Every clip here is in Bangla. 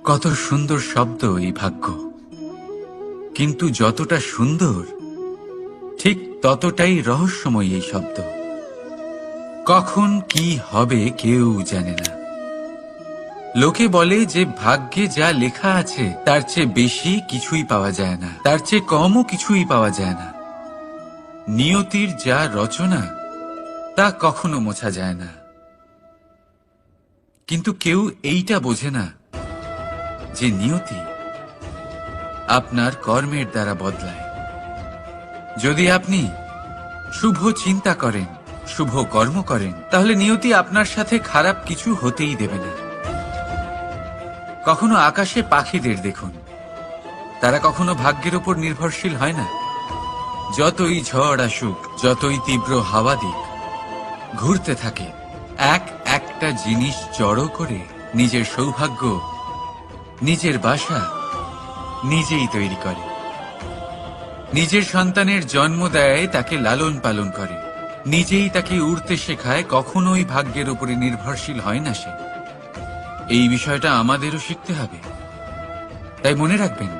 কত সুন্দর শব্দ এই ভাগ্য, কিন্তু যতটা সুন্দর ঠিক ততটাই রহস্যময় এই শব্দ। কখন কি হবে কেউ জানে না। লোকে বলে যে ভাগ্যে যা লেখা আছে তার চেয়ে বেশি কিছুই পাওয়া যায় না, তার চেয়ে কমও কিছুই পাওয়া যায় না। নিয়তির যা রচনা তা কখনো মোছা যায় না। কিন্তু কেউ এইটা বোঝে না যে নিয়তি আপনার কর্মের দ্বারা বদলায়। যদি আপনি শুভ চিন্তা করেন, শুভ কর্ম করেন, তাহলে নিয়তি আপনার সাথে খারাপ কিছু হতেই দেবে না। কখনো আকাশে পাখিদের দেখুন, তারা কখনো ভাগ্যের উপর নির্ভরশীল হয় না। যতই ঝড় আসুক, যতই তীব্র হাওয়া দিক, ঘুরতে থাকে, একটা জিনিস জড়ো করে নিজের সৌভাগ্য, নিজের বাসা নিজেই তৈরি করে। নিজের সন্তানের জন্ম দেয়, তাকে লালন পালন করে, নিজেই তাকে উড়তে শেখায়, কখনোই ভাগ্যের উপরে নির্ভরশীল হয় না সে। এই বিষয়টা আমাদেরও শিখতে হবে। তাই মনে রাখবেন,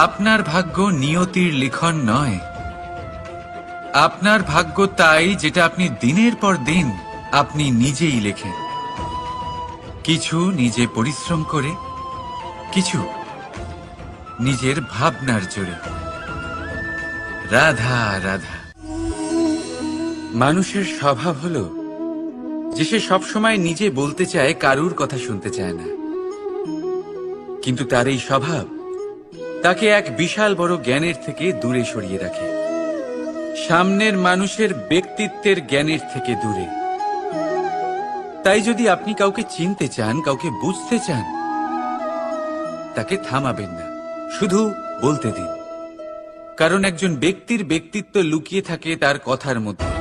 আপনার ভাগ্য নিয়তির লিখন নয়। আপনার ভাগ্য তাই যেটা আপনি দিনের পর দিন আপনি নিজেই লেখেন। কিছু নিজে পরিশ্রম করে, কিছু নিজের ভাবনার জোরে। রাধা রাধা। মানুষের স্বভাব হলো যে সে সবসময় নিজে বলতে চায়, কারুর কথা শুনতে চায় না। কিন্তু তার এই স্বভাব তাকে এক বিশাল বড় জ্ঞানের থেকে দূরে সরিয়ে রাখে, সামনের মানুষের ব্যক্তিত্বের জ্ঞানের থেকে দূরে। তাই যদি আপনি কাউকে চিনতে চান, কাউকে বুঝতে চান, তাকে থামাবেন না, শুধু বলতে দিন। কারণ একজন ব্যক্তির ব্যক্তিত্ব লুকিয়ে থাকে তার কথার মধ্যে,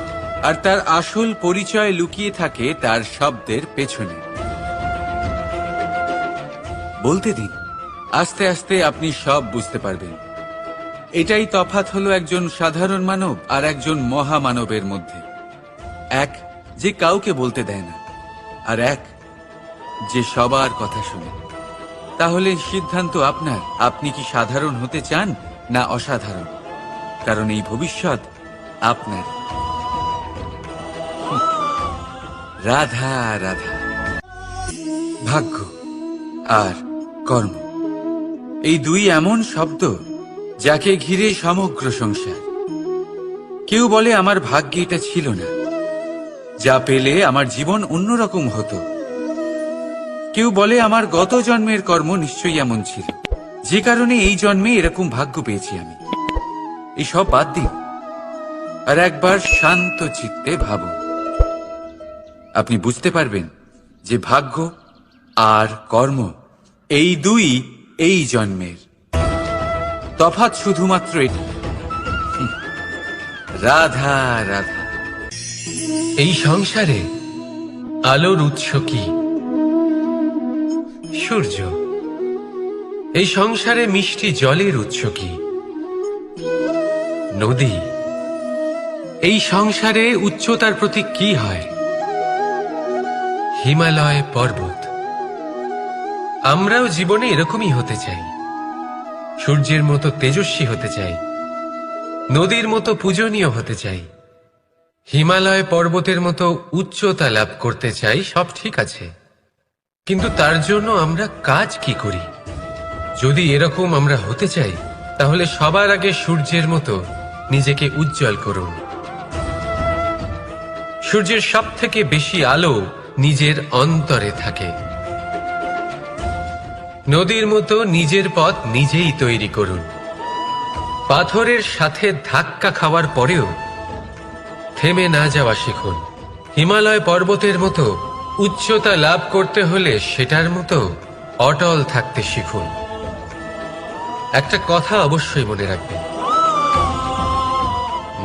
আর তার আসল পরিচয় লুকিয়ে থাকে তার শব্দের পেছনে। বলতে দিন, আস্তে আস্তে আপনি সব বুঝতে পারবেন। এটাই তফাৎ হলো একজন সাধারণ মানব আর একজন মহামানবের মধ্যে। এক যে কাউকে বলতে দেয় না, আর এক যে সবার কথা শুনে। তাহলে সিদ্ধান্ত আপনার, আপনি কি সাধারণ হতে চান না অসাধারণ? কারণ এই ভবিষ্যৎ আপনার। রাধা রাধা। ভাগ্য আর কর্ম, এই দুই এমন শব্দ যাকে ঘিরে সমগ্র সংসার। কেউ বলে আমার ভাগ্যে এটা ছিল না, যা পেলে আমার জীবন অন্যরকম হতো। কেউ বলে আমার গত জন্মের কর্ম নিশ্চয়ই এমন ছিল, যে কারণে এই জন্মে এরকম ভাগ্য পেয়েছি আমি। এসব বাদ দিন আর একবার শান্ত চিত্তে ভাবুন। আপনি বুঝতে পারবেন যে ভাগ্য আর কর্ম এই দুই এই জন্মের। তফাৎ শুধুমাত্র এটি। রাধা রাধা। এই সংসারে আলোর উৎস কি? সূর্য। এই সংসারে মিষ্টি জলের উৎস কি? নদী। এই সংসারে উচ্চতার প্রতীক কি হয়? হিমালয় পর্বত। আমরাও জীবনে এরকমই হতে চাই, সূর্যের মতো তেজস্বী হতে চাই, নদীর মতো পূজনীয় হতে চাই, হিমালয় পর্বতের মতো উচ্চতা লাভ করতে চাই। সব ঠিক আছে, কিন্তু তার জন্য আমরা কাজ কি করি? যদি এরকম আমরা হতে চাই, তাহলে সবার আগে সূর্যের মতো নিজেকে উজ্জ্বল করুন। সূর্যের সব থেকে বেশি আলো নিজের অন্তরে থাকে। নদীর মতো নিজের পথ নিজেই তৈরি করুন। পাথরের সাথে ধাক্কা খাওয়ার পরেও থেমে না যাওয়া শিখুন। হিমালয় পর্বতের মতো উচ্চতা লাভ করতে হলে সেটার মতো অটল থাকতে শিখুন। একটা কথা অবশ্যই মনে রাখবেন,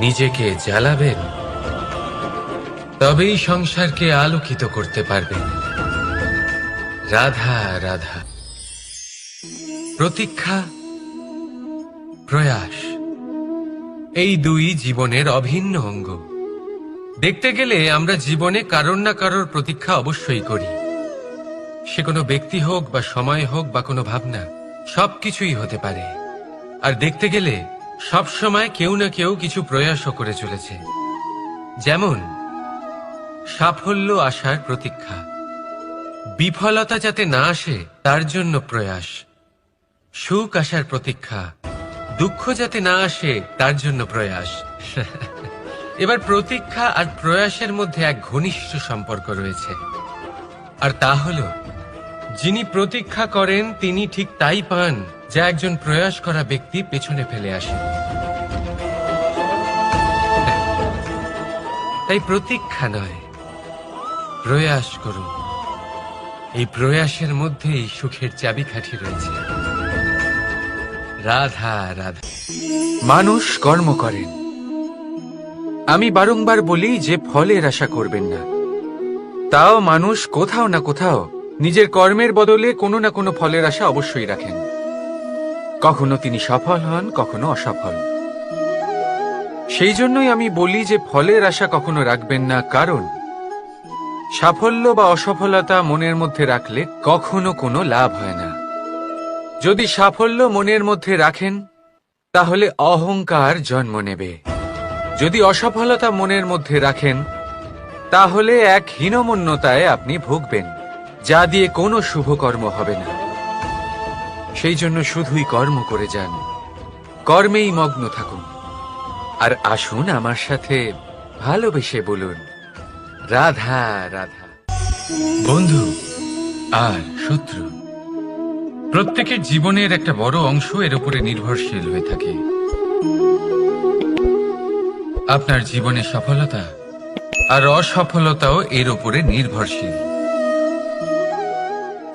নিজেকে জ্বালাবেন, তবেই সংসারকে আলোকিত করতে পারবেন। রাধা রাধা। প্রতীক্ষা, প্রয়াস, এই দুই জীবনের অভিন্ন অঙ্গ। দেখতে গেলে আমরা জীবনে কারোর না কারোর প্রতীক্ষা অবশ্যই করি, সে কোনো ব্যক্তি হোক বা সময় হোক বা কোনো ভাবনা, সবকিছুই হতে পারে। আর দেখতে গেলে সব সময় কেউ না কেউ কিছু প্রয়াসও করে চলেছে। যেমন সাফল্য আসার প্রতীক্ষা, বিফলতা যাতে না আসে তার জন্য প্রয়াস, সুখ আসার প্রতীক্ষা, দুঃখ যাতে না আসে তার জন্য প্রয়াস। এবার প্রতীক্ষা আর প্রয়াসের মধ্যে এক ঘনিষ্ঠ সম্পর্ক রয়েছে, আর তা হল যিনি প্রতীক্ষা করেন তিনি ঠিক তাই পান যা একজন প্রয়াস করা ব্যক্তি পেছনে ফেলে আসে। তাই প্রতীক্ষা নয়, প্রয়াস করুন। এই প্রয়াসের মধ্যেই সুখের চাবিকাঠি রয়েছে। রাধা রাধা। মানুষ কর্ম করেন। আমি বারংবার বলি যে ফলের আশা করবেন না। তাও মানুষ কোথাও না কোথাও নিজের কর্মের বদলে কোনো না কোনো ফলের আশা অবশ্যই রাখেন। কখনো তিনি সফল হন, কখনো অসফল। সেই জন্যই আমি বলি যে ফলের আশা কখনো রাখবেন না, কারণ সাফল্য বা অসফলতা মনের মধ্যে রাখলে কখনো কোনো লাভ হয় না। যদি সাফল্য মনের মধ্যে রাখেন তাহলে অহংকার জন্ম নেবে। যদি অসফলতা মনের মধ্যে রাখেন তাহলে এক হীনমন্যতায় আপনি ভুগবেন, যা দিয়ে কোনো শুভকর্ম হবে না। সেই জন্য শুধুই কর্ম করে যান, কর্মেই মগ্ন থাকুন। আর আসুন আমার সাথে ভালোবেসে বলুন, রাধা রাধা। বন্ধু আর শত্রু, প্রত্যেকের জীবনের একটা বড় অংশ এর উপরে নির্ভরশীল হয়ে থাকে। আপনার জীবনের সফলতা আর অসফলতাও এর উপরে নির্ভরশীল।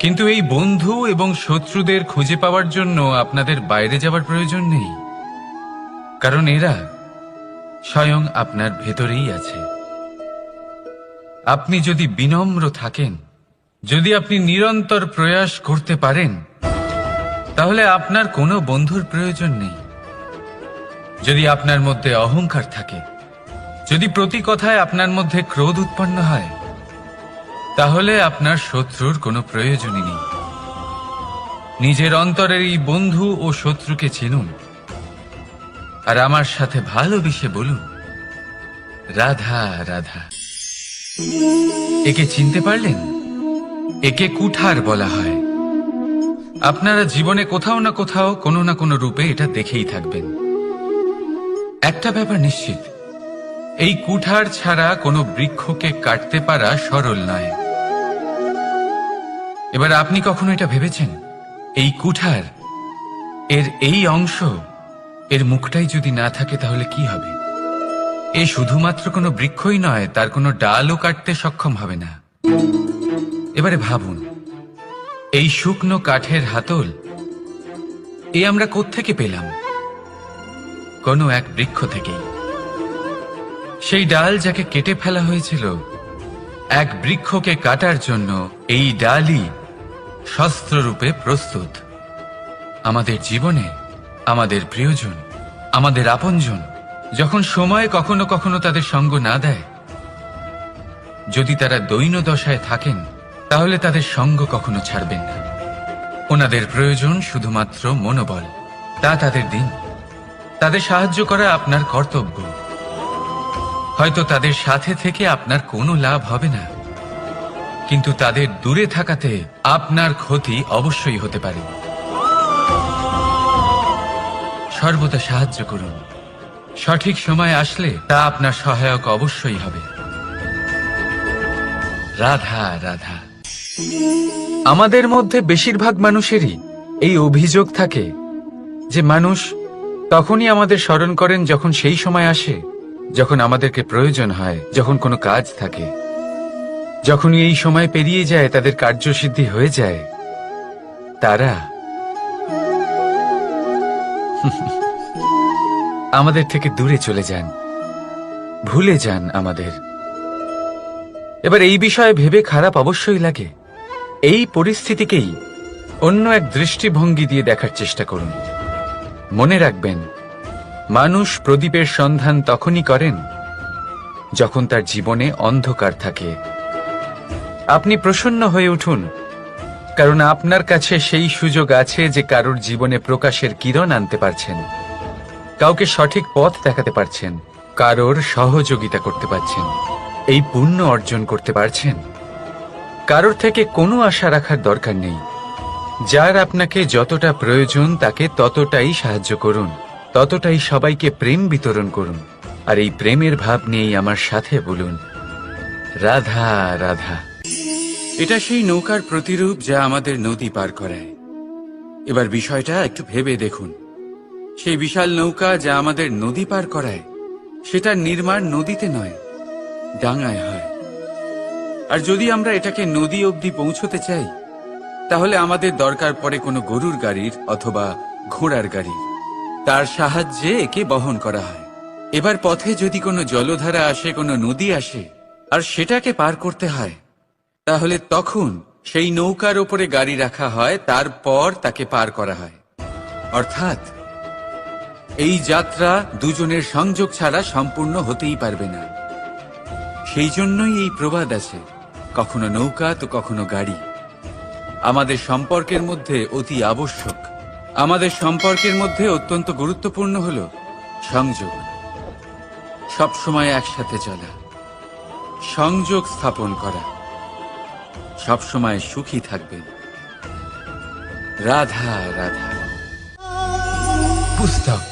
কিন্তু এই বন্ধু এবং শত্রুদের খুঁজে পাওয়ার জন্য আপনাদের বাইরে যাওয়ার প্রয়োজন নেই, কারণ এরা স্বয়ং আপনার ভেতরেই আছে। আপনি যদি বিনম্র থাকেন, যদি আপনি নিরন্তর প্রয়াস করতে পারেন, তাহলে আপনার কোনো বন্ধুর প্রয়োজন নেই। যদি আপনার মধ্যে অহংকার থাকে, যদি প্রতি কথায় আপনার মধ্যে ক্রোধ উৎপন্ন হয়, তাহলে আপনার শত্রুর কোনো প্রয়োজনই নেই। নিজের অন্তরের এই বন্ধু ও শত্রুকে চিনুন, আর আমার সাথে ভালোবেসে বলুন, রাধা রাধা। একে চিনতে পারলেন? একে কুঠার বলা হয়। আপনারা জীবনে কোথাও না কোথাও কোনো না কোনো রূপে এটা দেখেই থাকবেন। একটা ব্যাপার নিশ্চিত, এই কুঠার ছাড়া কোনো বৃক্ষকে কাটতে পারা সরল নয়। এবার আপনি কখনো এটা ভেবেছেন, এই কুঠার, এর এই অংশ, এর মুখটাই যদি না থাকে তাহলে কি হবে? এ শুধুমাত্র কোনো বৃক্ষই নয়, তার কোনো ডালও কাটতে সক্ষম হবে না। এবারে ভাবুন, এই শুকনো কাঠের হাতল এ আমরা কোত্থেকে পেলাম? কোনো এক বৃক্ষ থেকেই। সেই ডাল যাকে কেটে ফেলা হয়েছিল এক বৃক্ষকে কাটার জন্য, এই ডালই শস্ত্ররূপে প্রস্তুত। আমাদের জীবনে আমাদের প্রিয়জন, আমাদের আপনজন যখন সময় কখনো কখনো তাদের সঙ্গ না দেয়, যদি তারা দৈন দশায় থাকেন, তাহলে তাদের সঙ্গ কখনো ছাড়বেন না। ওনাদের প্রয়োজন শুধুমাত্র মনোবল। তা তাদের দিন, তাদের সাহায্য করা আপনার কর্তব্য। হয়তো তাদের সাথে থেকে আপনার কোনো লাভ হবে না, কিন্তু তাদের দূরে থাকাতে আপনার ক্ষতি অবশ্যই হতে পারে। সর্বদা সাহায্য করুন, সঠিক সময় আসলে তা আপনার সহায়ক অবশ্যই হবে। রাধা রাধা। আমাদের মধ্যে বেশিরভাগ মানুষেরই এই অভিযোগ থাকে যে মানুষ তখনই আমাদের স্মরণ করেন যখন সেই সময় আসে যখন আমাদেরকে প্রয়োজন হয়, যখন কোনো কাজ থাকে। যখনই এই সময় পেরিয়ে যায়, তাদের কার্যসিদ্ধি হয়ে যায়, তারা আমাদের থেকে দূরে চলে যান, ভুলে যান আমাদের। এবার এই বিষয়ে ভেবে খারাপ অবশ্যই লাগে। এই পরিস্থিতিকেই অন্য এক দৃষ্টিভঙ্গি দিয়ে দেখার চেষ্টা করুন। মনে রাখবেন, মানুষ প্রদীপের সন্ধান তখনই করেন যখন তার জীবনে অন্ধকার থাকে। আপনি প্রসন্ন হয়ে উঠুন কারণ আপনার কাছে সেই সুযোগ আছে যে কারোর জীবনে প্রকাশের কিরণ আনতে পারছেন, কাউকে সঠিক পথ দেখাতে পারছেন, কারোর সহযোগিতা করতে পারছেন, এই পুণ্য অর্জন করতে পারছেন। কারোর থেকে কোনো আশা রাখার দরকার নেই। যার আপনাকে যতটা প্রয়োজন তাকে ততটাই সাহায্য করুন, ততটাই সবাইকে প্রেম বিতরণ করুন। আর এই প্রেমের ভাব নিয়েই আমার সাথে বলুন, রাধা রাধা। এটা সেই নৌকার প্রতিরূপ যা আমাদের নদী পার করায়। এবার বিষয়টা একটু ভেবে দেখুন, সেই বিশাল নৌকা যা আমাদের নদী পার করায়, সেটার নির্মাণ নদীতে নয়, ডাঙায় হয়। আর যদি আমরা এটাকে নদী অবধি পৌঁছতে চাই, তাহলে আমাদের দরকার পড়ে কোনো গরুর গাড়ির অথবা ঘোড়ার গাড়ির। তার সাহায্যে একে বহন করা হয়। এবার পথে যদি কোনো জলধারা আসে, কোনো নদী আসে, আর সেটাকে পার করতে হয়, তাহলে তখন সেই নৌকার ওপরে গাড়ি রাখা হয়, তারপর তাকে পার করা হয়। অর্থাৎ এই যাত্রা দুজনের সংযোগ ছাড়া সম্পূর্ণ হতেই পারবে না। সেই জন্যই এই প্রবাদ আছে, কখনো নৌকা তো কখনো গাড়ি। আমাদের সম্পর্কের মধ্যে অতি আবশ্যক, আমাদের সম্পর্কের মধ্যে অত্যন্ত গুরুত্বপূর্ণ হল সংযোগ। সবসময় একসাথে চলা, সংযোগ স্থাপন করা। সবসময় সুখী থাকবেন। রাধা রাধা। পুস্তক,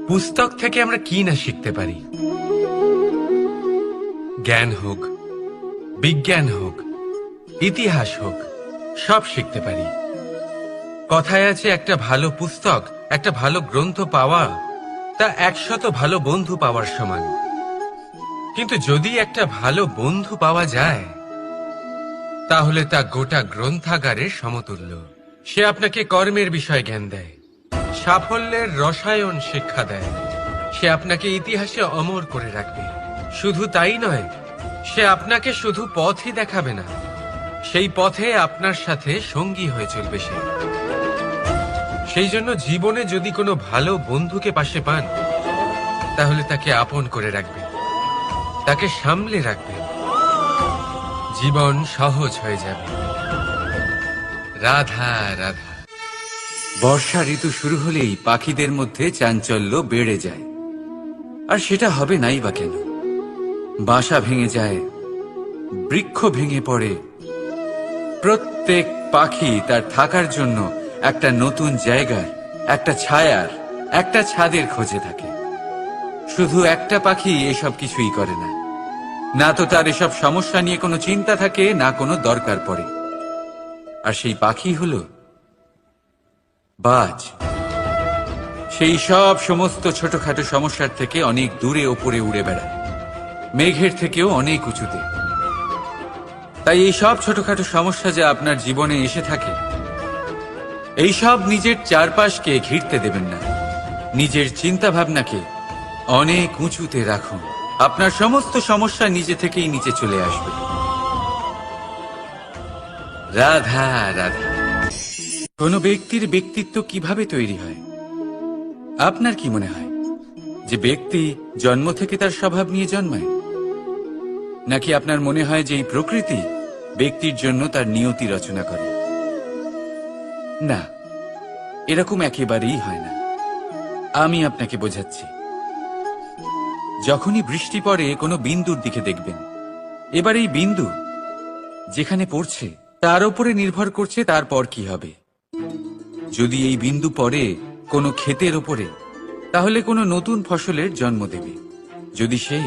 পুস্তক থেকে আমরা কি না শিখতে পারি। জ্ঞান হোক, বিজ্ঞান হোক, ইতিহাস হোক, সব শিখতে পারি। কথায় আছে, একটা ভালো পুস্তক, একটা ভালো গ্রন্থ পাওয়া তা 100 ভালো বন্ধু পাওয়ার সমান। কিন্তু যদি একটা ভালো বন্ধু পাওয়া যায়, তাহলে তা গোটা গ্রন্থাগারের সমতুল্য। সে আপনাকে কর্মের বিষয়ে জ্ঞান দেয়, সাফল্যের রসায়ন শিক্ষা দেয়। সে আপনাকে ইতিহাসে অমর করে রাখবে। শুধু তাই নয়, সে আপনাকে শুধু পথই দেখাবে না, সেই পথে আপনার সাথে সঙ্গী হয়ে চলবে সে। সেই জন্য জীবনে যদি কোনো ভালো বন্ধুকে পাশে পান, তাহলে তাকে আপন করে রাখবেন, তাকে সামলে রাখবেন। জীবন সহজ হয়ে যাবে। রাধা রাধা। বর্ষা ঋতু শুরু হলেই পাখিদের মধ্যে চাঞ্চল্য বেড়ে যায়। আর সেটা হবে নাই বা কেন? বাসা ভেঙে যায়, বৃক্ষ ভেঙে পড়ে। প্রত্যেক পাখি তার থাকার জন্য একটা নতুন জায়গার, একটা ছায়ার, একটা ছাদের খোঁজে থাকে। শুধু একটা পাখি এসব কিছুই করে না। না তো তার এসব সমস্যা নিয়ে কোনো চিন্তা থাকে, না কোনো দরকার পড়ে। আর সেই পাখি হলো বাজ। সেই সব সমস্ত ছোটখাটো সমস্যার থেকে অনেক দূরে ওপরে উড়ে বেড়ায়, মেঘের থেকেও অনেক উঁচুতে। তাই এই সব ছোটখাটো সমস্যা যা আপনার জীবনে এসে থাকে, এই সব নিজের চারপাশকে ঘিরতে দেবেন না। নিজের চিন্তা ভাবনাকে অনেক উঁচুতে রাখুন। আপনার সমস্ত সমস্যা নিজে থেকেই নিচে চলে আসবে। রাধা রাধা। কোন ব্যক্তির ব্যক্তিত্ব কিভাবে তৈরি হয়? আপনার কি মনে হয় যে ব্যক্তি জন্ম থেকে তার স্বভাব নিয়ে জন্মায়? নাকি আপনার মনে হয় যে এই প্রকৃতি ব্যক্তির জন্য তার নিয়তি রচনা করে? না, এরকম একেবারেই হয় না। আমি আপনাকে বোঝাচ্ছি। যখনই বৃষ্টি পড়ে কোনো বিন্দুর দিকে দেখবেন। এবার এই বিন্দু যেখানে পড়ছে তার উপরে নির্ভর করছে তারপর কি হবে। যদি এই বিন্দু পড়ে কোনো ক্ষেতের ওপরে, তাহলে কোনো নতুন ফসলের জন্ম দেবে। যদি সে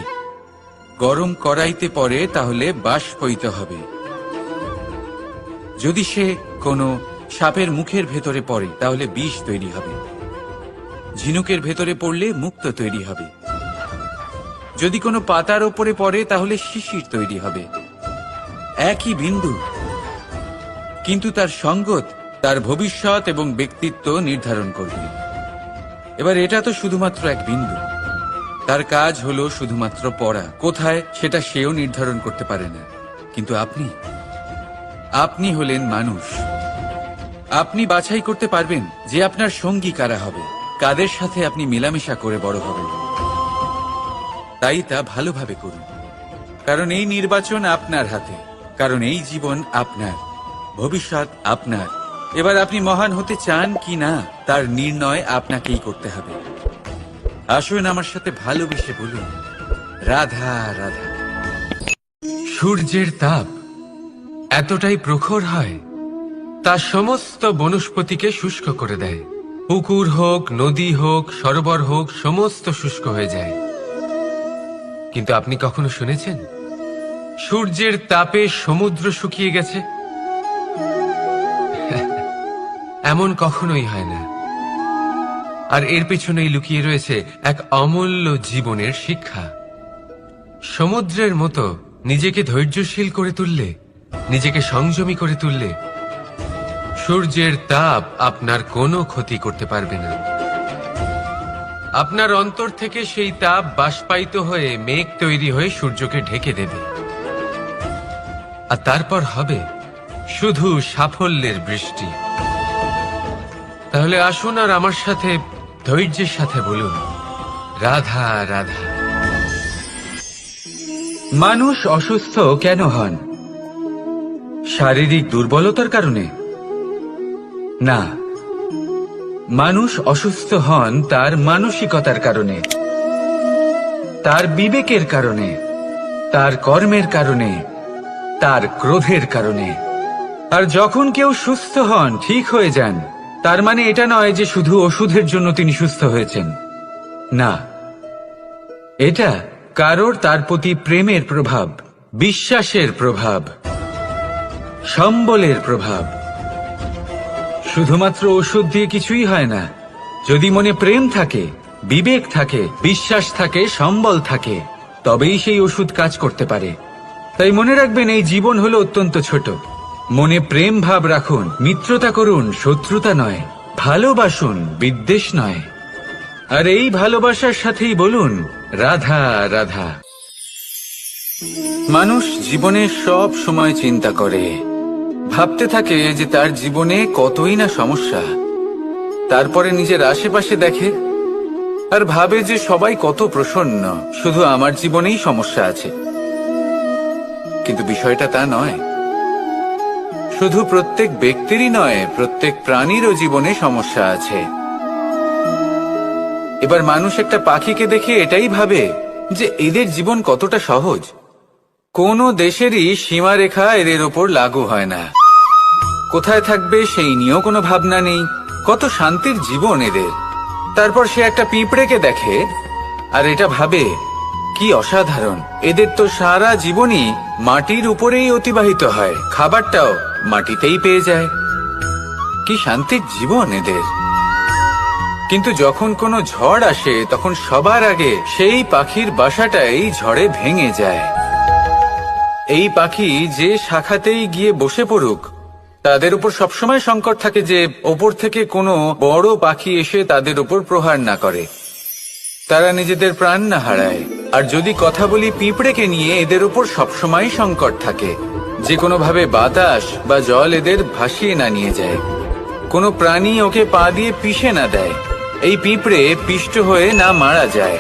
গরম কড়াইতে পড়ে, তাহলে বাষ্পীত হবে। যদি সে কোনো সাপের মুখের ভেতরে পড়ে, তাহলে বিষ তৈরি হবে। ঝিনুকের ভেতরে পড়লে মুক্তো তৈরি হবে। যদি কোনো পাতার ওপরে পড়ে, তাহলে শিশির তৈরি হবে। একই বিন্দু, কিন্তু তার সঙ্গত তার ভবিষ্যৎ এবং ব্যক্তিত্ব নির্ধারণ করবে। এবার এটা তো শুধুমাত্র এক বিন্দু। তার কাজ হলো শুধুমাত্র পড়া। কোথায় সেটা সেও নির্ধারণ করতে পারে না। কিন্তু আপনি হলেন মানুষ। আপনি বাছাই করতে পারবেন যে আপনার সঙ্গী কারা হবে, কাদের সাথে আপনি মেলামেশা করে বড় হবেন। তাই তা ভালোভাবে করুন, কারণ এই নির্বাচন আপনার হাতে। কারণ এই জীবন আপনার, ভবিষ্যৎ আপনার। এবার আপনি মহান হতে চান কি না তার নির্ণয় আপনাকেই করতে হবে। আসুন আমার সাথে ভালোবেসে বলুন, রাধা রাধা। সূর্যের তাপ এতটাই প্রখর হয়, তা সমস্ত বনস্পতিকে শুষ্ক করে দেয়। পুকুর হোক, নদী হোক, সরোবর হোক, সমস্ত শুষ্ক হয়ে যায়। কিন্তু আপনি কখনো শুনেছেন সূর্যের তাপে সমুদ্র শুকিয়ে গেছে? এমন কখনোই হয় না। আর এর পেছনেই লুকিয়ে রয়েছে এক অমূল্য জীবনের শিক্ষা। সমুদ্রের মতো নিজেকে ধৈর্যশীল করে তুললে, নিজেকে সংযমী করে তুললে, সূর্যের তাপ আপনার কোনো ক্ষতি করতে পারবে না। আপনার অন্তর থেকে সেই তাপ বাষ্পায়িত হয়ে মেঘ তৈরি হয়ে সূর্যকে ঢেকে দেবে, আর তারপর হবে শুধু সাফল্যের বৃষ্টি। তাহলে আসুন আর আমার সাথে ধৈর্যের সাথে বলুন, রাধা রাধা। মানুষ অসুস্থ কেন হন? শারীরিক দুর্বলতার কারণে? না, মানুষ অসুস্থ হন তার মানসিকতার কারণে, তার বিবেকের কারণে, তার কর্মের কারণে, তার ক্রোধের কারণে। আর যখন কেউ সুস্থ হন, ঠিক হয়ে যান, তার মানে এটা নয় যে শুধু ওষুধের জন্য তিনি সুস্থ হয়েছেন। না, এটা কারোর তার প্রতি প্রেমের প্রভাব, বিশ্বাসের প্রভাব, সম্বলের প্রভাব। শুধুমাত্র ওষুধ দিয়ে কিছুই হয় না। যদি মনে প্রেম থাকে, বিবেক থাকে, বিশ্বাস থাকে, সম্বল থাকে, তবেই সেই ওষুধ কাজ করতে পারে। তাই মনে রাখবেন, এই জীবন হলো অত্যন্ত ছোট। মনে প্রেম ভাব রাখুন, মিত্রতা করুন, শত্রুতা নয়। ভালোবাসুন, বিদ্বেষ নয়। আর এই ভালোবাসার সাথেই বলুন, রাধা রাধা। মানুষ জীবনে সব সময় চিন্তা করে, ভাবতে থাকে যে তার জীবনে কতই না সমস্যা। তারপরে নিজের আশেপাশে দেখে আর ভাবে যে সবাই কত প্রসন্ন, শুধু আমার জীবনেই সমস্যা আছে। কিন্তু বিষয়টা তা নয়। শুধু প্রত্যেক ব্যক্তিরই নয়, প্রত্যেক প্রাণীরও জীবনে সমস্যা আছে। এবার মানুষ একটা পাখিকে দেখে এটাই ভাবে যে এদের জীবন কতটা সহজ। কোনো দেশেরই সীমারেখা এদের ওপর লাগু হয় না। কোথায় থাকবে সেই নিয়েও কোনো ভাবনা নেই। কত শান্তির জীবন এদের। তারপর সে একটা পিঁপড়েকে দেখে আর এটা ভাবে, কি অসাধারণ, এদের তো সারা জীবনই মাটির উপরেই অতিবাহিত হয়, খাবারটাও মাটিতেই পেয়ে যায়। কি শান্তির জীবন এদের। কিন্তু যখন কোনো ঝড় আসে, তখন সবার আগে সেই পাখির বাসাটাই ঝড়ে ভেঙে যায়। এই পাখি যে শাখাতেই গিয়ে বসে পড়ুক, তাদের উপর সবসময় সংকট থাকে যে ওপর থেকে কোনো বড় পাখি এসে তাদের উপর প্রহার না করে, তারা নিজেদের প্রাণ না হারায়। আর যদি কথা বলি পিঁপড়েকে নিয়ে, এদের উপর সবসময় সংকট থাকে যে কোনোভাবে বাতাস বা জল এদের ভাসিয়ে না নিয়ে যায়, কোনো প্রাণী ওকে পা দিয়ে পিষে না দেয়, এই পিঁপড়ে পিষ্ট হয়ে না মারা যায়।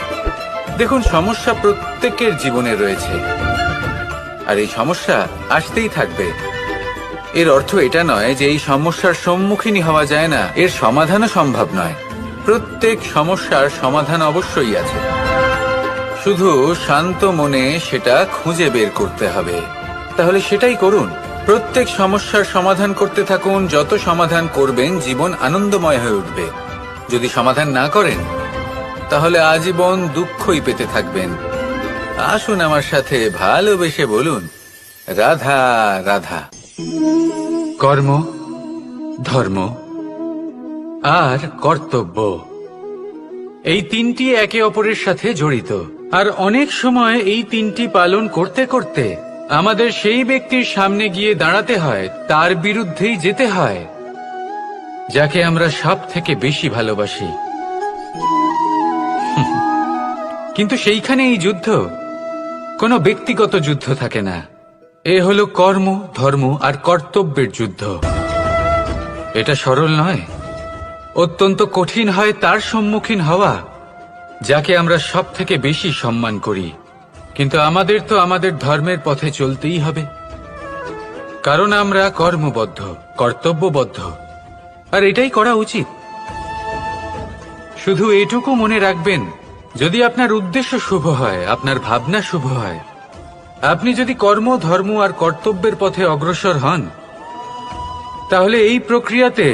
দেখুন, সমস্যা প্রত্যেকের জীবনে রয়েছে, আর এই সমস্যা আসতেই থাকবে। এর অর্থ এটা নয় যে এই সমস্যার সম্মুখীন হওয়া যায় না, এর সমাধানও সম্ভব নয়। প্রত্যেক সমস্যার সমাধান অবশ্যই আছে, শুধু শান্ত মনে সেটা খুঁজে বের করতে হবে। তাহলে সেটাই করুন, প্রত্যেক সমস্যার সমাধান করতে থাকুন। যত সমাধান করবেন, জীবন আনন্দময় হয়ে উঠবে। যদি সমাধান না করেন, তাহলে আজীবন দুঃখই পেতে থাকবেন। আসুন আমার সাথে ভালোবেসে বলুন, রাধা রাধা। কর্ম, ধর্ম আর কর্তব্য, এই তিনটি একে অপরের সাথে জড়িত। আর অনেক সময় এই তিনটি পালন করতে করতে আমাদের সেই ব্যক্তির সামনে গিয়ে দাঁড়াতে হয়, তার বিরুদ্ধেই যেতে হয়, যাকে আমরা সব থেকে বেশি ভালোবাসি। কিন্তু সেইখানে এই যুদ্ধ কোনো ব্যক্তিগত যুদ্ধ থাকে না। এ হলো কর্ম, ধর্ম আর কর্তব্যের যুদ্ধ। এটা সরল নয়, অত্যন্ত কঠিন হয় তার সম্মুখীন হওয়া যাকে আমরা সব থেকে বেশি সম্মান করি। কিন্তু আমাদের তো আমাদের ধর্মের পথে চলতেই হবে। কারণ আমরা কর্মবদ্ধ, কর্তব্যবদ্ধ, আর এটাই করা উচিত। শুধু এটুকু মনে রাখবেন, যদি আপনার উদ্দেশ্য শুভ হয়, আপনার ভাবনা শুভ হয়, আপনি যদি কর্ম, ধর্ম আর কর্তব্যের পথে অগ্রসর হন, তাহলে এই প্রক্রিয়াতে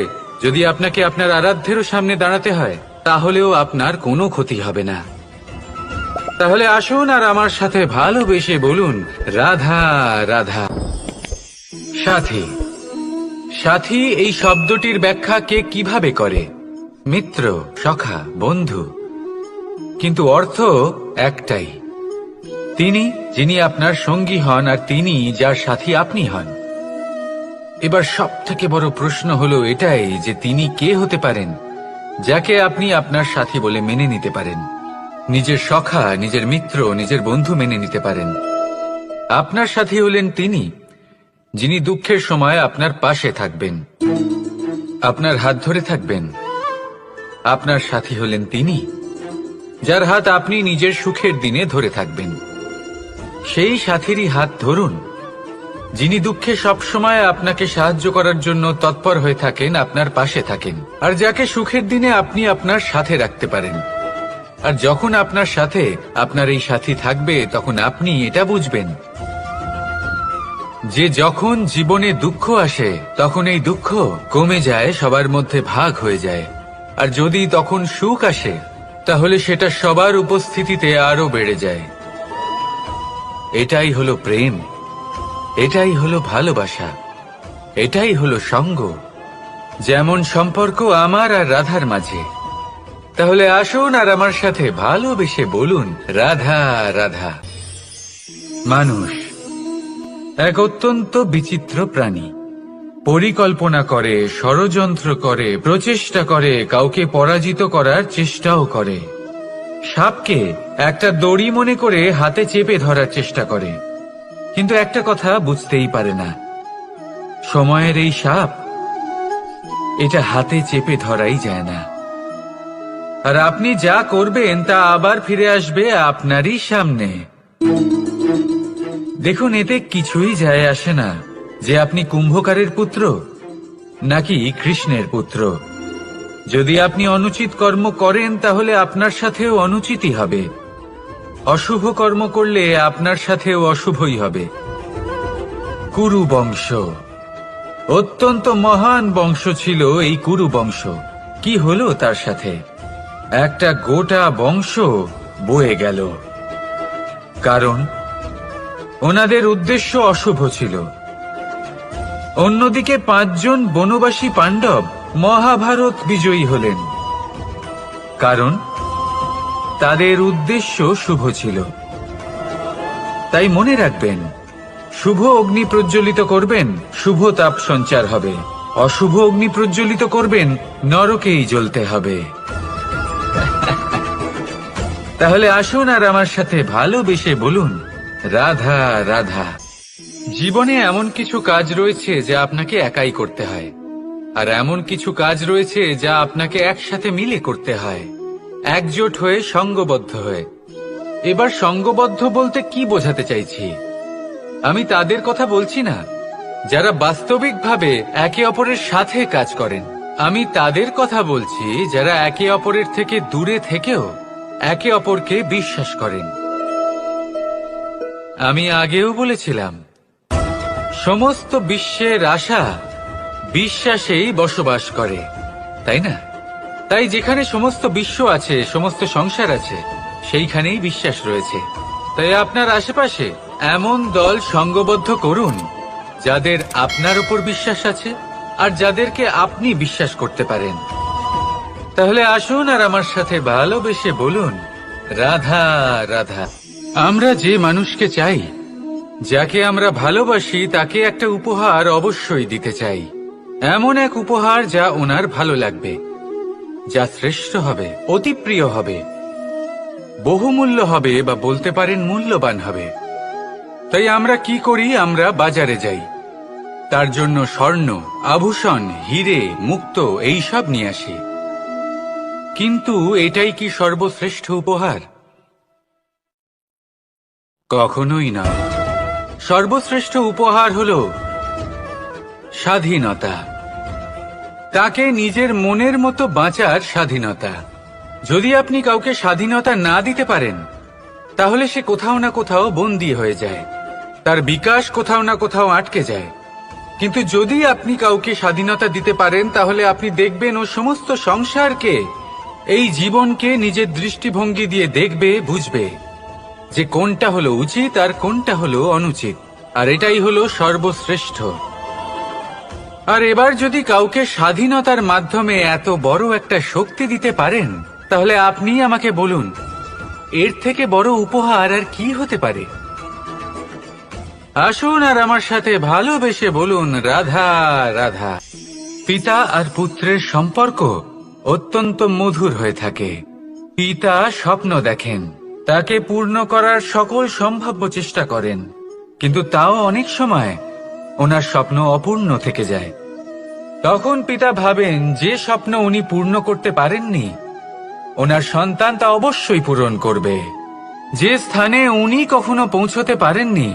যদি আপনাকে আপনার আরাধ্যেরও সামনে দাঁড়াতে হয়, তাহলেও আপনার কোনো ক্ষতি হবে না। তাহলে আসুন আর আমার সাথে ভালোবেসে বলুন, রাধা রাধা। সাথী। সাথী এই শব্দটির ব্যাখ্যা কে কিভাবে করে? মিত্র, সখা, বন্ধু। কিন্তু অর্থ একটাই, তিনি যিনি আপনার সঙ্গী হন আর তিনি যার সাথী আপনি হন। এবার সব থেকে বড় প্রশ্ন হলো এটাই যে তিনি কে হতে পারেন যাকে আপনি আপনার সাথী বলে মেনে নিতে পারেন, নিজের সখা, নিজের মিত্র, নিজের বন্ধু মেনে নিতে পারেন। আপনার সাথী হলেন তিনি যিনি দুঃখের সময় আপনার পাশে থাকবেন, আপনার হাত ধরে থাকবেন। আপনার সাথী হলেন তিনি যার হাত আপনি নিজের সুখের দিনে ধরে থাকবেন। সেই সাথীরই হাত ধরুন যিনি দুঃখে সবসময় আপনাকে সাহায্য করার জন্য তৎপর হয়ে থাকেন, আপনার পাশে থাকেন, আর যাকে সুখের দিনে আপনি আপনার সাথে রাখতে পারেন। আর যখন আপনার সাথে আপনার এই সাথী থাকবে, তখন আপনি এটা বুঝবেন যে যখন জীবনে দুঃখ আসে, তখন এই দুঃখ কমে যায়, সবার মধ্যে ভাগ হয়ে যায়। আর যদি তখন সুখ আসে, তাহলে সেটা সবার উপস্থিতিতে আরো বেড়ে যায়। এটাই হলো প্রেম, এটাই হলো ভালোবাসা, এটাই হলো সঙ্গ, যেমন সম্পর্ক আমার আর রাধার মাঝে। তাহলে আসুন আর আমার সাথে ভালোবেসে বলুন, রাধা রাধা। মানুষ এক অত্যন্ত বিচিত্র প্রাণী। পরিকল্পনা করে, ষড়যন্ত্র করে, প্রচেষ্টা করে, কাউকে পরাজিত করার চেষ্টাও করে। সাপকে একটা দড়ি মনে করে হাতে চেপে ধরার চেষ্টা করে, কিন্তু একটা কথা বুঝতেই পারে না, সময়ের এই সাপ, এটা হাতে চেপে ধরাই যায় না। আর আপনি যা করবেন তা আবার ফিরে আসবে আপনারই সামনে। দেখুন, এতে কিছুই যায় আসে না যে আপনি কুম্ভকারের পুত্র নাকি কৃষ্ণের পুত্র। যদি আপনি অনুচিত কর্ম করেন, তাহলে আপনার সাথেও অনুচিতই হবে। অশুভ কর্ম করলে আপনার সাথেও অশুভই হবে। কুরু বংশ অত্যন্ত মহান বংশ ছিল। এই কুরু বংশ কি হলো তার সাথে? একটা গোটা বংশ বয়ে গেল, কারণ ওনাদের উদ্দেশ্য অশুভ ছিল। অন্যদিকে 5 জন বনবাসী পাণ্ডব মহাভারত বিজয়ী হলেন, কারণ তাদের উদ্দেশ্য শুভ ছিল। তাই মনে রাখবেন, শুভ অগ্নি প্রজ্বলিত করবেন, শুভ তাপ সঞ্চার হবে। অশুভ অগ্নি প্রজ্বলিত করবেন, নরকেই জ্বলতে হবে। তাহলে আসুন আর আমার সাথে ভালোবেসে বলুন, রাধা রাধা। জীবনে এমন কিছু কাজ রয়েছে যা আপনাকে একাই করতে হয়, আর এমন কিছু কাজ রয়েছে যা আপনাকে একসাথে মিলে করতে হয়, একজোট হয়ে, সঙ্গবদ্ধ হয়ে। এবার সঙ্গবদ্ধ বলতে কি বোঝাতে চাইছি? আমি তাদের কথা বলছি না যারা বাস্তবিকভাবে একে অপরের সাথে কাজ করেন। আমি তাদের কথা বলছি যারা একে অপরের থেকে দূরে থেকেও একে অপরকে বিশ্বাস করেন। আমি আগেও বলেছিলাম, সমস্ত বিশ্বের আশা বিশ্বাসেই বসবাস করে, তাই না? তাই যেখানে সমস্ত বিশ্ব আছে, সমস্ত সংসার আছে, সেইখানেই বিশ্বাস রয়েছে। তাই আপনার আশেপাশে এমন দল সঙ্গবদ্ধ করুন যাদের আপনার উপর বিশ্বাস আছে আর যাদেরকে আপনি বিশ্বাস করতে পারেন। তাহলে আসুন আর আমার সাথে ভালোবেসে বলুন, রাধা রাধা। আমরা যে মানুষকে চাই, যাকে আমরা ভালোবাসি, তাকে একটা উপহার অবশ্যই দিতে চাই। এমন এক উপহার যা ওনার ভালো লাগবে, যা শ্রেষ্ঠ হবে, অতি প্রিয় হবে, বহুমূল্য হবে, বা বলতে পারেন মূল্যবান হবে। তাই আমরা কি করি? আমরা বাজারে যাই, তার জন্য স্বর্ণ, আভূষণ, হিরে, মুক্ত এইসব নিয়ে আসি। কিন্তু এটাই কি সর্বশ্রেষ্ঠ উপহার? কখনোই না। সর্বশ্রেষ্ঠ উপহার হলো স্বাধীনতা। তাকে নিজের মনের মতো বাঁচার স্বাধীনতা। যদি আপনি কাউকে স্বাধীনতা না দিতে পারেন, তাহলে সে কোথাও না কোথাও বন্দী হয়ে যায়, তার বিকাশ কোথাও না কোথাও আটকে যায়। কিন্তু যদি আপনি কাউকে স্বাধীনতা দিতে পারেন, তাহলে আপনি দেখবেন ও সমস্ত সংসারকে, এই জীবনকে নিজের দৃষ্টিভঙ্গি দিয়ে দেখবে, বুঝবে যে কোনটা হলো উচিত আর কোনটা হলো অনুচিত, আর এটাই হলো সর্বশ্রেষ্ঠ। আর এবার যদি কাউকে স্বাধীনতার মাধ্যমে এত বড় একটা শক্তি দিতে পারেন, তাহলে আপনি আমাকে বলুন, এর থেকে বড় উপহার আর কি হতে পারে? আসুন আর আমার সাথে ভালোবেসে বলুন, রাধা রাধা। পিতা আর পুত্রের সম্পর্ক অত্যন্ত মধুর হয়ে থাকে। পিতা স্বপ্ন দেখেন, তাকে পূর্ণ করার সকল সম্ভাব্য চেষ্টা করেন, কিন্তু তাও অনেক সময় ওনার স্বপ্ন অপূর্ণ থেকে যায়। তখন পিতা ভাবেন যে স্বপ্ন উনি পূর্ণ করতে পারেননি, ওনার সন্তান তা অবশ্যই পূরণ করবে। যে স্থানে উনি কখনো পৌঁছতে পারেননি,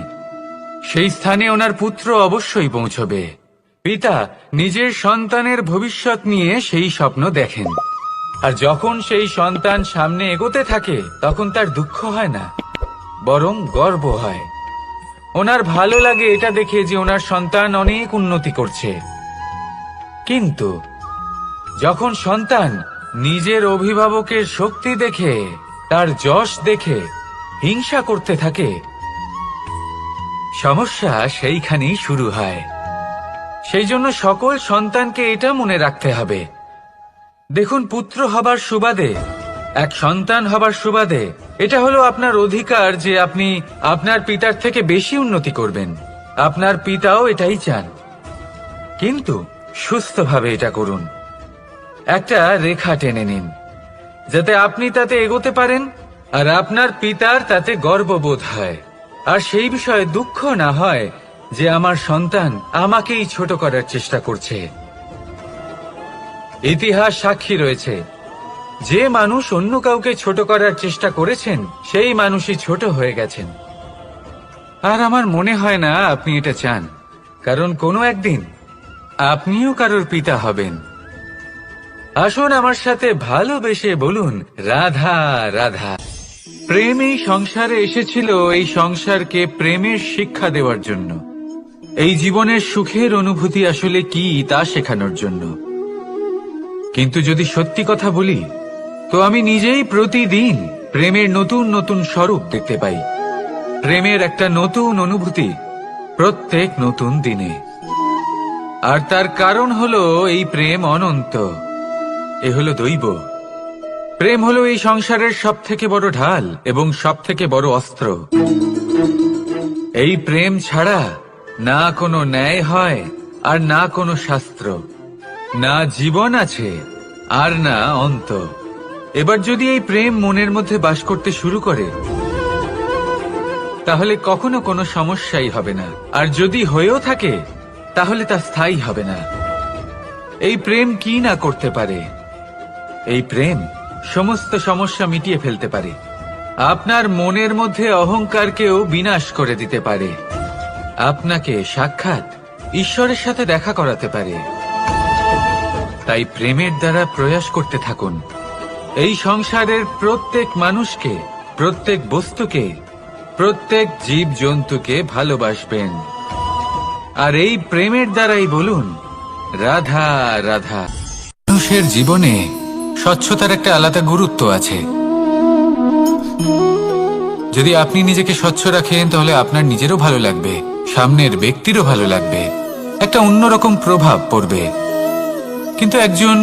সেই স্থানে ওনার পুত্র অবশ্যই পৌঁছবে। পিতা নিজের সন্তানের ভবিষ্যৎ নিয়ে সেই স্বপ্ন দেখেন, আর যখন সেই সন্তান সামনে এগোতে থাকে, তখন তার দুঃখ হয় না, বরং গর্ব হয়। ওনার ভালো লাগে এটা দেখে যে ওনার সন্তান অনেক উন্নতি করছে। কিন্তু যখন সন্তান নিজের অভিভাবকের শক্তি দেখে, তার যশ দেখে হিংসা করতে থাকে, সমস্যা সেইখানেই শুরু হয়। সেই জন্য সকল সন্তানকে এটা মনে রাখতে হবে, দেখুন, পুত্র হবার সুবাদে, এক সন্তান হবার সুবাদে এটা হলো আপনার অধিকার যে আপনি আপনার পিতার থেকে বেশি উন্নতি করবেন। আপনার পিতাও এটাই চান, কিন্তু সুস্থভাবে এটা করুন। একটা রেখা টেনে নিন, যাতে আপনি তাতে এগোতে পারেন আর আপনার পিতার তাতে গর্ববোধ হয়, আর সেই বিষয়ে দুঃখ না হয় যে আমার সন্তান আমাকেই ছোট করার চেষ্টা করছে। ইতিহাস সাক্ষী রয়েছে, যে মানুষ অন্য কাউকে ছোট করার চেষ্টা করেছেন, সেই মানুষই ছোট হয়ে গেছেন। আর আমার মনে হয় না আপনি এটা চান, কারণ কোনো একদিন আপনিও কারোর পিতা হবেন। আসুন আমার সাথে ভালোবেসে বলুন, রাধা রাধা। প্রেম এই সংসারে এসেছিল এই সংসারকে প্রেমের শিক্ষা দেওয়ার জন্য, এই জীবনের সুখের অনুভূতি আসলে কি তা শেখানোর জন্য। কিন্তু যদি সত্যি কথা বলি, তো আমি নিজেই প্রতিদিন প্রেমের নতুন নতুন স্বরূপ দেখতে পাই, প্রেমের একটা নতুন অনুভূতি প্রত্যেক নতুন দিনে। আর তার কারণ হলো এই প্রেম অনন্ত, এ হলো দৈব। প্রেম হলো এই সংসারের সব থেকে বড় ঢাল এবং সব থেকে বড় অস্ত্র। এই প্রেম ছাড়া না কোনো ন্যায় হয় আর না কোনো শাস্ত্র, না জীবন আছে আর না অন্ত। এবার যদি এই প্রেম মনের মধ্যে বাস করতে শুরু করে, তাহলে কখনো কোনো সমস্যাই হবে না, আর যদি হয়েও থাকে তাহলে তা স্থায়ী হবে না। এই প্রেম কি না করতে পারে? এই প্রেম সমস্ত সমস্যা মিটিয়ে ফেলতে পারে, আপনার মনের মধ্যে অহংকারকেও বিনাশ করে দিতে পারে, আপনাকে সাক্ষাৎ ঈশ্বরের সাথে দেখা করাতে পারে। তাই প্রেমের দ্বারা প্রয়াস করতে থাকুন, এই সংসারের প্রত্যেক মানুষকে, প্রত্যেক বস্তুকে, প্রত্যেক জীব জন্তুকে ভালোবাসবেন। আর এই প্রেমের দ্বারাই বলুন, রাধা রাধা। মানুষের জীবনে স্বচ্ছতার একটা আলাদা গুরুত্ব আছে। যদি আপনি নিজেকে স্বচ্ছ রাখেন, তাহলে আপনার নিজেরও ভালো লাগবে, সামনের ব্যক্তিরও ভালো লাগবে, একটা অন্যরকম প্রভাব পড়বে। কিন্তু একজন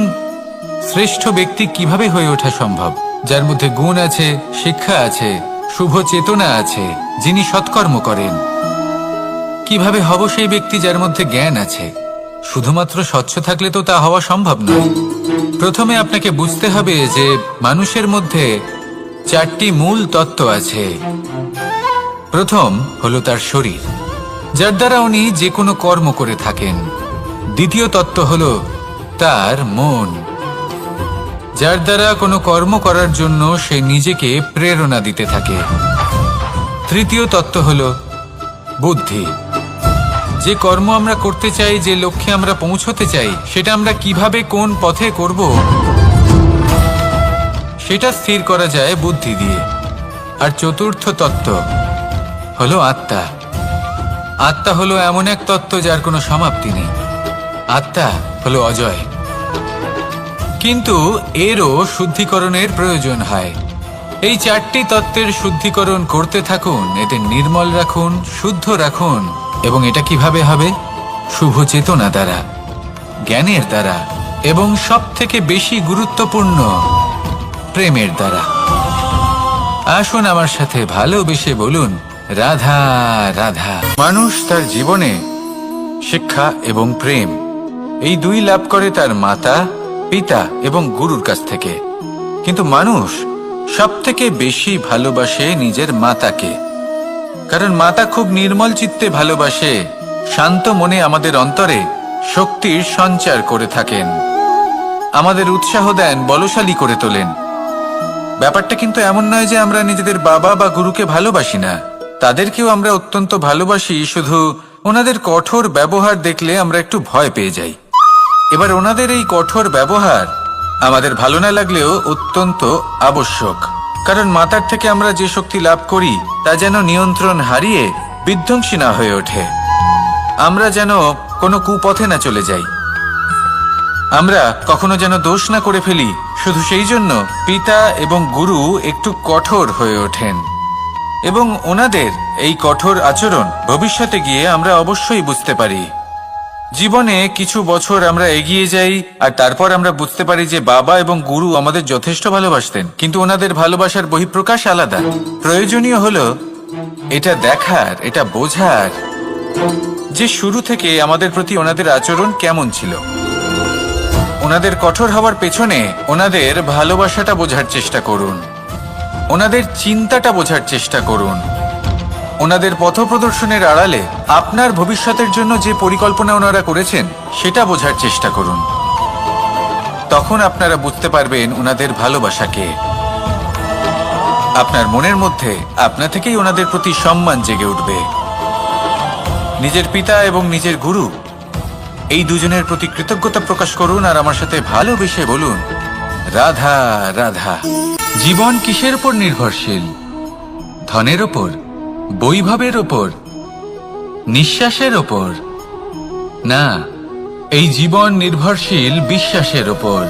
শ্রেষ্ঠ ব্যক্তি কিভাবে হয়ে ওঠা সম্ভব? যার মধ্যে গুণ আছে, শিক্ষা আছে, শুভ চেতনা আছে, যিনি সৎকর্ম করেন। কিভাবে হব সেই ব্যক্তি যার মধ্যে জ্ঞান আছে? শুধুমাত্র স্বচ্ছ থাকলে তো তা হওয়া সম্ভব নয়। প্রথমে আপনাকে বুঝতে হবে যে মানুষের মধ্যে চারটি মূল তত্ত্ব আছে। প্রথম হলো তার শরীর, যার দ্বারা উনি যে কোনো কর্ম করে থাকেন। দ্বিতীয় তত্ত্ব হলো তার মন, যার দ্বারা কোনো কর্ম করার জন্য সে নিজেকে প্রেরণা দিতে থাকে। তৃতীয় তত্ত্ব হলো বুদ্ধি, যে কর্ম আমরা করতে চাই, যে লক্ষ্যে আমরা পৌঁছতে চাই, সেটা আমরা কিভাবে কোন পথে করব সেটা স্থির করা যায় বুদ্ধি দিয়ে। আর চতুর্থ তত্ত্ব হলো আত্মা। আত্মা হলো এমন এক তত্ত্ব যার কোনো সমাপ্তি নেই। আত্মা হলো অজয়। কিন্তু এরও শুদ্ধিকরণের প্রয়োজন হয়। এই চারটি তত্ত্বের শুদ্ধিকরণ করতে থাকুন, এদের নির্মল রাখুন, শুদ্ধ রাখুন। এবং এটা কিভাবে হবে? শুভ চেতনা দ্বারা, জ্ঞানের দ্বারা, এবং সব থেকে বেশি গুরুত্বপূর্ণ প্রেমের দ্বারা। আসুন আমার সাথে ভালোবেসে বলুন, রাধা রাধা। মানুষ তার জীবনে শিক্ষা এবং প্রেম এই দুই লাভ করে তার মাতা, পিতা এবং গুরুর কাছ থেকে। কিন্তু মানুষ সব থেকে বেশি ভালোবাসে নিজের মাতাকে, কারণ মাতা খুব নির্মল চিত্তে ভালোবাসে, শান্ত মনে আমাদের অন্তরে শক্তির সঞ্চার করে থাকেন, আমাদের উৎসাহ দেন, বলশালী করে তোলেন। ব্যাপারটা কিন্তু এমন নয় যে আমরা নিজেদের বাবা বা গুরুকে ভালোবাসি না, তাদেরকেও আমরা অত্যন্ত ভালোবাসি, শুধু ওনাদের কঠোর ব্যবহার দেখলে আমরা একটু ভয় পেয়ে যাই। এবার ওনাদের এই কঠোর ব্যবহার আমাদের ভালো না লাগলেও অত্যন্ত আবশ্যক, কারণ মাতার থেকে আমরা যে শক্তি লাভ করি তা যেন নিয়ন্ত্রণ হারিয়ে বিধ্বংসী না হয়ে ওঠে, আমরা যেন কোনো কুপথে না চলে যাই, আমরা কখনো যেন দোষ না করে ফেলি। শুধু সেই জন্য পিতা এবং গুরু একটু কঠোর হয়ে ওঠেন, এবং ওনাদের এই কঠোর আচরণ ভবিষ্যতে গিয়ে আমরা অবশ্যই বুঝতে পারি। জীবনে কিছু বছর আমরা এগিয়ে যাই আর তারপর আমরা বুঝতে পারি যে বাবা এবং গুরু আমাদের যথেষ্ট ভালোবাসতেন, কিন্তু ওনাদের ভালোবাসার বহিঃপ্রকাশ আলাদা। প্রয়োজনীয় হলো এটা দেখার, এটা বোঝার যে শুরু থেকে আমাদের প্রতি ওনাদের আচরণ কেমন ছিল। ওনাদের কঠোর হওয়ার পেছনে ওনাদের ভালোবাসাটা বোঝার চেষ্টা করুন, ওনাদের চিন্তাটা বোঝার চেষ্টা করুন, ওনাদের পথপ্রদর্শনের আড়ালে আপনার ভবিষ্যতের জন্য যে পরিকল্পনা ওনারা করেছেন সেটা বোঝার চেষ্টা করুন। তখন আপনারা বুঝতে পারবেন ওনাদের ভালোবাসাকে। আপনার মনের মধ্যে আপনা থেকেই ওনাদের প্রতি সম্মান জেগে উঠবে। নিজের পিতা এবং নিজের গুরু এই দুজনের প্রতি কৃতজ্ঞতা প্রকাশ করুন আর আমার সাথে ভালোবেসে বলুন, রাধা রাধা। জীবন কিসের উপর নির্ভরশীল? ধনের ওপর, বৈভবের ওপর, নিঃশ্বাসের ওপর? না, এই জীবন নির্ভরশীল বিশ্বাসের ওপর।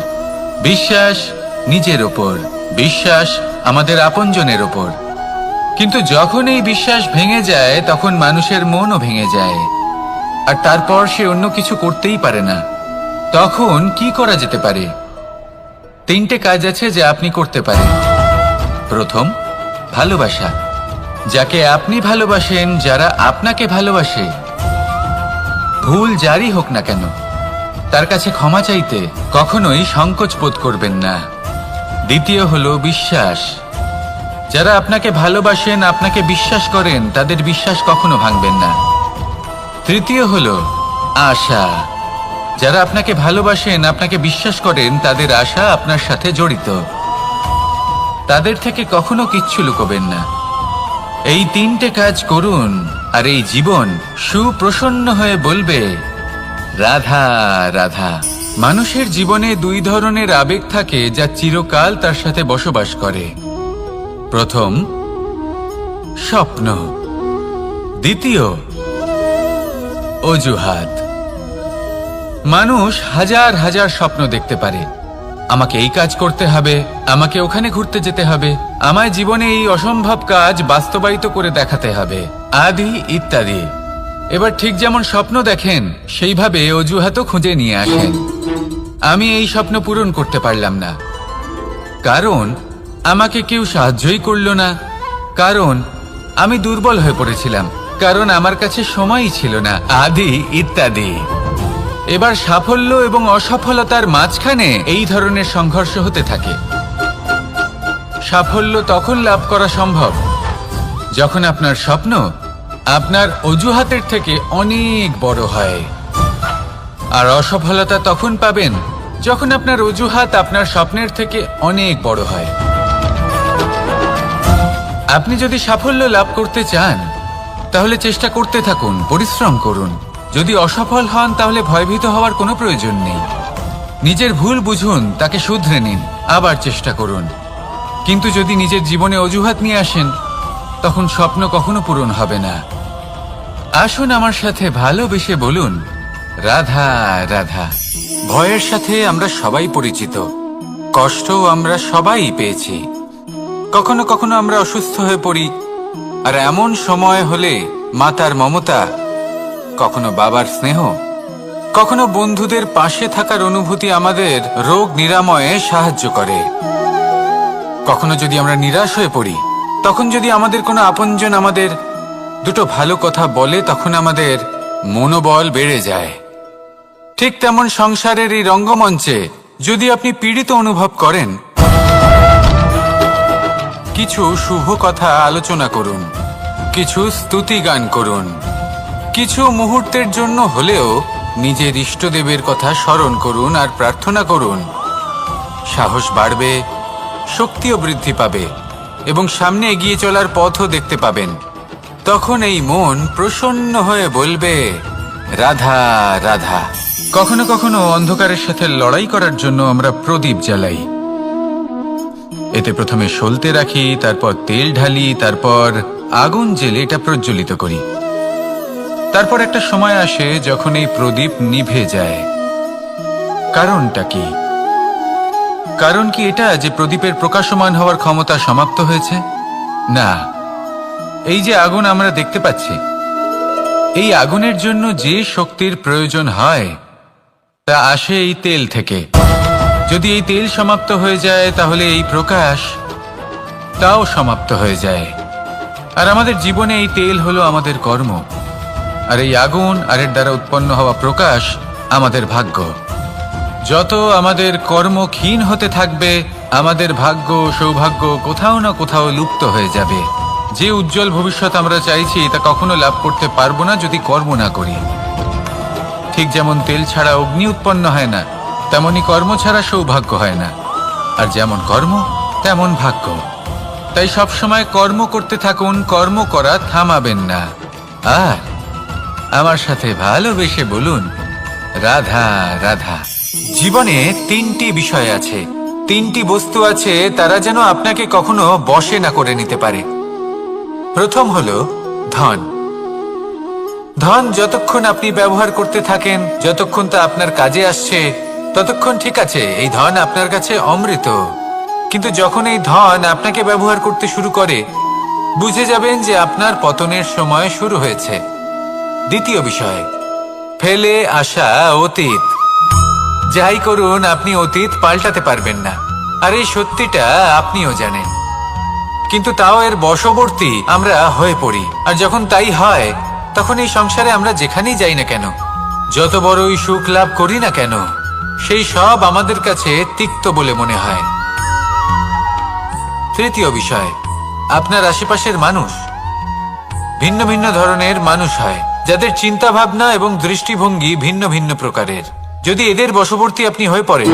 বিশ্বাস নিজের ওপর, বিশ্বাস আমাদের আপনজনের ওপর। কিন্তু যখন এই বিশ্বাস ভেঙে যায় তখন মানুষের মনও ভেঙে যায়, আর তারপর সে অন্য কিছু করতেই পারে না। তখন কি করা যেতে পারে? 3টে কাজ আছে যা আপনি করতে পারেন। প্রথম, ভালোবাসা। যাকে আপনি ভালোবাসেন, যারা আপনাকে ভালোবাসে, ভুল যারই হোক না কেন, তার কাছে ক্ষমা চাইতে কখনোই সংকোচ বোধ করবেন না। দ্বিতীয় হলো বিশ্বাস। যারা আপনাকে ভালোবাসেন, আপনাকে বিশ্বাস করেন, তাদের বিশ্বাস কখনো ভাঙবেন না। তৃতীয় হলো আশা। যারা আপনাকে ভালোবাসেন, আপনাকে বিশ্বাস করেন, তাদের আশা আপনার সাথে জড়িত। তাদের থেকে কখনো কিচ্ছু লুকোবেন না। এই 3টে কাজ করুন আর এই জীবন সুপ্রসন্ন হয়ে বলবে, রাধা রাধা। মানুষের জীবনে 2 ধরনের আবেগ থাকে যা চিরকাল তার সাথে বসবাস করে। প্রথম, স্বপ্ন। দ্বিতীয়, অজুহাত। মানুষ হাজার হাজার স্বপ্ন দেখতে পারে। আমাকে এই কাজ করতে হবে, আমাকে ওখানে ঘুরতে যেতে হবে, আমায় জীবনে এই অসম্ভব কাজ বাস্তবায়িত করে দেখাতে হবে, আদি ইত্যাদি। এবার ঠিক যেমন স্বপ্ন দেখেন, সেইভাবে অজুহাতও খুঁজে নিয়ে আসেন। আমি এই স্বপ্ন পূরণ করতে পারলাম না, কারণ আমাকে কেউ সাহায্যই করলো না, কারণ আমি দুর্বল হয়ে পড়েছিলাম, কারণ আমার কাছে সময়ই ছিল না, আদি ইত্যাদি। এবার সাফল্য এবং অসফলতার মাঝখানে এই ধরনের সংঘর্ষ হতে থাকে। সাফল্য তখন লাভ করা সম্ভব যখন আপনার স্বপ্ন আপনার অজুহাতের থেকে অনেক বড় হয়, আর অসফলতা তখন পাবেন যখন আপনার অজুহাত আপনার স্বপ্নের থেকে অনেক বড় হয়। আপনি যদি সাফল্য লাভ করতে চান, তাহলে চেষ্টা করতে থাকুন, পরিশ্রম করুন, যদি অসফল হন তাহলে ভয়ভীত হওয়ার কোনো প্রয়োজন নেই। নিজের ভুল বুঝুন, তাকে শুধরে নিন, আবার চেষ্টা করুন। কিন্তু যদি নিজের জীবনে অজুহাত নিয়ে আসেন, তখন স্বপ্ন কখনো পূরণ হবে না। আসুন আমার সাথে ভালোবেসে বলুন, রাধা রাধা। ভয়ের সাথে আমরা সবাই পরিচিত, কষ্টও আমরা সবাই পেয়েছি। কখনো কখনো আমরা অসুস্থ হয়ে পড়ি, আর এমন সময় হলে মাতার মমতা, কখনো বাবার স্নেহ, কখনো বন্ধুদের পাশে থাকার অনুভূতি আমাদের রোগ নিরাময়ে সাহায্য করে। কখনো যদি আমরা নিরাশ হয়ে পড়ি, তখন যদি আমাদের কোনো আপনজন আমাদের দুটো ভালো কথা বলে, তখন আমাদের মনোবল বেড়ে যায়। ঠিক তেমন সংসারের এই রঙ্গমঞ্চে যদি আপনি পীড়িত অনুভব করেন, কিছু শুভ কথা আলোচনা করুন, কিছু স্তুতি গান করুন, কিছু মুহূর্তের জন্য হলেও নিজের ইষ্টদেবের কথা স্মরণ করুন আর প্রার্থনা করুন। সাহস বাড়বে, শক্তিও বৃদ্ধি পাবে এবং সামনে এগিয়ে চলার পথও দেখতে পাবেন। তখন এই মন প্রসন্ন হয়ে বলবে, রাধা রাধা। কখনো কখনো অন্ধকারের সাথে লড়াই করার জন্য আমরা প্রদীপ জ্বালাই। এতে প্রথমে সলতে রাখি, তারপর তেল ঢালি, তারপর আগুন জেলে এটা প্রজ্বলিত করি। তারপর একটা সময় আসে যখন এই প্রদীপ নিভে যায়। কারণটা কি? কারণ কি এটা যে প্রদীপের প্রকাশমান হওয়ার ক্ষমতা সমাপ্ত হয়েছে? না, এই যে আগুন আমরা দেখতে পাচ্ছি, এই আগুনের জন্য যে শক্তির প্রয়োজন হয় তা আসে এই তেল থেকে। যদি এই তেল সমাপ্ত হয়ে যায় তাহলে এই প্রকাশ তাও সমাপ্ত হয়ে যায়। আর আমাদের জীবনে এই তেল হলো আমাদের কর্ম, আর এই আগুন আর এর দ্বারা উৎপন্ন হওয়া প্রকাশ আমাদের ভাগ্য। যত আমাদের কর্ম ক্ষীণ হতে থাকবে, আমাদের ভাগ্য সৌভাগ্য কোথাও না কোথাও লুপ্ত হয়ে যাবে। যে উজ্জ্বল ভবিষ্যৎ আমরা চাইছি তা কখনো লাভ করতে পারবো না যদি কর্ম না করি। ঠিক যেমন তেল ছাড়া অগ্নি উৎপন্ন হয় না, তেমনি কর্ম ছাড়া সৌভাগ্য হয় না। আর যেমন কর্ম তেমন ভাগ্য। তাই সবসময় কর্ম করতে থাকুন, কর্ম করা থামাবেন না। আর আমার সাথে ভালোবেসে বলুন, রাধা রাধা। জীবনে তিনটি বিষয় আছে, তিনটি বস্তু আছে, তারা যেন আপনাকে কখনো বশে না করে নিতে পারে। প্রথম হলো ধন। ধন যতক্ষণ আপনি ব্যবহার করতে থাকেন, যতক্ষণ তা আপনার কাজে আসছে, ততক্ষণ ঠিক আছে, এই ধন আপনার কাছে অমৃত। কিন্তু যখন এই ধন আপনাকে ব্যবহার করতে শুরু করে, বুঝে যাবেন যে আপনার পতনের সময় শুরু হয়েছে। দ্বিতীয় বিষয়, ফেলে আসা অতীত। যাই করুন, আপনি অতীত পাল্টাতে পারবেন না, আর এই সত্যিটা আপনিও জানেন। কিন্তু তাও এর বশবর্তী আমরা হয়ে পড়ি। আর যখন তাই হয়, তখন এই সংসারে আমরা যেখানেই যাই না কেন, যত বড়ই সুখ লাভ করি না কেন, সেই সব আমাদের কাছে তিক্ত বলে মনে হয়। তৃতীয় বিষয়, আপনার আশেপাশের মানুষ ভিন্ন ভিন্ন ধরনের মানুষ হয়, যাদের চিন্তা ভাবনা এবং দৃষ্টিভঙ্গি ভিন্ন ভিন্ন প্রকারের। যদি এদের বশবর্তী আপনি হয়ে পড়েন,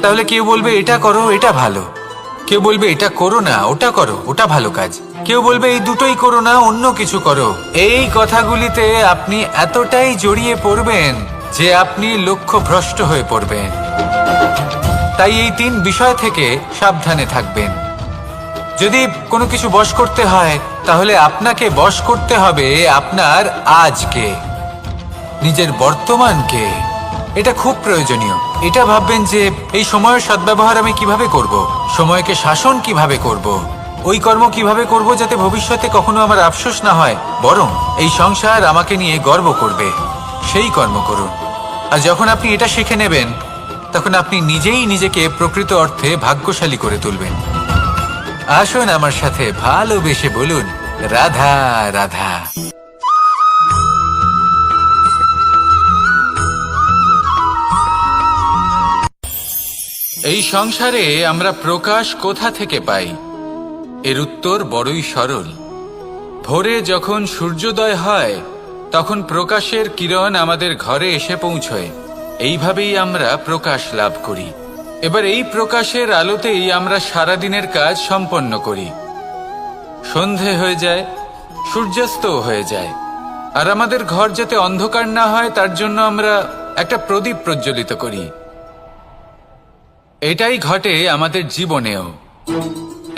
তাহলে কেউ বলবে এটা করো, এটা ভালো। কেউ বলবে এটা করো না, ওটা করো, ওটা ভালো কাজ। কেউ বলবে এই দুটোই করো না, অন্য কিছু করো। এই কথাগুলিতে আপনি এতটাই জড়িয়ে পড়বেন যে আপনি লক্ষ্য ভ্রষ্ট হয়ে পড়বেন। তাই এই তিন বিষয় থেকে সাবধানে থাকবেন। যদি কোনো কিছু বশ করতে হয়, তাহলে আপনাকে বশ করতে হবে আপনার আজকে, নিজের বর্তমানকে। এটা খুব প্রয়োজনীয়। এটা ভাববেন যে এই সময়ের সদ্ব্যবহার আমি কিভাবে করব, সময়কে শাসন কিভাবে করব, ওই কর্ম কিভাবে করব যাতে ভবিষ্যতে কখনো আমার আফসোস না হয়, বরং এই সংসার আমাকে নিয়ে গর্ব করবে, সেই কর্ম করুন। আর যখন আপনি এটা শিখে নেবেন, তখন আপনি নিজেই নিজেকে প্রকৃত অর্থে ভাগ্যশালী করে তুলবেন। আসুন আমার সাথে ভালোবেসে বলুন, রাধা রাধা। এই সংসারে আমরা প্রকাশ কোথা থেকে পাই? এর উত্তর বড়ই সরল। ভোরে যখন সূর্যোদয় হয়, তখন প্রকাশের কিরণ আমাদের ঘরে এসে পৌঁছয়। এইভাবেই আমরা প্রকাশ লাভ করি। এবার এই প্রকাশের আলোতেই আমরা সারাদিনের কাজ সম্পন্ন করি। সন্ধে হয়ে যায়, সূর্যাস্তও হয়ে যায়, আর আমাদের ঘর যাতে অন্ধকার না হয় তার জন্য আমরা একটা প্রদীপ প্রজ্বলিত করি। এটাই ঘটে আমাদের জীবনেও।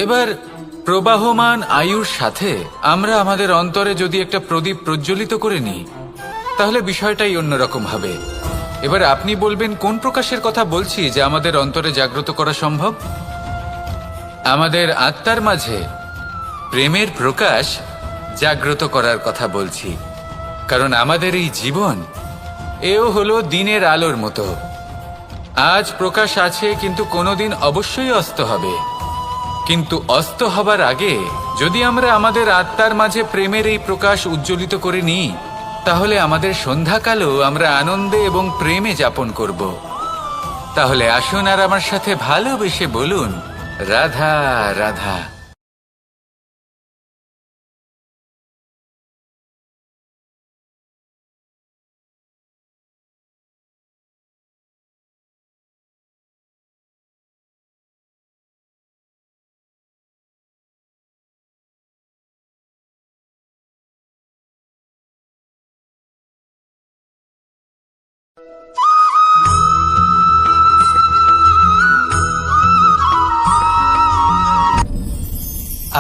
এবার প্রবাহমান আয়ুর সাথে আমরা আমাদের অন্তরে যদি একটা প্রদীপ প্রজ্বলিত করে নিই, তাহলে বিষয়টাই অন্যরকম হবে। এবার আপনি বলবেন কোন প্রকাশের কথা বলছি যা আমাদের অন্তরে জাগ্রত করা সম্ভব? আমাদের আত্মার মাঝে প্রেমের প্রকাশ জাগ্রত করার কথা বলছি। কারণ আমাদের এই জীবন এও হলো দিনের আলোর মতো। আজ প্রকাশ আছে, কিন্তু কোনোদিন অবশ্যই অস্ত হবে। কিন্তু অস্ত হবার আগে যদি আমরা আমাদের আত্মার মাঝে প্রেমের এই প্রকাশ উজ্জ্বলিত করে নিই, তাহলে আমাদের সন্ধ্যাকালও আমরা আনন্দে এবং প্রেমে যাপন করব। তাহলে আসুন আর আমার সাথে ভালোবেসে বলুন, রাধা রাধা।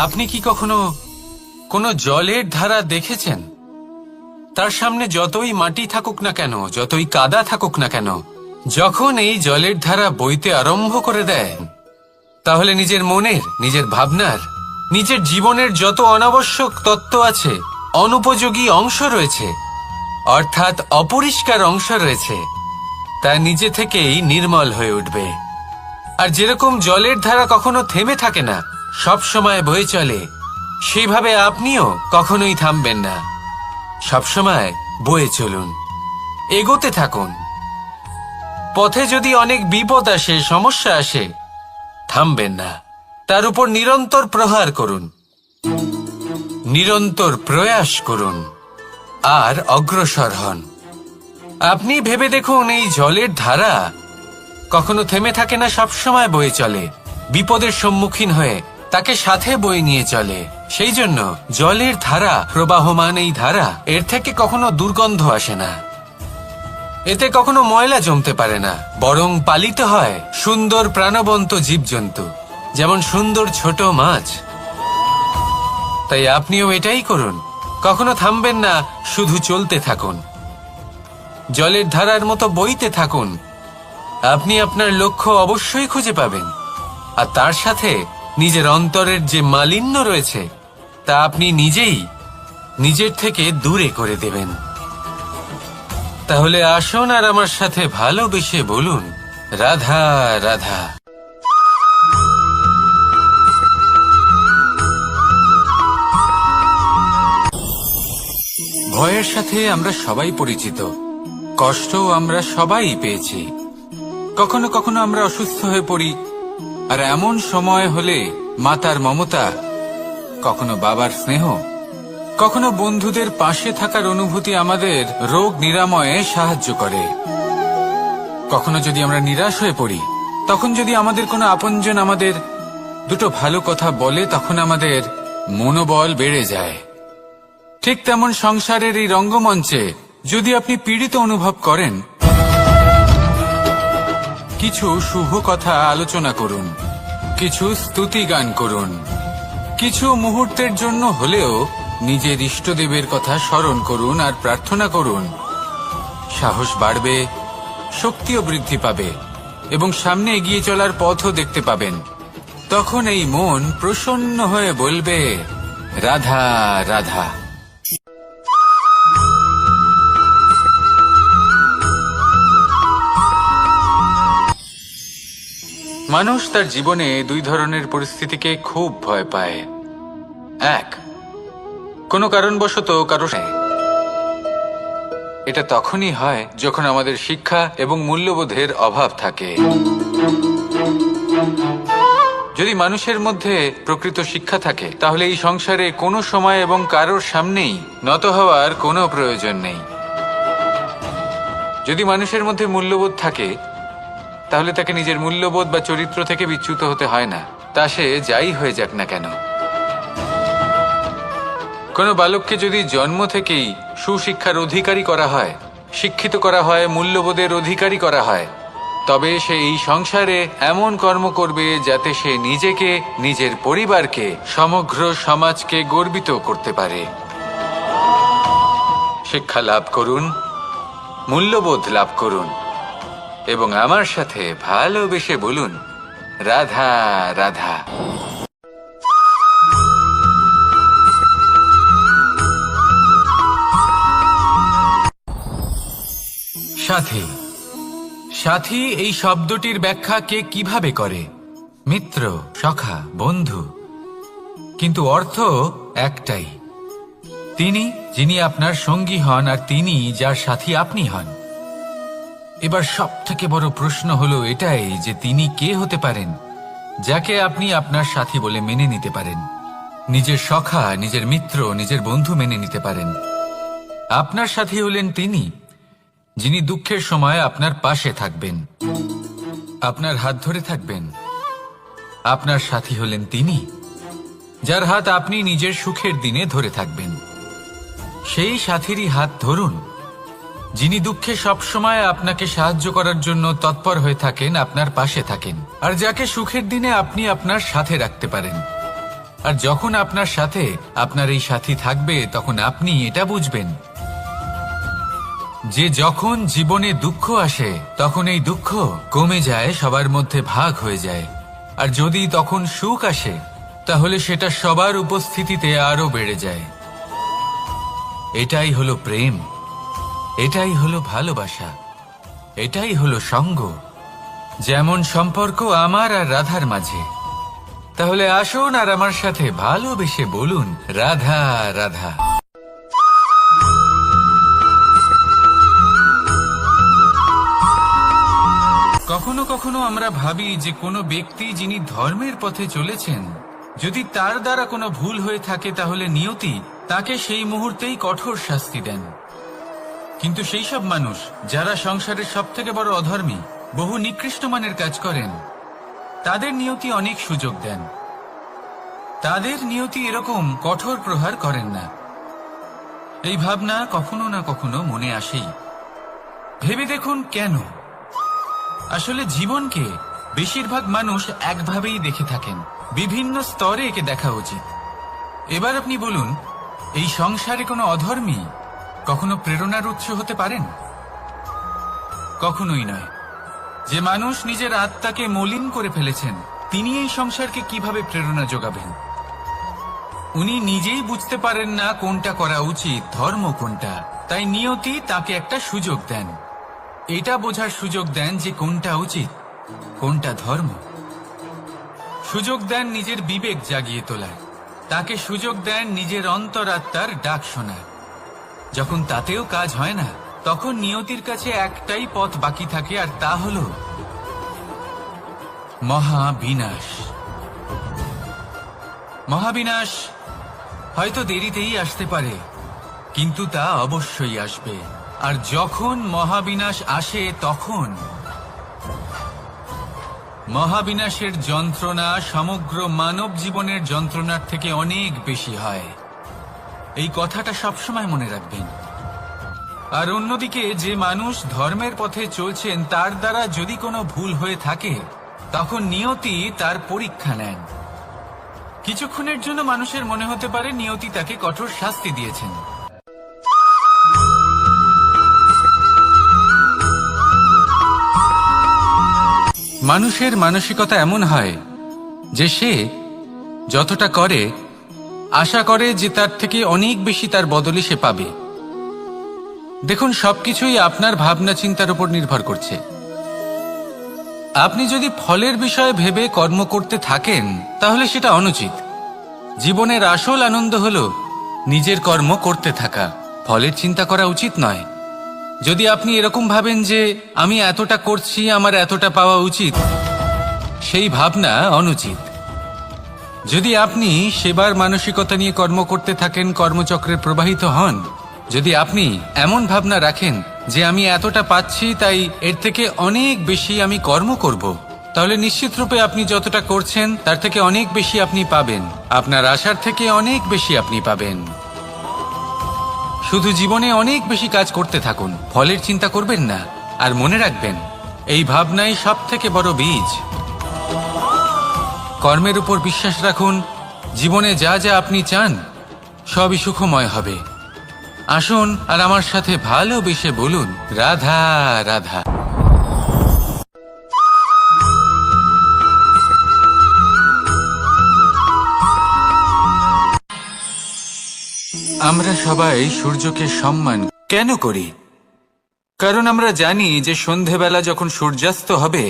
আপনি কি কখনো কোনো জলের ধারা দেখেছেন? তার সামনে যতই মাটি থাকুক না কেন, যতই কাদা থাকুক না কেন, যখন এই জলের ধারা বইতে আরম্ভ করে দেয়, তাহলে নিজের মনের, নিজের ভাবনার, নিজের জীবনের যত অনাবশ্যক তত্ত্ব আছে, অনুপযোগী অংশ রয়েছে, অর্থাৎ অপরিষ্কার অংশ রয়েছে, তা নিজে থেকেই নির্মল হয়ে উঠবে। আর যেরকম জলের ধারা কখনো থেমে থাকে না, সব সময় বয়ে চলে, সেইভাবে আপনিও কখনোই থামবেন না। সবসময় বয়ে চলুন, এগোতে থাকুন। পথে যদি অনেক বিপদ আসে, সমস্যা আসে, থামবেন না, তার উপর নিরন্তর প্রহার করুন, নিরন্তর প্রয়াস করুন আর অগ্রসর হন। আপনি ভেবে দেখুন, এই জলের ধারা কখনো থেমে থাকে না, সবসময় বয়ে চলে, বিপদের সম্মুখীন হয়ে তাকে সাথে বয়ে নিয়ে চলে। সেই জন্য জলের ধারা, প্রবাহমান এই ধারা, এর থেকে কখনো দুর্গন্ধ আসে না, এতে কখনো ময়লা জমতে পারে না, বরং পালিত হয় সুন্দর প্রাণবন্ত জীবজন্তু, যেমন সুন্দর ছোট মাছ। তাই আপনিও এটাই করুন, কখনো থামবেন না, শুধু চলতে থাকুন, জলের ধারার মতো বইতে থাকুন। আপনি আপনার লক্ষ্য অবশ্যই খুঁজে পাবেন, আর তার সাথে নিজের অন্তরের যে মালিন্য রয়েছে তা আপনি নিজেই নিজের থেকে দূরে করে দেবেন। তাহলে আসুন আর আমার সাথে ভালোবেসে বলুন, রাধা রাধা। ভয়ের সাথে আমরা সবাই পরিচিত, কষ্টও আমরা সবাই পেয়েছি। কখনো কখনো আমরা অসুস্থ হয়ে পড়ি, আর এমন সময় হলে মাতার মমতা, কখনো বাবার স্নেহ, কখনো বন্ধুদের পাশে থাকার অনুভূতি আমাদের রোগ নিরাময়ে সাহায্য করে। কখনো যদি আমরা নিরাশ হয়ে পড়ি, তখন যদি আমাদের কোনো আপনজন আমাদের দুটো ভালো কথা বলে, তখন আমাদের মনোবল বেড়ে যায়। ঠিক তেমন সংসারের এই রঙ্গমঞ্চে যদি আপনি পীড়িত অনুভব করেন, কিছু শুভ কথা আলোচনা করুন, কিছু স্তুতি গান করুন, কিছু মুহূর্তের জন্য হলেও নিজের ইষ্টদেবের কথা স্মরণ করুন আর প্রার্থনা করুন। সাহস বাড়বে, শক্তিও বৃদ্ধি পাবে এবং সামনে এগিয়ে চলার পথও দেখতে পাবেন। তখন এই মন প্রসন্ন হয়ে বলবে, রাধা রাধা। মানুষ তার জীবনে দুই ধরনের পরিস্থিতিকে খুব ভয় পায়। এক, কোনো কারণবশত কারো সাথে। এটা তখনই হয় যখন আমাদের শিক্ষা এবং মূল্যবোধের অভাব থাকে। যদি মানুষের মধ্যে প্রকৃত শিক্ষা থাকে, তাহলে এই সংসারে কোনো সময় এবং কারোর সামনেই নত হওয়ার কোনো প্রয়োজন নেই। যদি মানুষের মধ্যে মূল্যবোধ থাকে, তাহলে তাকে নিজের মূল্যবোধ বা চরিত্র থেকে বিচ্যুত হতে হয় না, তা সে যাই হয়ে যাক না কেন। কোনো বালককে যদি জন্ম থেকেই সুশিক্ষার অধিকারী করা হয়, শিক্ষিত করা হয়, মূল্যবোধের অধিকারী করা হয়, তবে সে এই সংসারে এমন কর্ম করবে যাতে সে নিজেকে, নিজের পরিবারকে, সমগ্র সমাজকে গর্বিত করতে পারে। শিক্ষা লাভ করুন, মূল্যবোধ লাভ করুন এবং আমার সাথে ভালোবেসে বলুন, রাধা রাধা। সাথী, সাথী এই শব্দটির ব্যাখ্যা কে কিভাবে করে? মিত্র, সখা, বন্ধু, কিন্তু অর্থ একটাই। তিনি যিনি আপনার সঙ্গী হন আর তিনি যার সাথী আপনি হন। এবার সব থেকে বড় প্রশ্ন হলো এটাই যে তিনি কে হতে পারেন যাকে আপনি আপনার সাথী বলে মেনে নিতে পারেন, নিজের সখা, নিজের মিত্র, নিজের বন্ধু মেনে নিতে পারেন। আপনার সাথী হলেন তিনি যিনি দুঃখের সময় আপনার পাশে থাকবেন, আপনার হাত ধরে থাকবেন। আপনার সাথী হলেন তিনি যার হাত আপনি নিজের সুখের দিনে ধরে থাকবেন। সেই সাথীরই হাত ধরুন যিনি দুঃখে সবসময় আপনাকে সাহায্য করার জন্য তৎপর হয়ে থাকেন, আপনার পাশে থাকেন, আর যাকে সুখের দিনে আপনি আপনার সাথে রাখতে পারেন। আর যখন আপনার সাথে আপনার এই সাথী থাকবে তখন আপনি এটা বুঝবেন যে যখন জীবনে দুঃখ আসে তখন এই দুঃখ কমে যায়, সবার মধ্যে ভাগ হয়ে যায়। আর যদি তখন সুখ আসে তাহলে সেটা সবার উপস্থিতিতে আরো বেড়ে যায়। এটাই হলো প্রেম, এটাই হলো ভালোবাসা, এটাই হলো সঙ্গ। যেমন সম্পর্ক আমার আর রাধার মাঝে। তাহলে আসুন আর আমার সাথে ভালোবেসে বলুন, রাধা রাধা। কখনো কখনো আমরা ভাবি যে কোনো ব্যক্তি যিনি ধর্মের পথে চলেছেন, যদি তার দ্বারা কোনো ভুল হয়ে থাকে তাহলে নিয়তি তাকে সেই মুহূর্তেই কঠোর শাস্তি দেন। কিন্তু সেই সব মানুষ যারা সংসারের সব থেকে বড় অধর্মী, বহু নিকৃষ্ট মানের কাজ করেন, তাদের নিয়তি অনেক সুযোগ দেন। তাদের নিয়তি এরকম কঠোর প্রহার করেন না। এই ভাবনা কখনো না কখনো মনে আসেই। ভেবে দেখুন কেন? আসলে জীবনকে বেশিরভাগ মানুষ একভাবেই দেখে থাকেন, বিভিন্ন স্তরে একে দেখা উচিত। এবার আপনি বলুন, এই সংসারে কোনো অধর্মী কখনো প্রেরণার উৎস হতে পারেন? কখনোই নয়। যে মানুষ নিজের আত্মাকে মলিন করে ফেলেছেন তিনি এই সংসারকে কিভাবে প্রেরণা যোগাবেন? উনি নিজেই বুঝতে পারেন না কোনটা করা উচিত, ধর্ম কোনটা। তাই নিয়তি তাকে একটা সুযোগ দেন, এটা বোঝার সুযোগ দেন যে কোনটা উচিত, কোনটা ধর্ম। সুযোগ দেন নিজের বিবেক জাগিয়ে তোলার, তাকে সুযোগ দেন নিজের অন্তরাত্মার ডাক শোনার। যখন তাতেও কাজ হয় না তখন নিয়তির কাছে একটাই পথ বাকি থাকে, আর তা হল মহাবিনাশ। মহাবিনাশ হয়তো দেরিতেই আসতে পারে, কিন্তু তা অবশ্যই আসবে। আর যখন মহাবিনাশ আসে তখন মহাবিনাশের যন্ত্রণা সমগ্র মানব জীবনের যন্ত্রণার থেকে অনেক বেশি হয়। এই কথাটা সবসময় মনে রাখবেন। আর অন্যদিকে যে মানুষ ধর্মের পথে চলছেন তার দ্বারা যদি কোনো ভুল হয়ে থাকে তখন নিয়তি তার পরীক্ষা নেন। কিছুক্ষণের জন্য মানুষের মনে হতে পারে নিয়তি তাকে কঠোর শাস্তি দিয়েছেন, মানুষের মানসিকতা এমন হয় যে সে যতটা করে আশা করে যে তার থেকে অনেক বেশি তার বদলে সে পাবে। দেখুন, সবকিছুই আপনার ভাবনা চিন্তার উপর নির্ভর করছে। আপনি যদি ফলের বিষয়ে ভেবে কর্ম করতে থাকেন তাহলে সেটা অনুচিত। জীবনের আসল আনন্দ হলো নিজের কর্ম করতে থাকা, ফলের চিন্তা করা উচিত নয়। যদি আপনি এরকম ভাবেন যে আমি এতটা করছি, আমার এতটা পাওয়া উচিত, সেই ভাবনা অনুচিত। যদি আপনি সেবার মানসিকতা নিয়ে কর্ম করতে থাকেন, কর্মচক্রে প্রবাহিত হন, যদি আপনি এমন ভাবনা রাখেন যে আমি এতটা পাচ্ছি তাই এর থেকে অনেক বেশি আমি কর্ম করব, তাহলে নিশ্চিত রূপে আপনি যতটা করছেন তার থেকে অনেক বেশি আপনি পাবেন, আপনার আশার থেকে অনেক বেশি আপনি পাবেন। শুধু জীবনে অনেক বেশি কাজ করতে থাকুন, ফলের চিন্তা করবেন না। আর মনে রাখবেন, এই ভাবনাই সব থেকে বড় বীজ। কর্মের উপর বিশ্বাস রাখুন, জীবনে যা যা আপনি চান সবই সুখময় হবে। আসুন আর আমার সাথে ভালোবেসে বলুন, রাধা রাধা। আমরা সবাই সূর্যকে সম্মান কেন করি? কারণ আমরা জানি যে সন্ধেবেলা যখন সূর্যাস্ত হবে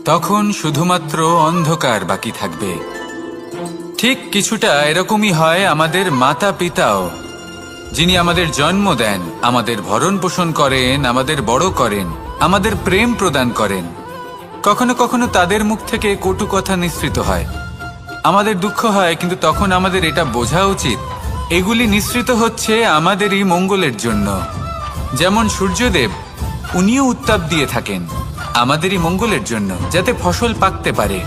তখন শুধুমাত্র অন্ধকার বাকি থাকবে। ঠিক কিছুটা এরকমই হয় আমাদের মাতা পিতাও, যিনি আমাদের জন্ম দেন, আমাদের ভরণ পোষণ করেন, আমাদের বড় করেন, আমাদের প্রেম প্রদান করেন। কখনো কখনো তাদের মুখ থেকে কটু কথা নিঃসৃত হয়, আমাদের দুঃখ হয়, কিন্তু তখন আমাদের এটা বোঝা উচিত এগুলি নিঃসৃত হচ্ছে আমাদেরই মঙ্গলের জন্য। যেমন সূর্যদেব, উনিও উত্তাপ দিয়ে থাকেন আমাদেরই মঙ্গলের জন্য, যাতে ফসল পাকতে পারে,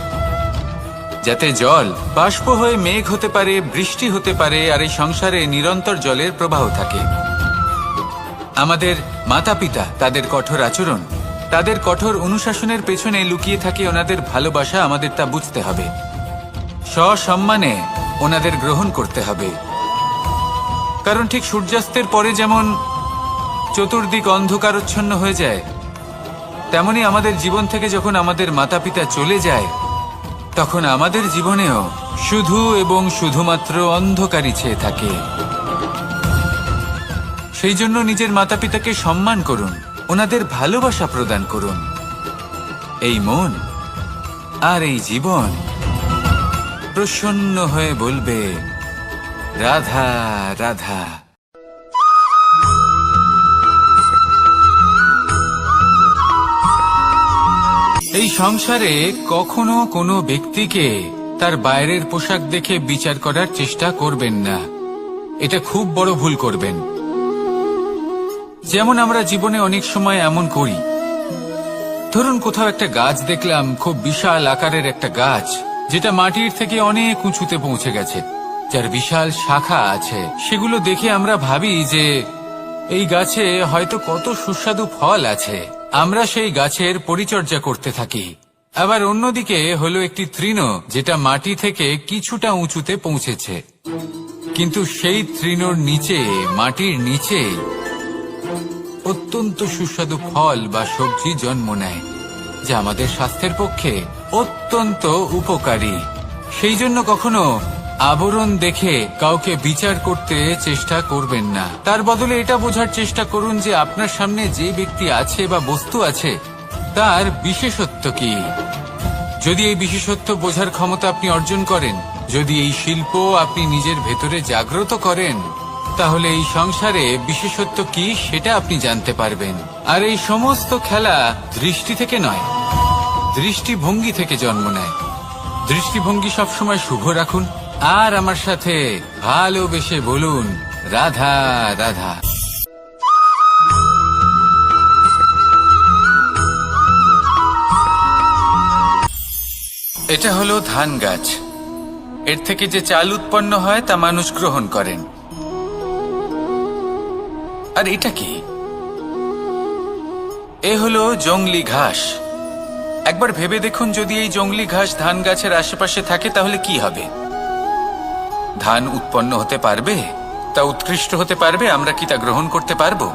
যাতে জল বাষ্প হয়ে মেঘ হতে পারে, বৃষ্টি হতে পারে, আর এই সংসারে নিরন্তর জলের প্রবাহ থাকে। আমাদের মাতা পিতা, তাদের কঠোর আচরণ, তাদের কঠোর অনুশাসনের পেছনে লুকিয়ে থাকে ওনাদের ভালোবাসা। আমাদের তা বুঝতে হবে, সসম্মানে ওনাদের গ্রহণ করতে হবে। কারণ ঠিক সূর্যাস্তের পরে যেমন চতুর্দিক অন্ধকারচ্ছন্ন হয়ে যায়, তেমনি আমাদের জীবন থেকে যখন আমাদের মাতা পিতা চলে যায় তখন আমাদের জীবনেও শুধু এবং শুধুমাত্র অন্ধকারই ছেয়ে থাকে। সেই জন্য নিজের মাতা পিতাকে সম্মান করুন, ওনাদের ভালোবাসা প্রদান করুন। এই মন আর এই জীবন প্রসন্ন হয়ে বলবে, রাধা রাধা। এই সংসারে কখনো কোনো ব্যক্তিকে তার বাইরের পোশাক দেখে বিচার করার চেষ্টা করবেন না, এটা খুব বড় ভুল করবেন। যেমন আমরা জীবনে অনেক সময় এমন করি, ধরুন কোথাও একটা গাছ দেখলাম, খুব বিশাল আকারের একটা গাছ, যেটা মাটির থেকে অনেক উঁচুতে পৌঁছে গেছে, যার বিশাল শাখা আছে। সেগুলো দেখে আমরা ভাবি যে এই গাছে হয়তো কত সুস্বাদু ফল আছে, আমরা সেই গাছের পরিচর্যা করতে থাকি। আবার অন্যদিকে হলো একটি তৃণ, যেটা মাটি থেকে কিছুটা উঁচুতে পৌঁছেছে, কিন্তু সেই তৃণর নিচে, মাটির নিচে অত্যন্ত সুস্বাদু ফল বা সবজি জন্ম নেয়, যা আমাদের স্বাস্থ্যের পক্ষে অত্যন্ত উপকারী। সেই জন্য কখনো আবরণ দেখে কাউকে বিচার করতে চেষ্টা করবেন না। তার বদলে এটা বোঝার চেষ্টা করুন যে আপনার সামনে যে ব্যক্তি আছে বা বস্তু আছে তার বিশেষত্ব কি। যদি এই বিশেষত্ব বোঝার ক্ষমতা আপনি অর্জন করেন, যদি এই শিল্প আপনি নিজের ভেতরে জাগ্রত করেন, তাহলে এই সংসারে বিশেষত্ব কি সেটা আপনি জানতে পারবেন। আর এই সমস্ত খেলা দৃষ্টি থেকে নয়, দৃষ্টিভঙ্গি থেকে জন্ম নেয়। দৃষ্টিভঙ্গি সবসময় শুভ রাখুন আর আমার সাথে ভালোবেসে বলুন, রাধা রাধা। এটা হলো ধান গাছ, এর থেকে যে চাল উৎপন্ন হয় তা মানুষ গ্রহণ করেন। আর এটা কি? এ হলো জংলি ঘাস। একবার ভেবে দেখুন, যদি এই জংলি ঘাস ধান গাছের আশেপাশে থাকে তাহলে কি হবে? ধান উৎপন্ন হতে পারবে? তা উৎকৃষ্ট হতে পারবে? আমরা কি তা গ্রহণ করতে পারবো?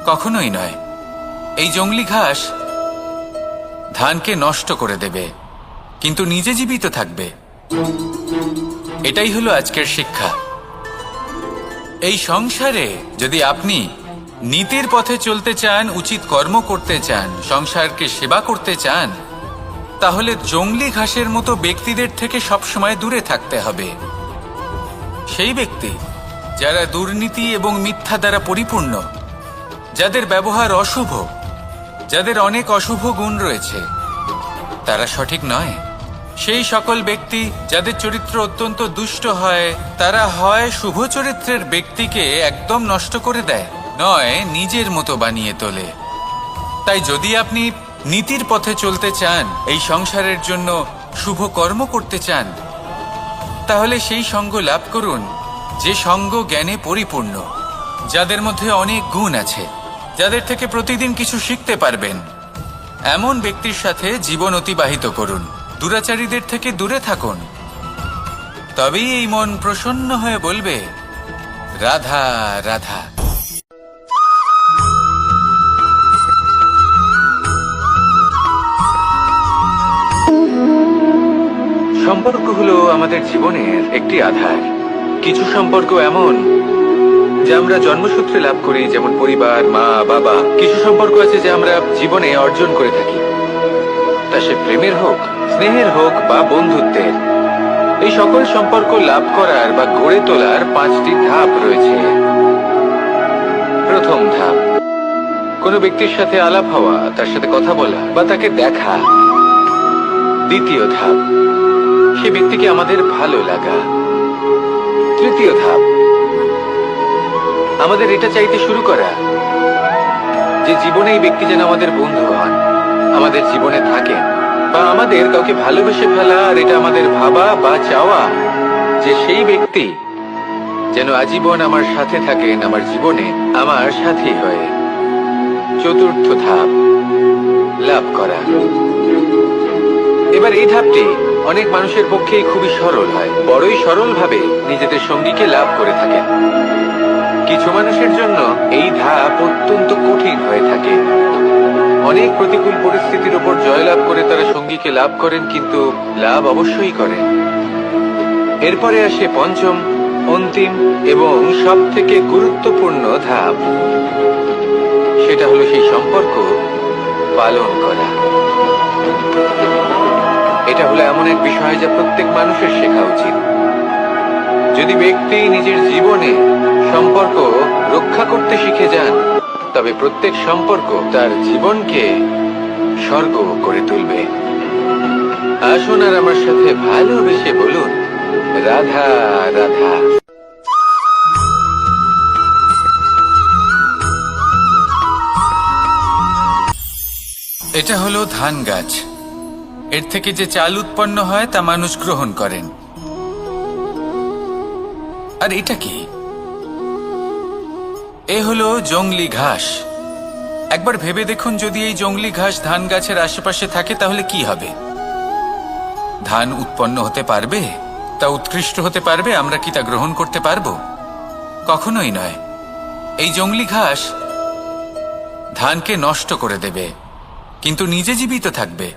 কখনোই নয়। এই জংলি ঘাস ধানকে নষ্ট করে দেবে, কিন্তু নিজে জীবিত থাকবে। এটাই হলো আজকের শিক্ষা। এই সংসারে যদি আপনি নীতির পথে চলতে চান, উচিত কর্ম করতে চান, সংসারকে সেবা করতে চান, তাহলে জংলি ঘাসের মতো ব্যক্তিদের থেকে সবসময় দূরে থাকতে হবে। সেই ব্যক্তি যারা দুর্নীতি এবং মিথ্যা দ্বারা পরিপূর্ণ, যাদের ব্যবহার অশুভ, যাদের অনেক অশুভ গুণ রয়েছে, তারা সঠিক নয়। সেই সকল ব্যক্তি যাদের চরিত্র অত্যন্ত দুষ্ট হয়, তারা হয় শুভ চরিত্রের ব্যক্তিকে একদম নষ্ট করে দেয়, নয় নিজের মতো বানিয়ে তোলে। তাই যদি আপনি নীতির পথে চলতে চান, এই সংসারের জন্য শুভ কর্ম করতে চান, তাহলে সেই সঙ্গ লাভ করুন যে সঙ্গ জ্ঞানে পরিপূর্ণ, যাদের মধ্যে অনেক গুণ আছে, যাদের থেকে প্রতিদিন কিছু শিখতে পারবেন, এমন ব্যক্তির সাথে জীবন অতিবাহিত করুন। দুরাচারীদের থেকে দূরে থাকুন, তবেই এই মন প্রসন্ন হয়ে বলবে, রাধা রাধা। সম্পর্ক হলো আমাদের জীবনের একটি আধার। কিছু সম্পর্ক এমন যা আমরা জন্মসূত্রে লাভ করি, যেমন পরিবার, মা বাবা। কিছু সম্পর্ক আছে যা আমরা জীবনে অর্জন করে থাকি, তা সে প্রেমের হোক, স্নেহের হোক বা বন্ধুত্বের। এই সকল সম্পর্ক লাভ করার বা গড়ে তোলার 5টি ধাপ রয়েছে। প্রথম ধাপ, কোনো ব্যক্তির সাথে আলাপ হওয়া, তার সাথে কথা বলা বা তাকে দেখা। দ্বিতীয় ধাপ, সে ব্যক্তিকে আমাদের ভালো লাগা। তৃতীয় ধাপ, আমাদের এটা চাইতে শুরু করা যে জীবনে এই ব্যক্তি যেন আমাদের বন্ধু হন, আমাদের জীবনে থাকেন, বা আমাদের কাউকে ভালোবেসে ফেলা। আর এটা আমাদের ভাবা বা চাওয়া যে সেই ব্যক্তি যেন আজীবন আমার সাথে থাকেন, আমার জীবনে আমার সাথী হয়ে। চতুর্থ ধাপ, লাভ করা। এবার এই ধাপটি অনেক মানুষের পক্ষেই খুবই সরল হয়, বড়ই সরলভাবে নিজেদের সঙ্গীকে লাভ করে থাকেন। কিছু মানুষের জন্য এই ধাপ অত্যন্ত কঠিন হয়ে থাকে। অনেক প্রতিকূল পরিস্থিতির উপর জয়লাভ করে তারা সঙ্গীকে লাভ করেন, কিন্তু লাভ অবশ্যই করেন। এরপরে আসে পঞ্চম, অন্তিম এবং সব থেকে গুরুত্বপূর্ণ ধাপ। সেটা হলো সেই সম্পর্ক পালন করা। এটা হলো এমন এক বিষয় যা প্রত্যেক মানুষের শেখা উচিত। যদি ব্যক্তি নিজের জীবনে সম্পর্ক রক্ষা করতে শিখে যান, তবে প্রত্যেক সম্পর্ক তার জীবনকে স্বর্গ করে তুলবে। আসুন আর আমার সাথে ভালোবেসে বলুন, রাধা রাধা। এটা হলো ধান গাছ। এর থেকে যে চাল উৎপন্ন হয় তা মানুষ গ্রহণ করেন। আর এটা কি? এ হলো জংলি ঘাস। একবার ভেবে দেখুন, যদি এই জংলি ঘাস ধান গাছের আশেপাশে থাকে তাহলে কি হবে? ধান উৎপন্ন হতে পারবে? তা উৎকৃষ্ট হতে পারবে? আমরা কি তা গ্রহণ করতে পারবো? কখনোই নয়। এই জংলি ঘাস ধানকে নষ্ট করে দেবে, কিন্তু নিজে জীবিত থাকবে।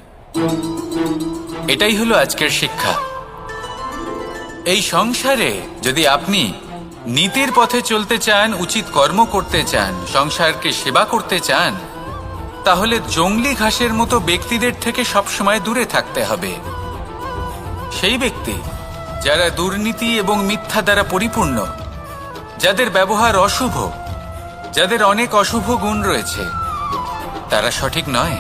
এটাই হলো আজকের শিক্ষা। এই সংসারে যদি আপনি নীতির পথে চলতে চান, উচিত কর্ম করতে চান, সংসারকে সেবা করতে চান, তাহলে জংলি ঘাসের মতো ব্যক্তিদের থেকে সবসময় দূরে থাকতে হবে। সেই ব্যক্তি যারা দুর্নীতি এবং মিথ্যা দ্বারা পরিপূর্ণ, যাদের ব্যবহার অশুভ, যাদের অনেক অশুভ গুণ রয়েছে, তারা সঠিক নয়।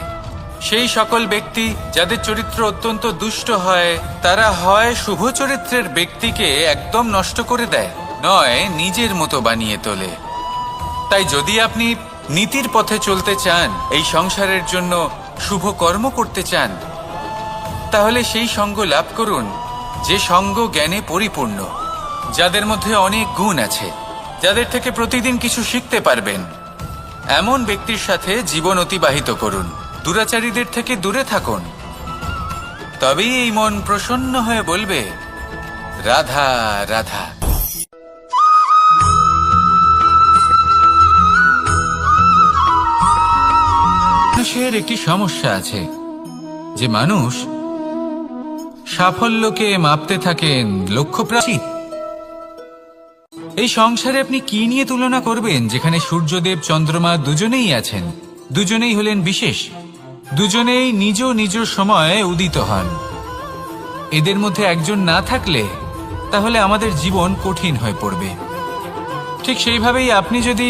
সেই সকল ব্যক্তি যাদের চরিত্র অত্যন্ত দুষ্ট হয়, তারা হয় শুভ চরিত্রের ব্যক্তিকে একদম নষ্ট করে দেয়, নয় নিজের মতো বানিয়ে তোলে। তাই যদি আপনি নীতির পথে চলতে চান, এই সংসারের জন্য শুভ কর্ম করতে চান, তাহলে সেই সঙ্গ লাভ করুন যে সঙ্গ জ্ঞানে পরিপূর্ণ, যাদের মধ্যে অনেক গুণ আছে, যাদের থেকে প্রতিদিন কিছু শিখতে পারবেন, এমন ব্যক্তির সাথে জীবন অতিবাহিত করুন। দুরাচারীদের থেকে দূরে থাকুন, তবেই এই মন প্রসন্ন হয়ে বলবে, রাধা রাধা। মানুষের একটি সমস্যা আছে যে মানুষ সাফল্যকে মাপতে থাকেন লক্ষ্যপ্রাচী। এই সংসারে আপনি কি নিয়ে তুলনা করবেন, যেখানে সূর্যদেব চন্দ্রমা দুজনেই আছেন, দুজনেই হলেন বিশেষ, দুজনেই নিজ নিজ সময়ে উদিত হন। এদের মধ্যে একজন না থাকলে তাহলে আমাদের জীবন কঠিন হয়ে পড়বে। ঠিক সেইভাবেই আপনি যদি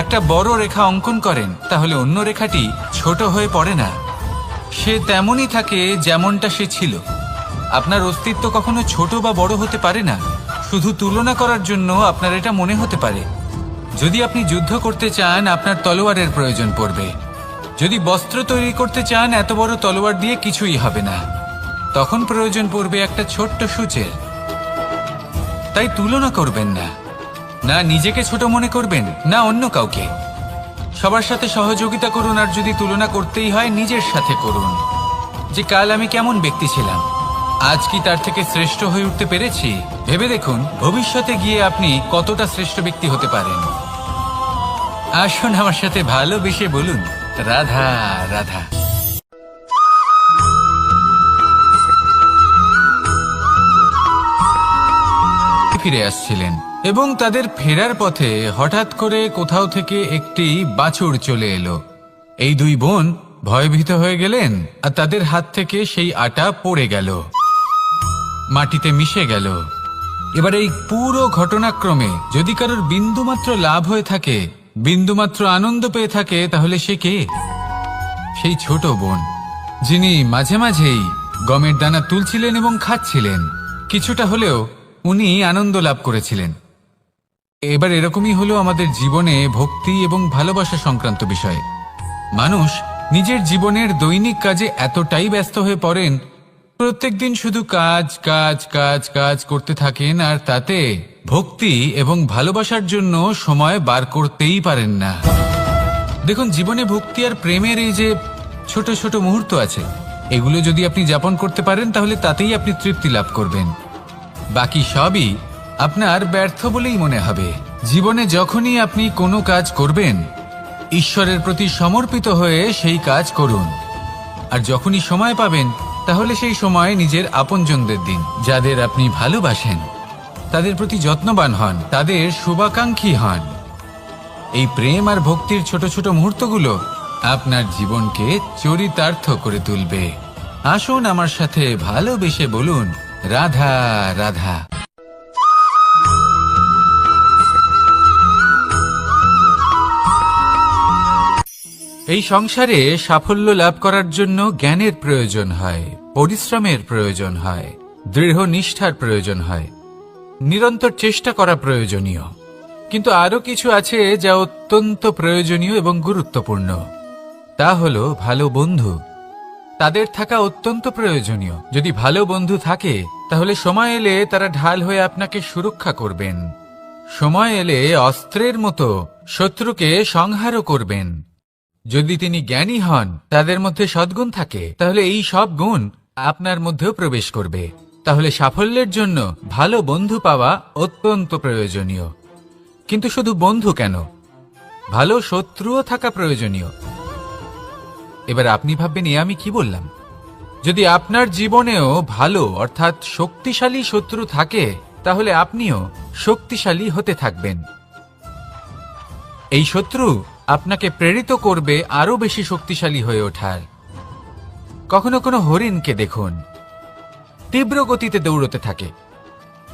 একটা বড় রেখা অঙ্কন করেন, তাহলে অন্য রেখাটি ছোট হয়ে পড়ে না, সে তেমনই থাকে যেমনটা সে ছিল। আপনার অস্তিত্ব কখনো ছোট বা বড় হতে পারে না। শুধু তুলনা করার জন্য আপনার এটা মনে হতে পারে। যদি আপনি যুদ্ধ করতে চান, আপনার তলোয়ারের প্রয়োজন পড়বে। যদি বস্ত্র তৈরি করতে চান, এত বড় তলোয়ার দিয়ে কিছুই হবে না, তখন প্রয়োজন পড়বে একটা ছোট্ট সূচের। তাই তুলনা করবেন না, না নিজেকে ছোট মনে করবেন, না অন্য কাউকে। সবার সাথে সহযোগিতা করুন, আর যদি তুলনা করতেই হয় নিজের সাথে করুন, যে কাল আমি কেমন ব্যক্তি ছিলাম, আজ কি তার থেকে শ্রেষ্ঠ হয়ে উঠতে পেরেছি। ভেবে দেখুন ভবিষ্যতে গিয়ে আপনি কতটা শ্রেষ্ঠ ব্যক্তি হতে পারেন। আসুন আমার সাথে ভালোবেসে বলুন, রাধা রাধা। ফিরে আসছিলেন এবং তাদের ফেরার পথে হঠাৎ করে কোথাও থেকে একটি বাছুর চলে এলো। এই দুই বোন ভয়ভীত হয়ে গেলেন, আর তাদের হাত থেকে সেই আটা পড়ে গেল, মাটিতে মিশে গেল। এবার এই পুরো ঘটনাক্রমে যদি কারোর বিন্দুমাত্র লাভ হয়ে থাকে, বিন্দুমাত্র আনন্দ পেয়ে থাকে, তাহলে সে কে? সেই ছোট বোন, যিনি মাঝে মাঝেই গমের দানা তুলছিলেন এবং খাচ্ছিলেন। কিছুটা হলেও উনি আনন্দ লাভ করেছিলেন। এবার এরকমই হলো আমাদের জীবনে ভক্তি এবং ভালোবাসা সংক্রান্ত বিষয়ে। মানুষ নিজের জীবনের দৈনিক কাজে এতটাই ব্যস্ত হয়ে পড়েন, প্রত্যেকদিন শুধু কাজ কাজ কাজ কাজ করতে থাকেন, আর তাতে ভক্তি এবং ভালোবাসার জন্য সময় বার করতেই পারেন না। দেখুন, জীবনে ভক্তি আর প্রেমের এই যে ছোট ছোট মুহূর্ত আছে, এগুলো যদি আপনি যাপন করতে পারেন, তাহলে তাতেই আপনি তৃপ্তি লাভ করবেন। বাকি সবই আপনার ব্যর্থ বলেই মনে হবে। জীবনে যখনই আপনি কোনো কাজ করবেন, ঈশ্বরের প্রতি সমর্পিত হয়ে সেই কাজ করুন। আর যখনই সময় পাবেন, তাহলে সেই সময় নিজের আপনজনদের দিন, যাদের আপনি ভালোবাসেন, তাদের প্রতি যত্নবান হন, তাদের শুভাকাঙ্ক্ষী হন। এই প্রেম আর ভক্তির ছোট ছোট মুহূর্তগুলো আপনার জীবনকে চরিতার্থ করে তুলবে। আসুন আমার সাথে ভালোবেসে বলুন, রাধা রাধা। এই সংসারে সাফল্য লাভ করার জন্য জ্ঞানের প্রয়োজন হয়, পরিশ্রমের প্রয়োজন হয়, দৃঢ় নিষ্ঠার প্রয়োজন হয়, নিরন্তর চেষ্টা করা প্রয়োজনীয়। কিন্তু আরো কিছু আছে যা অত্যন্ত প্রয়োজনীয় এবং গুরুত্বপূর্ণ। তা হলো ভালো বন্ধু। তাদের থাকা অত্যন্ত প্রয়োজনীয়। যদি ভালো বন্ধু থাকে, তাহলে সময় এলে তারা ঢাল হয়ে আপনাকে সুরক্ষা করবেন। সময় এলে অস্ত্রের মতো শত্রুকে সংহারও করবেন। যদি তিনি জ্ঞানী হন, তাদের মধ্যে সদ্গুণ থাকে, তাহলে এই সব গুণ আপনার মধ্যেও প্রবেশ করবে। তাহলে সাফল্যের জন্য ভালো বন্ধু পাওয়া অত্যন্ত প্রয়োজনীয়। কিন্তু শুধু বন্ধু কেন, ভালো শত্রুও থাকা প্রয়োজনীয়। এবার আপনি ভাববেন, এ আমি কি বললাম? যদি আপনার জীবনেও ভালো অর্থাৎ শক্তিশালী শত্রু থাকে, তাহলে আপনিও শক্তিশালী হতে থাকবেন। এই শত্রু আপনাকে প্রেরিত করবে আরো বেশি শক্তিশালী হয়ে ওঠার। কখনো কোনো হরিণকে দেখুন, তীব্র গতিতে দৌড়তে থাকে।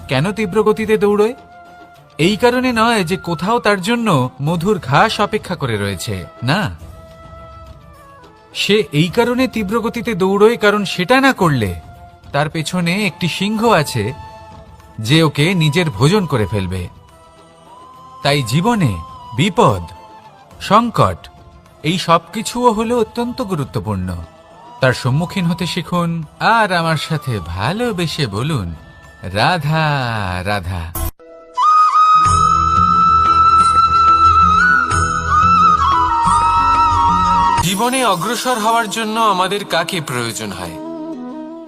কেন তীব্র গতিতে দৌড়য়? এই কারণে নয় যে কোথাও তার জন্য মধুর ঘাস অপেক্ষা করে রয়েছে, না। সে এই কারণে তীব্র গতিতে দৌড়য় কারণ সেটা না করলে তার পেছনে একটি সিংহ আছে যে ওকে নিজের ভোজন করে ফেলবে। তাই জীবনে বিপদ, সংকট, এই সবকিছুও হলো অত্যন্ত গুরুত্বপূর্ণ। তার সম্মুখীন হতে শিখুন, আর আমার সাথে ভালোবেসে বলুন, রাধা রাধা। জীবনে অগ্রসর হওয়ার জন্য আমাদের কাকে প্রয়োজন হয়?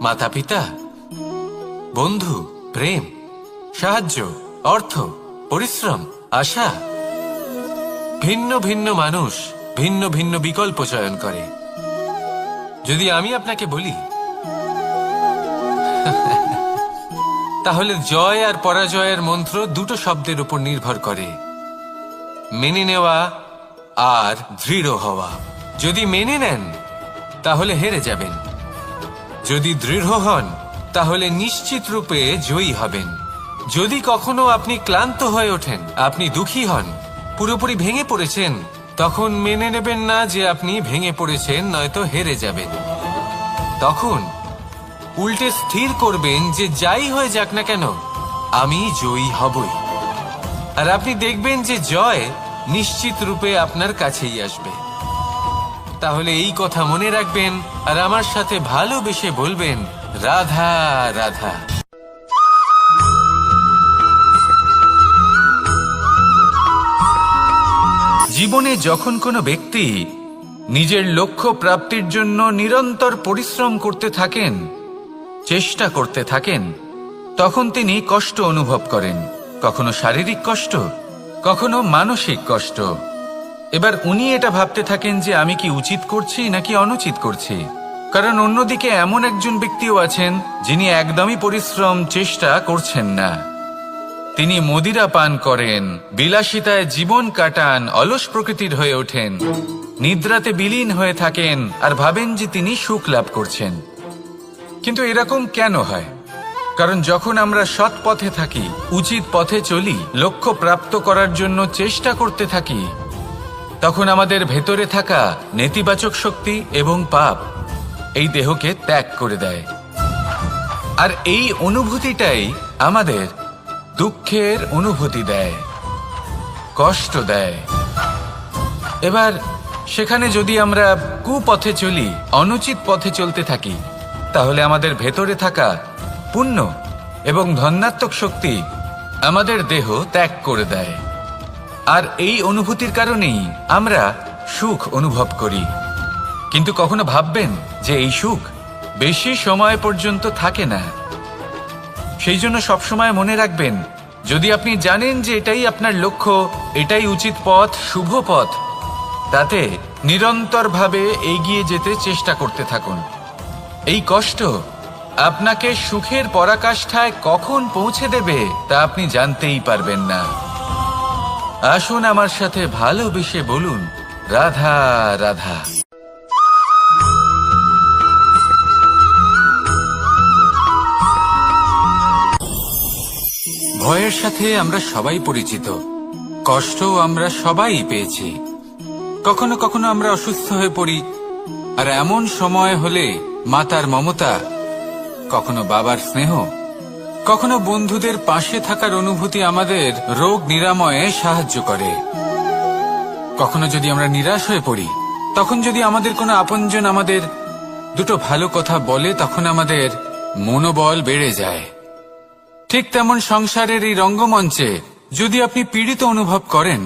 মাতা পিতা, বন্ধু, প্রেম, সাহায্য, অর্থ, পরিশ্রম, আশা। ভিন্ন ভিন্ন মানুষ ভিন্ন ভিন্ন বিকল্প চয়ন করে। যদি আমি আপনাকে বলি, তাহলে জয় আর পরাজয়ের মন্ত্র দুটো শব্দের উপর নির্ভর করে, মেনে নেওয়া আর দৃঢ় হওয়া। যদি মেনে নেন, তাহলে হেরে যাবেন। যদি দৃঢ় হন, তাহলে নিশ্চিত রূপে জয়ী হবেন। যদি কখনো আপনি ক্লান্ত হয়ে ওঠেন, আপনি দুঃখী হন, পুরোপুরি ভেঙে পড়েছেন, তখন মেনে নেবেন না যে আপনি ভেঙে পড়েছেন, নয়তো হেরে যাবেন। তখন উল্টে স্থির করবেন যে যাই হয়ে যাক না কেন, আমি জয়ী হবই। আর আপনি দেখবেন যে জয় নিশ্চিত রূপে আপনার কাছেই আসবে। তাহলে এই কথা মনে রাখবেন, আর আমার সাথে ভালোবেসে বলবেন, রাধা রাধা। জীবনে যখন কোনো ব্যক্তি নিজের লক্ষ্য প্রাপ্তির জন্য নিরন্তর পরিশ্রম করতে থাকেন, চেষ্টা করতে থাকেন, তখন তিনি কষ্ট অনুভব করেন, কখনো শারীরিক কষ্ট, কখনো মানসিক কষ্ট। এবার উনি এটা ভাবতে থাকেন যে আমি কি উচিত করছি নাকি অনুচিত করছি। কারণ অন্যদিকে এমন একজন ব্যক্তিও আছেন যিনি একদমই পরিশ্রম চেষ্টা করছেন না। তিনি মদিরা পান করেন, বিলাসিতায় জীবন কাটান, অলস প্রকৃতির হয়ে ওঠেন, নিদ্রাতে বিলীন হয়ে থাকেন আর ভাবেন যে তিনি সুখ লাভ করছেন। কিন্তু এরকম কেন হয়? কারণ যখন আমরা সৎ পথে থাকি, উচিত পথে চলি, লক্ষ্য প্রাপ্ত করার জন্য চেষ্টা করতে থাকি, তখন আমাদের ভেতরে থাকা নেতিবাচক শক্তি এবং পাপ এই দেহকে ত্যাগ করে দেয়। আর এই অনুভূতিটাই আমাদের দুঃখের অনুভূতি দেয়, কষ্ট দেয়। এবার সেখানে যদি আমরা কুপথে চলি, অনুচিত পথে চলতে থাকি, তাহলে আমাদের ভেতরে থাকা পুণ্য এবং ধনাত্মক শক্তি আমাদের দেহ ত্যাগ করে দেয়। আর এই অনুভূতির কারণেই আমরা সুখ অনুভব করি। কিন্তু কখনো ভাববেন যে এই সুখ বেশি সময় পর্যন্ত থাকে না। সেই জন্য সবসময় মনে রাখবেন, যদি আপনি জানেন যে এটাই আপনার লক্ষ্য, এটাই উচিত পথ, শুভ পথ, তাতে নিরন্তরভাবে এগিয়ে যেতে চেষ্টা করতে থাকুন। এই কষ্ট আপনাকে সুখের পরাকাষ্ঠায় কখন পৌঁছে দেবে তা আপনি জানতেই পারবেন না। আসুন আমার সাথে ভালোবেসে বলুন, রাধা রাধা। ভয়ের সাথে আমরা সবাই পরিচিত, কষ্ট আমরা সবাই পেয়েছি। কখনো কখনো আমরা অসুস্থ হয়ে পড়ি, আর এমন সময় হলে মাতার মমতা, কখনো বাবার স্নেহ, কখনো বন্ধুদের পাশে থাকার অনুভূতি আমাদের রোগ নিরাময়ে সাহায্য করে। কখনো যদি আমরা নিরাশ হয়ে পড়ি, তখন যদি আমাদের কোনো আপনজন আমাদের দুটো ভালো কথা বলে, তখন আমাদের মনোবল বেড়ে যায়। ঠিক তেমন সংসারের এই রঙ্গমঞ্চে যদি আপনি পীড়িত অনুভব করেন,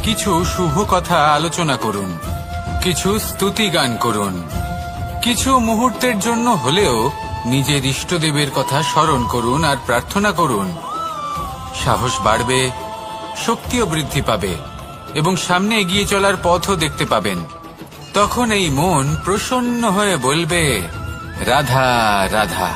কিছু শুভ কথা আলোচনা করুন, কিছু স্তুতি গান করুন, কিছু মুহূর্তের জন্য হলেও নিজের ইষ্টদেবের কথা স্মরণ করুন আর প্রার্থনা করুন। সাহস বাড়বে, শক্তিও বৃদ্ধি পাবে এবং সামনে এগিয়ে চলার পথও দেখতে পাবেন। তখন এই মন প্রসন্ন হয়ে বলবে, রাধা রাধা।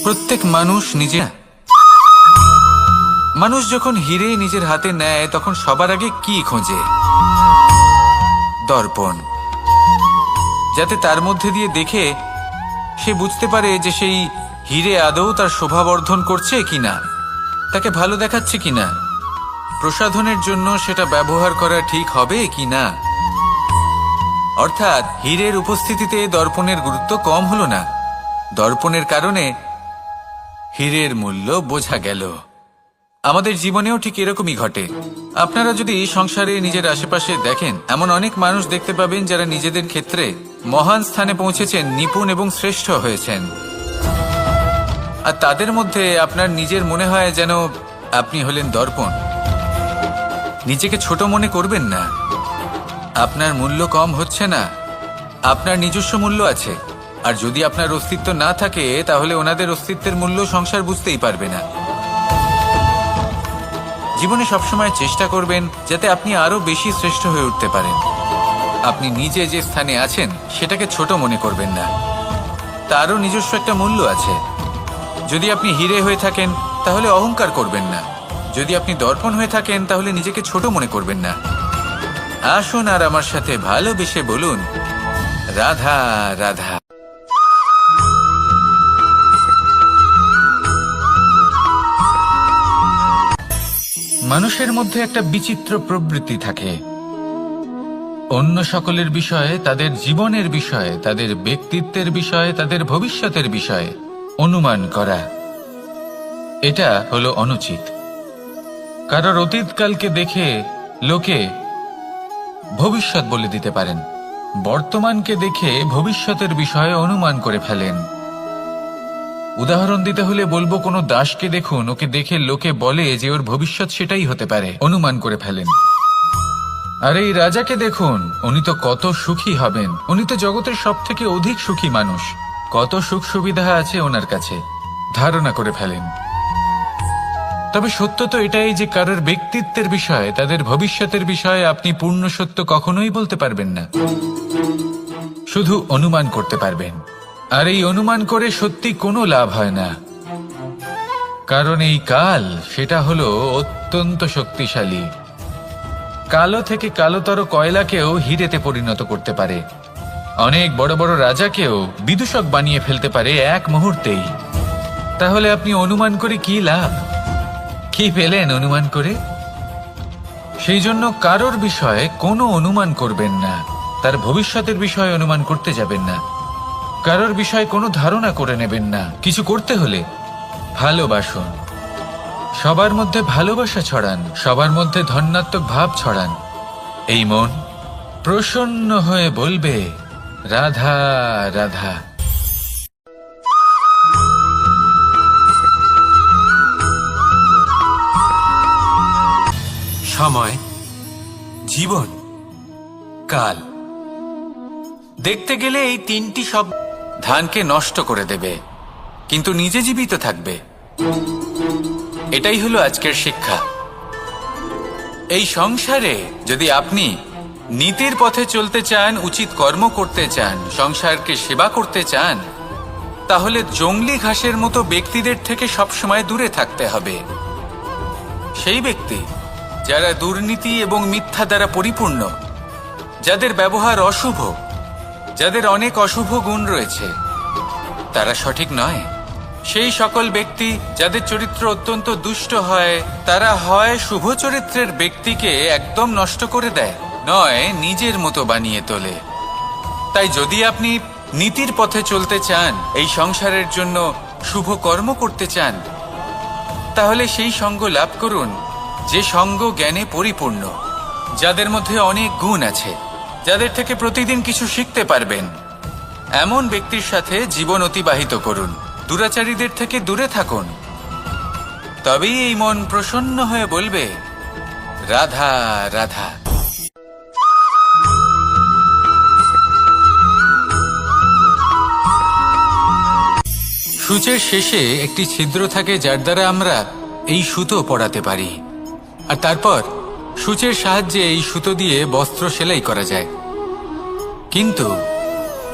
প্রত্যেক মানুষ মানুষ যখন হিরে নিজের হাতে নেয়, তখন সবার আগে কি খোঁজে? দর্পণ, যাতে তার মধ্যে দিয়ে দেখে সে বুঝতে পারে যে সেই হিরে আদৌ তার শোভাবর্ধন করছে কিনা, তাকে ভালো দেখাচ্ছে কিনা, প্রসাধনের জন্য সেটা ব্যবহার করা ঠিক হবে কিনা। অর্থাৎ হীরের উপস্থিতিতে দর্পণের গুরুত্ব কম হলো না। দর্পণের কারণে হীরের মূল্য বোঝা গেল। আমাদের জীবনেও ঠিক এরকমই ঘটে। আপনারা যদি সংসারে নিজের আশেপাশে দেখেন, এমন অনেক মানুষ দেখতে পাবেন যারা নিজেদের ক্ষেত্রে মহান স্থানে পৌঁছেছেন, নিপুণ এবং শ্রেষ্ঠ হয়েছেন। আর তাদের মধ্যে আপনার নিজের মনে হয় যেন আপনি হলেন দর্পণ। নিজেকে ছোট মনে করবেন না। আপনার মূল্য কম হচ্ছে না, আপনার নিজস্ব মূল্য আছে। আর যদি আপনার অস্তিত্ব না থাকে, তাহলে ওনাদের অস্তিত্বের মূল্য সংসার বুঝতেই পারবে না। জীবনে সবসময় চেষ্টা করবেন যাতে আপনি আরো বেশি শ্রেষ্ঠ হয়ে উঠতে পারেন। আপনি নিজে যে স্থানে আছেন সেটাকে ছোট মনে করবেন না, তারও নিজস্ব একটা মূল্য আছে। যদি আপনি হিরে হয়ে থাকেন তাহলে অহংকার করবেন না, যদি আপনি দর্পণ হয়ে থাকেন তাহলে নিজেকে ছোট মনে করবেন না। আসুন আর আমার সাথে ভালোবেসে বলুন, রাধা রাধা। মানুষের মধ্যে একটা বিচিত্র প্রবৃত্তি থাকে, অন্য সকলের বিষয়ে, তাদের জীবনের বিষয়ে, তাদের ব্যক্তিত্বের বিষয়ে, তাদের ভবিষ্যতের বিষয়ে অনুমান করা। এটা হলো অনুচিত। কারোর অতীতকালকে দেখে লোকে ভবিষ্যৎ বলে দিতে পারেন, বর্তমানকে দেখে ভবিষ্যতের বিষয়ে অনুমান করে ফেলেন। উদাহরণ দিতে হলে বলবো, কোনো দাসকে দেখুন, ওকে দেখে লোকে বলে যে ওর ভবিষ্যৎ সেটাই হতে পারে, অনুমান করে ফেলেন। আর এই রাজাকে দেখুন, উনি তো কত সুখী হবেন, উনি তো জগতের সব থেকে অধিক সুখী মানুষ, কত সুখ সুবিধা আছে ওনার কাছে, ধারণা করে ফেলেন। তবে সত্য তো এটাই যে কারোর ব্যক্তিত্বের বিষয়ে, তাদের ভবিষ্যতের বিষয়ে আপনি পূর্ণ সত্য কখনোই বলতে পারবেন না, শুধু অনুমান করতে পারবেন। আর এই অনুমান করে সত্যি কোনো লাভ হয় না, কারণ এই কাল সেটা হলো অত্যন্ত শক্তিশালী। কালো থেকে কালোতর কয়লাকেও হিরেতে পরিণত করতে পারে, অনেক বড় বড় রাজাকেও বিদূষক বানিয়ে ফেলতে পারে এক মুহূর্তেই। তাহলে আপনি অনুমান করে কি লাভ? কি পেলেন অনুমান করে? সেই জন্য কারোর বিষয়ে কোনো অনুমান করবেন না, তার ভবিষ্যতের বিষয়ে অনুমান করতে যাবেন না, কারোর বিষয়ে কোনো ধারণা করে নেবেন না। কিছু করতে হলে ভালোবাসুন, সবার মধ্যে ভালোবাসা ছড়ান, সবার মধ্যে ধন্যাত্মক ভাব ছড়ান। এই মন প্রসন্ন হয়ে বলবে, রাধা রাধা। সময়, জীবন, কাল। দেখতে গেলে এই তিনটি শব্দ ধানকে নষ্ট করে দেবে, কিন্তু নিজে জীবিত থাকবে। এটাই হলো আজকের শিক্ষা। এই সংসারে যদি আপনি নীতির পথে চলতে চান, উচিত কর্ম করতে চান, সংসারকে সেবা করতে চান, তাহলে জংলি ঘাসের মতো ব্যক্তিদের থেকে সবসময় দূরে থাকতে হবে। সেই ব্যক্তি যারা দুর্নীতি এবং মিথ্যা দ্বারা পরিপূর্ণ, যাদের ব্যবহার অশুভ, যাদের অনেক অশুভ গুণ রয়েছে, তারা সঠিক নয়। সেই সকল ব্যক্তি যাদের চরিত্র অত্যন্ত দুষ্ট হয়, তারা হয় শুভ চরিত্রের ব্যক্তিকে একদম নষ্ট করে দেয়, নয় নিজের মতো বানিয়ে তোলে। তাই যদি আপনি নীতির পথে চলতে চান, এই সংসারের জন্য শুভ কর্ম করতে চান, তাহলে সেই সঙ্গ লাভ করুন যে সঙ্গ জ্ঞানে পরিপূর্ণ, যাদের মধ্যে অনেক গুণ আছে, যাদের থেকে প্রতিদিন কিছু শিখতে পারবেন। এমন ব্যক্তির সাথে জীবন অতিবাহিত করুন, দুরাচারীদের থেকে দূরে থাকুন। তবেই এই মন প্রসন্ন হয়ে বলবে, রাধা রাধা। সূচের শেষে একটি ছিদ্র থাকে, যার দ্বারা আমরা এই সুতো পরাতে পারি, আর তারপর সূচের সাহায্যে এই সুতো দিয়ে বস্ত্র সেলাই করা যায়। কিন্তু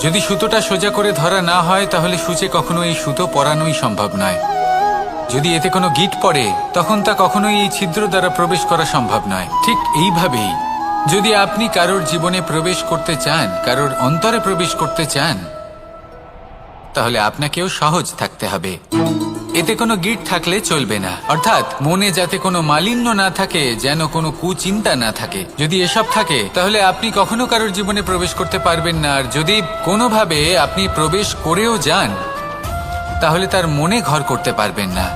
যদি সুতোটা সোজা করে ধরা না হয়, তাহলে সূচে কখনো এই সুতো পরানোই সম্ভব নয়। যদি এতে কোনো গিঁট পড়ে, তখন তা কখনোই এই ছিদ্র দ্বারা প্রবেশ করা সম্ভব নয়। ঠিক এইভাবেই যদি আপনি কারোর জীবনে প্রবেশ করতে চান, কারোর অন্তরে প্রবেশ করতে চান, তাহলে আপনাকেও সহজ থাকতে হবে। এতে কোনো গিঁট থাকলে চলবে না, অর্থাৎ মনে যাতে কোনো মালিন্য না থাকে, যেন কোনো কুচিন্তা না থাকে। যদি এসব থাকে, তাহলে আপনি কখনো কারোর জীবনে প্রবেশ করতে পারবেন না। আর যদি কোনোভাবে আপনি প্রবেশ করেও যান, তাহলে তার মনে ঘর করতে পারবেন না।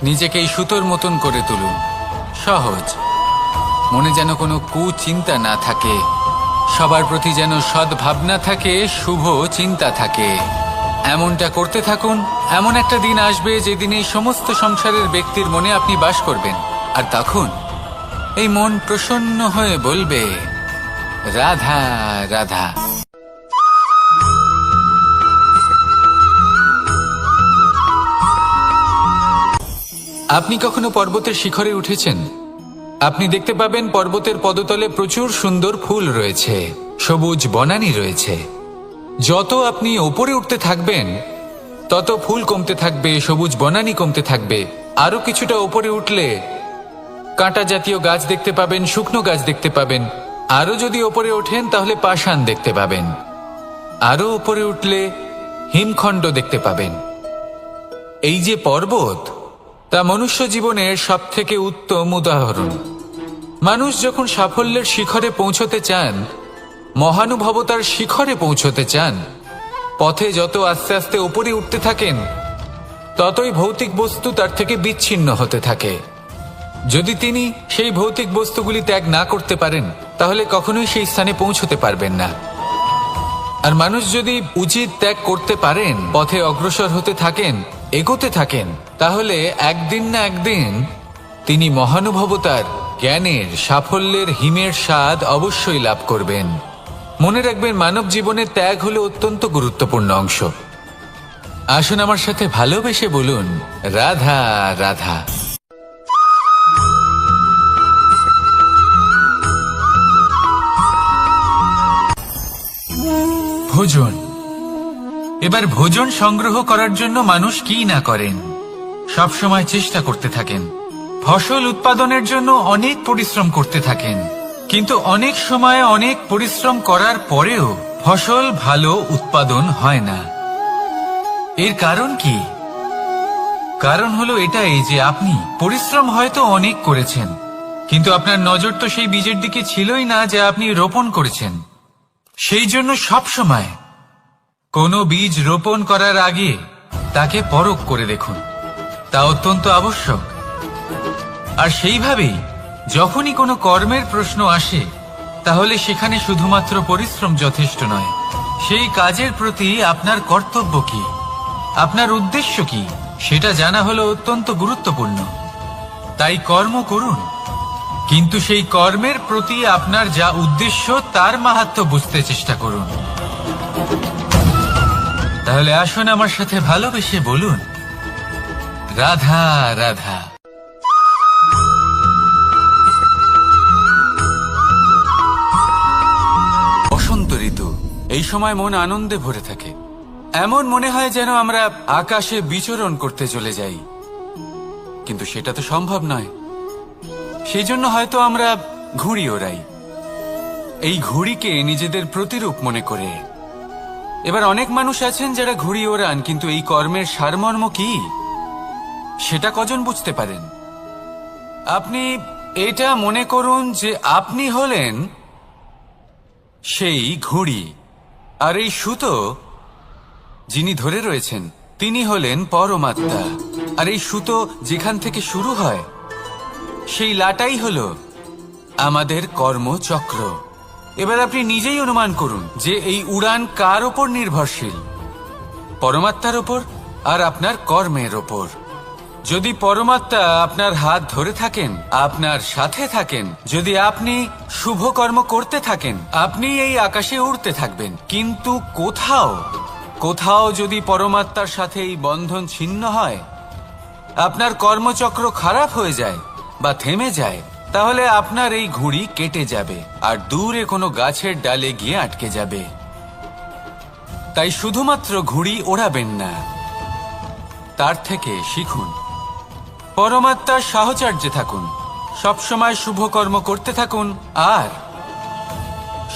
নিজেকে এই সুতোর মতন করে তুলুন, সহজ। মনে যেন কোনো কুচিন্তা না থাকে, সবার প্রতি যেন সদ্ভাবনা থাকে, শুভ চিন্তা থাকে। এমনটা করতে থাকুন। এমন একটা দিন আসবে যেদিন এই সমস্ত সংসারের ব্যক্তির মনে আপনি বাস করবেন, আর তখন এই মন প্রসন্ন হয়ে বলবে, রাধা রাধা। আপনি কখনো পর্বতের শিখরে উঠেছেন? আপনি দেখতে পাবেন পর্বতের পদতলে প্রচুর সুন্দর ফুল রয়েছে, সবুজ বনানী রয়েছে। যত আপনি ওপরে উঠতে থাকবেন, তত ফুল কমতে থাকবে, সবুজ বনানী কমতে থাকবে। আরো কিছুটা ওপরে উঠলে কাঁটা জাতীয় গাছ দেখতে পাবেন, শুকনো গাছ দেখতে পাবেন। আরো যদি ওপরে ওঠেন, তাহলে পাষাণ দেখতে পাবেন। আরো ওপরে উঠলে হিমখণ্ড দেখতে পাবেন। এই যে পর্বত, তা মনুষ্য জীবনের সব থেকে উত্তম উদাহরণ। মানুষ যখন সাফল্যের শিখরে পৌঁছতে চান, মহানুভবতার শিখরে পৌঁছতে চান, পথে যত আস্তে আস্তে উপরে উঠতে থাকেন, ততই ভৌতিক বস্তু তার থেকে বিচ্ছিন্ন হতে থাকে। যদি তিনি সেই ভৌতিক বস্তুগুলি ত্যাগ না করতে পারেন, তাহলে কখনোই সেই স্থানে পৌঁছতে পারবেন না। আর মানুষ যদি উচিত ত্যাগ করতে পারেন, পথে অগ্রসর হতে থাকেন, এগোতে থাকেন, তাহলে একদিন না একদিন তিনি মহানুভবতার, জ্ঞানের, সাফল্যের হিমের স্বাদ অবশ্যই লাভ করবেন। মনে রাখবেন, মানব জীবনে ত্যাগ হলো অত্যন্ত গুরুত্বপূর্ণ অংশ। আসুন আমার সাথে ভালোবেসে বলুন, রাধা রাধা। ভোজন। এবার ভোজন সংগ্রহ করার জন্য মানুষ কি না করেন, সব সময় চেষ্টা করতে থাকেন। ফসল উৎপাদনের জন্য অনেক পরিশ্রম করতে থাকেন, কিন্তু অনেক সময় অনেক পরিশ্রম করার পরেও ফসল ভালো উৎপাদন হয় না। এর কারণ কি? কারণ হলো এটাই যে আপনি পরিশ্রম হয়তো অনেক করেছেন, কিন্তু আপনার নজর তো সেই বীজের দিকে ছিলই না যা আপনি রোপণ করেছেন। সেই জন্য সব সময় কোনো বীজ রোপণ করার আগে তাকে পরখ করে দেখুন, তা অত্যন্ত আবশ্যক। আর সেইভাবেই যখনই কোনো কর্মের প্রশ্ন আসে, তাহলে সেখানে শুধুমাত্র পরিশ্রম যথেষ্ট নয়। সেই কাজের প্রতি আপনার কর্তব্য কি, আপনার উদ্দেশ্য কি, সেটা জানা হলো অত্যন্ত গুরুত্বপূর্ণ। তাই কর্ম করুন, কিন্তু সেই কর্মের প্রতি আপনার যা উদ্দেশ্য তার মাহাত্ম্য বুঝতে চেষ্টা করুন। তাহলে আসুন আমার সাথে ভালোবেসে বলুন, রাধা রাধা। বসন্ত ঋতু, এই সময় মন আনন্দে ভরে থাকে। এমন মনে হয় যেন আমরা আকাশে বিচরণ করতে চলে যাই, কিন্তু সেটা তো সম্ভব নয়। সেই জন্য হয়তো আমরা ঘুড়ি ওড়াই, এই ঘুড়িকে নিজেদের প্রতিরূপ মনে করে। এবার অনেক মানুষ আছেন যারা ঘুড়ি ওড়ান, কিন্তু এই কর্মের সারমর্ম কি সেটা কজন বুঝতে পারেন? আপনি এটা মনে করুন যে আপনি হলেন সেই ঘুড়ি, আর এই সুতো যিনি ধরে রয়েছেন তিনি হলেন পরমাত্মা। আর এই সুতো যেখান থেকে শুরু হয়, সেই লাটাই হলো আমাদের কর্মচক্র। এবার আপনি নিজেই অনুমান করুন যে এই উড়ান কার ওপর নির্ভরশীল, পরমাত্মার ওপর আর আপনার কর্মের ওপর। যদি পরমাত্মা আপনার হাত ধরে থাকেন, আপনার সাথে থাকেন, যদি আপনি শুভ কর্ম করতে থাকেন, আপনি এই আকাশে উড়তে থাকবেন। কিন্তু কোথাও কোথাও যদি পরমাত্মার সাথে এই বন্ধন ছিন্ন হয়, আপনার কর্মচক্র খারাপ হয়ে যায় বা থেমে যায়, তাহলে আপনার এই ঘুড়ি কেটে যাবে আর দূরে কোনো গাছের ডালে গিয়ে আটকে যাবে। তাই শুধুমাত্র ঘুড়ি ওড়াবেন না, তার থেকে শিখুন, পরমাত্মার সাহচর্যে থাকুন, সবসময় শুভ কর্ম করতে থাকুন আর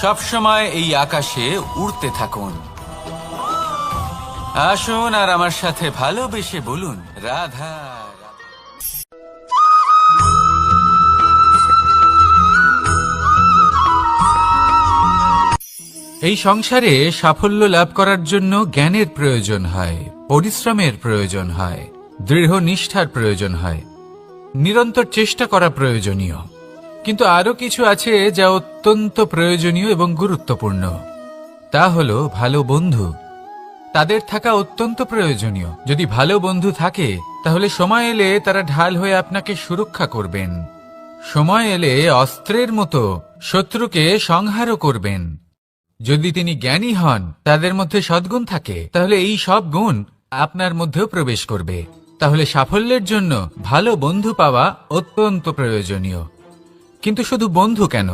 সবসময় এই আকাশে উড়তে থাকুন। আসুন আর আমার সাথে ভালোবেসে বলুন, রাধা। এই সংসারে সাফল্য লাভ করার জন্য জ্ঞানের প্রয়োজন হয়, পরিশ্রমের প্রয়োজন হয়, দৃঢ় নিষ্ঠার প্রয়োজন হয়, নিরন্তর চেষ্টা করা প্রয়োজনীয়। কিন্তু আরো কিছু আছে যা অত্যন্ত প্রয়োজনীয় এবং গুরুত্বপূর্ণ। তা হলো ভালো বন্ধু। তাদের থাকা অত্যন্ত প্রয়োজনীয়। যদি ভালো বন্ধু থাকে, তাহলে সময় এলে তারা ঢাল হয়ে আপনাকে সুরক্ষা করবেন। সময় এলে অস্ত্রের মতো শত্রুকে সংহারও করবেন। যদি তিনি জ্ঞানী হন, তাদের মধ্যে সদ্গুণ থাকে, তাহলে এই সব গুণ আপনার মধ্যেও প্রবেশ করবে। তাহলে সাফল্যের জন্য ভালো বন্ধু পাওয়া অত্যন্ত প্রয়োজনীয়। কিন্তু শুধু বন্ধু কেন,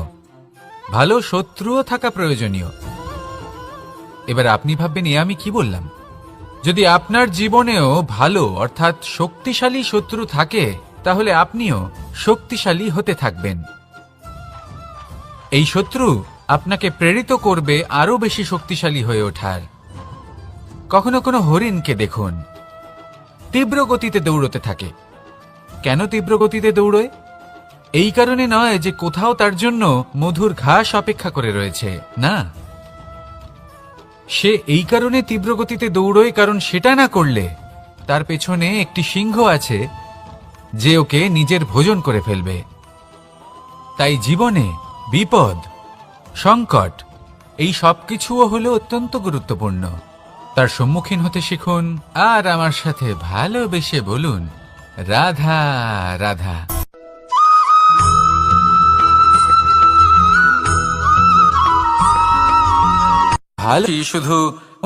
ভালো শত্রুও থাকা প্রয়োজনীয়। এবার আপনি ভাববেন, এ আমি কি বললাম? যদি আপনার জীবনেও ভালো অর্থাৎ শক্তিশালী শত্রু থাকে, তাহলে আপনিও শক্তিশালী হতে থাকবেন। এই শত্রু আপনাকে প্রেরিত করবে আরো বেশি শক্তিশালী হয়ে ওঠার। কখনো কোনো হরিণকে দেখুন, তীব্র গতিতে দৌড়তে থাকে। কেন তীব্র গতিতে দৌড়য়? এই কারণে নয় যে কোথাও তার জন্য মধুর ঘাস অপেক্ষা করে রয়েছে, না। সে এই কারণে তীব্র গতিতে দৌড়য় কারণ সেটা না করলে তার পেছনে একটি সিংহ আছে যে ওকে নিজের ভোজন করে ফেলবে। তাই জীবনে বিপদ, সংকট এই সবকিছুও হলো অত্যন্ত গুরুত্বপূর্ণ। তার সম্মুখীন হতে শিখুন আর আমার সাথে ভালোবেসে বলুন, রাধা রাধা। ভালো, শুধু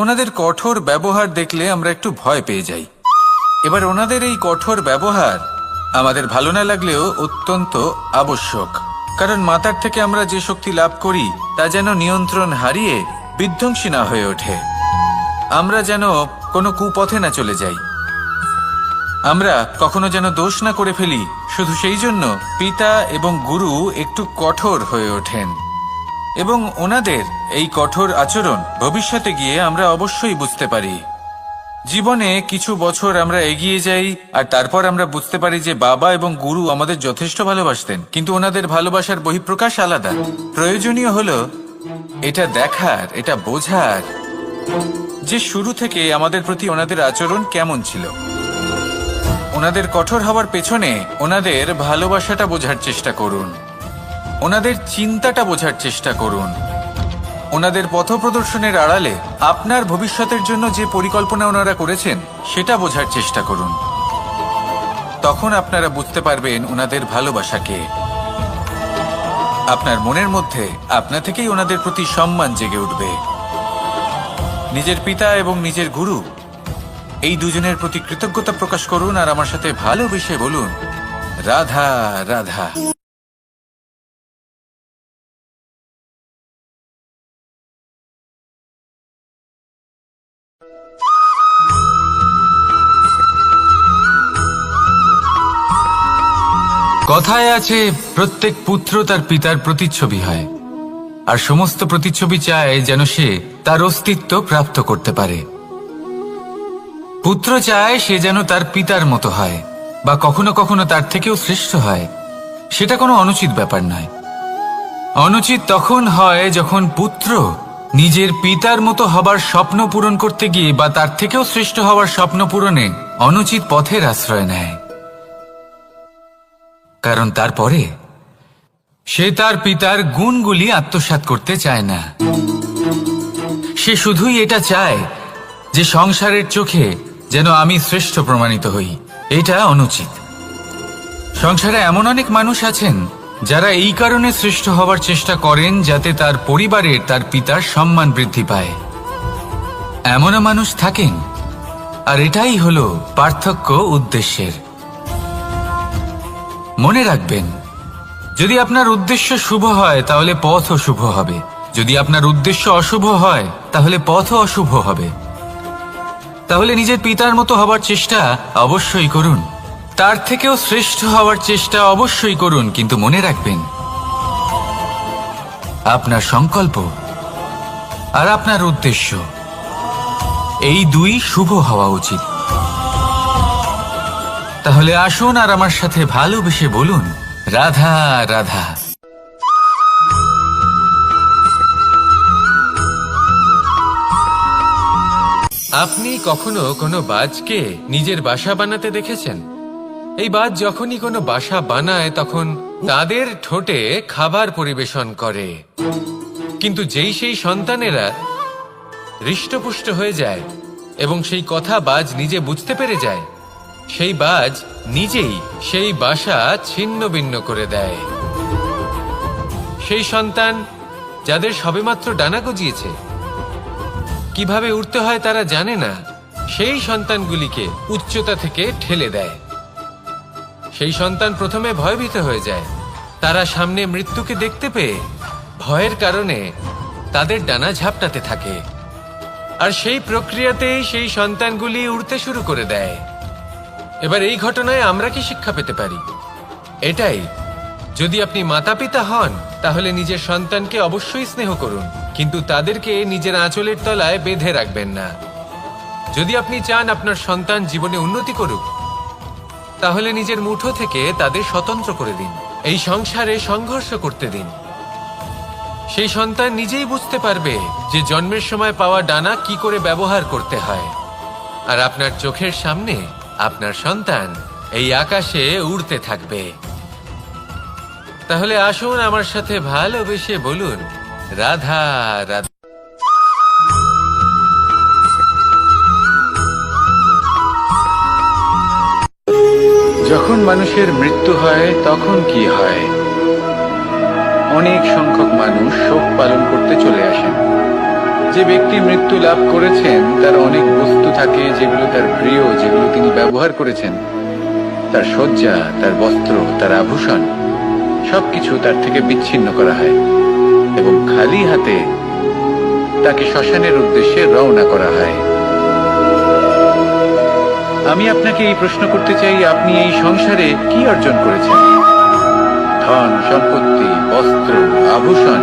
ওনাদের কঠোর ব্যবহার দেখলে আমরা একটু ভয় পেয়ে যাই। এবার ওনাদের এই কঠোর ব্যবহার আমাদের ভালো না লাগলেও অত্যন্ত আবশ্যক, কারণ মাতার থেকে আমরা যে শক্তি লাভ করি তা যেন নিয়ন্ত্রণ হারিয়ে বিধ্বংসী না হয়ে ওঠে। আমরা যেন কোনো কুপথে না চলে যাই, আমরা কখনো যেন দোষ না করে ফেলি। শুধু সেই জন্য পিতা এবং গুরু একটু কঠোর হয়ে ওঠেন, এবং ওনাদের এই কঠোর আচরণ ভবিষ্যতে গিয়ে আমরা অবশ্যই বুঝতে পারি। জীবনে কিছু বছর আমরা এগিয়ে যাই আর তারপর আমরা বুঝতে পারি যে বাবা এবং গুরু আমাদের যথেষ্ট ভালোবাসতেন, কিন্তু ওনাদের ভালোবাসার বহিঃপ্রকাশ আলাদা। প্রয়োজনীয় হলো এটা দেখার, এটা বোঝার যে শুরু থেকে আমাদের প্রতি ওনাদের আচরণ কেমন ছিল। ওনাদের কঠোর হওয়ার পেছনে ওনাদের ভালোবাসাটা বোঝার চেষ্টা করুন, ওনাদের চিন্তাটা বোঝার চেষ্টা করুন, ওনাদের পথপ্রদর্শনের আড়ালে আপনার ভবিষ্যতের জন্য যে পরিকল্পনা ওনারা করেছেন সেটা বোঝার চেষ্টা করুন। তখন আপনারা বুঝতে পারবেন ওনাদের ভালোবাসাকে। আপনার মনের মধ্যে আপনা থেকেই ওনাদের প্রতি সম্মান জেগে উঠবে। নিজের পিতা এবং নিজের গুরু এই দুজনের প্রতি কৃতজ্ঞতা প্রকাশ করুন আর আমার সাথে ভালোবেসে বলুন, রাধা রাধা। কথায় আছে, প্রত্যেক পুত্র তার পিতার প্রতিচ্ছবি হয়, আর সমস্ত প্রতিচ্ছবি চায় যেন সে তার অস্তিত্ব প্রাপ্ত করতে পারে। পুত্র চায় সে যেন তার পিতার মতো হয়, বা কখনো কখনো তার থেকেও শ্রেষ্ঠ হয়। সেটা কোনো অনুচিত ব্যাপার নয়। অনুচিত তখন হয় যখন পুত্র নিজের পিতার মতো হবার স্বপ্ন পূরণ করতে গিয়ে বা তার থেকেও শ্রেষ্ঠ হওয়ার স্বপ্ন পূরণে অনুচিত পথের আশ্রয় নেয়, কারণ তারপরে সে তার পিতার গুণগুলি আত্মসাৎ করতে চায় না। সে শুধুই এটা চায় যে সংসারের চোখে যেন আমি শ্রেষ্ঠ প্রমাণিত হই। এটা অনুচিত। সংসারে এমন অনেক মানুষ আছেন যারা এই কারণে শ্রেষ্ঠ হওয়ার চেষ্টা করেন যাতে তার পরিবারের তার পিতার সম্মান বৃদ্ধি পায়। এমনও মানুষ থাকেন, আর এটাই হলো পার্থক্য উদ্দেশ্যের। মনে রাখবেন, যদি আপনার উদ্দেশ্য শুভ হয় তাহলে পথও শুভ হবে, যদি আপনার উদ্দেশ্য অশুভ হয় তাহলে পথও অশুভ হবে। তাহলে নিজের পিতার মতো হবার চেষ্টা অবশ্যই করুন, তার থেকেও শ্রেষ্ঠ হওয়ার চেষ্টা অবশ্যই করুন, কিন্তু মনে রাখবেন আপনার সংকল্প আর আপনার উদ্দেশ্য এই দুই শুভ হওয়া উচিত। তাহলে আসুন আর আমার সাথে ভালোবেসে বলুন, রাধা রাধা। আপনি কখনো কোনো বাজকে নিজের বাসা বানাতে দেখেছেন? এই বাজ যখনই কোনো বাসা বানায় তখন তাদের ঠোঁটে খাবার পরিবেশন করে, কিন্তু যেই সেই সন্তানেরা হৃষ্টপুষ্ট হয়ে যায় এবং সেই কথা বাজ নিজে বুঝতে পেরে যায়, সেই বাজ নিজেই সেই বাসা ছিন্ন ভিন্ন করে দেয়। সেই সন্তান যাদের সবেমাত্র ডানা গজিয়েছে, কিভাবে উঠতে হয় তারা জানে না, সেই সন্তানগুলিকে উচ্চতা থেকে ঠেলে দেয়। সেই সন্তান প্রথমে ভয়ভীত হয়ে যায়। তারা সামনে মৃত্যুকে দেখতে পেয়ে ভয়ের কারণে তাদের ডানা ঝাপটাতে থাকে, আর সেই প্রক্রিয়াতেই সেই সন্তানগুলি উড়তে শুরু করে দেয়। এবার এই ঘটনায় আমরা কি শিক্ষা পেতে পারি? এটাই, যদি আপনি মাতা পিতা হন তাহলে নিজের সন্তানকে অবশ্যই স্নেহ করুন, কিন্তু তাদেরকে নিজের আঁচলের তলায় বেঁধে রাখবেন না। যদি আপনি চান আপনার সন্তান জীবনে উন্নতি করুক, তাহলে নিজের মুঠো থেকে তাদের স্বতন্ত্র করে দিন, এই সংসারে সংঘর্ষ করতে দিন। সেই সন্তান নিজেই বুঝতে পারবে যে জন্মের সময় পাওয়া ডানা কি করে ব্যবহার করতে হয়, আর আপনার চোখের সামনে আপনার সন্তান এই আকাশে উড়তে থাকবে। তাহলে আসুন আমার সাথে ভালোবেসে বলুন, রাধা রাধা। যখন মানুষের মৃত্যু হয় তখন কি হয়? অনেক সংখ্যক মানুষ শোক পালন করতে চলে আসেন। যে ব্যক্তি মৃত্যু লাভ করেছেন তার অনেক বস্তু থাকে যেগুলো তার প্রিয়, যেগুলো তিনি ব্যবহার করেছেন। তার শয্যা, তার বস্ত্র, তার আভূষণ সবকিছু তার থেকে বিচ্ছিন্ন করা হয় এবং খালি হাতে তাকে শ্মশানের উদ্দেশ্যে রওনা করা হয়। আমি আপনাকে এই প্রশ্ন করতে চাই, আপনি এই সংসারে কি অর্জন করেছেন? ধন সম্পত্তি, বস্ত্র, আভূষণ,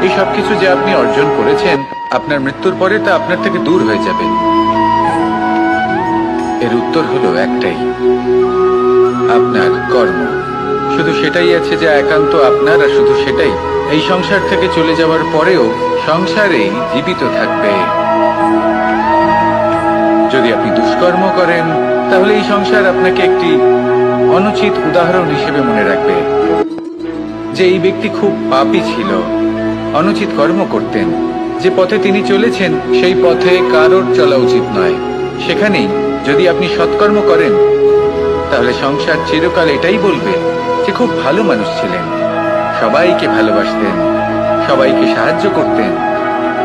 এই সবকিছু যে আপনি অর্জন করেছেন, আপনার মৃত্যুর পরে তা আপনার থেকে দূর হয়ে যাবে। এর উত্তর হলো একটাই, আপনার কর্ম। শুধু সেটাই আছে যা একান্ত আপনার, আর শুধু সেটাই এই সংসার থেকে চলে যাওয়ার পরেও সংসারেই জীবিত থাকবে। যদি আপনি দুষ্কর্ম করেন তাহলে এই সংসার আপনাকে একটি অনুচিত উদাহরণ হিসেবে মনে রাখবে যে এই ব্যক্তি খুব পাপী ছিল, অনুচিত কর্ম করতেন। যে পথে তিনি চলেছেন সেই পথে কারোর চলা উচিত নয়। সেখানেই যদি আপনি সৎকর্ম করেন তাহলে সংসার চিরকাল এটাই বলবে যে খুব ভালো মানুষ ছিলেন, সবাইকে ভালোবাসতেন, সবাইকে সাহায্য করতেন,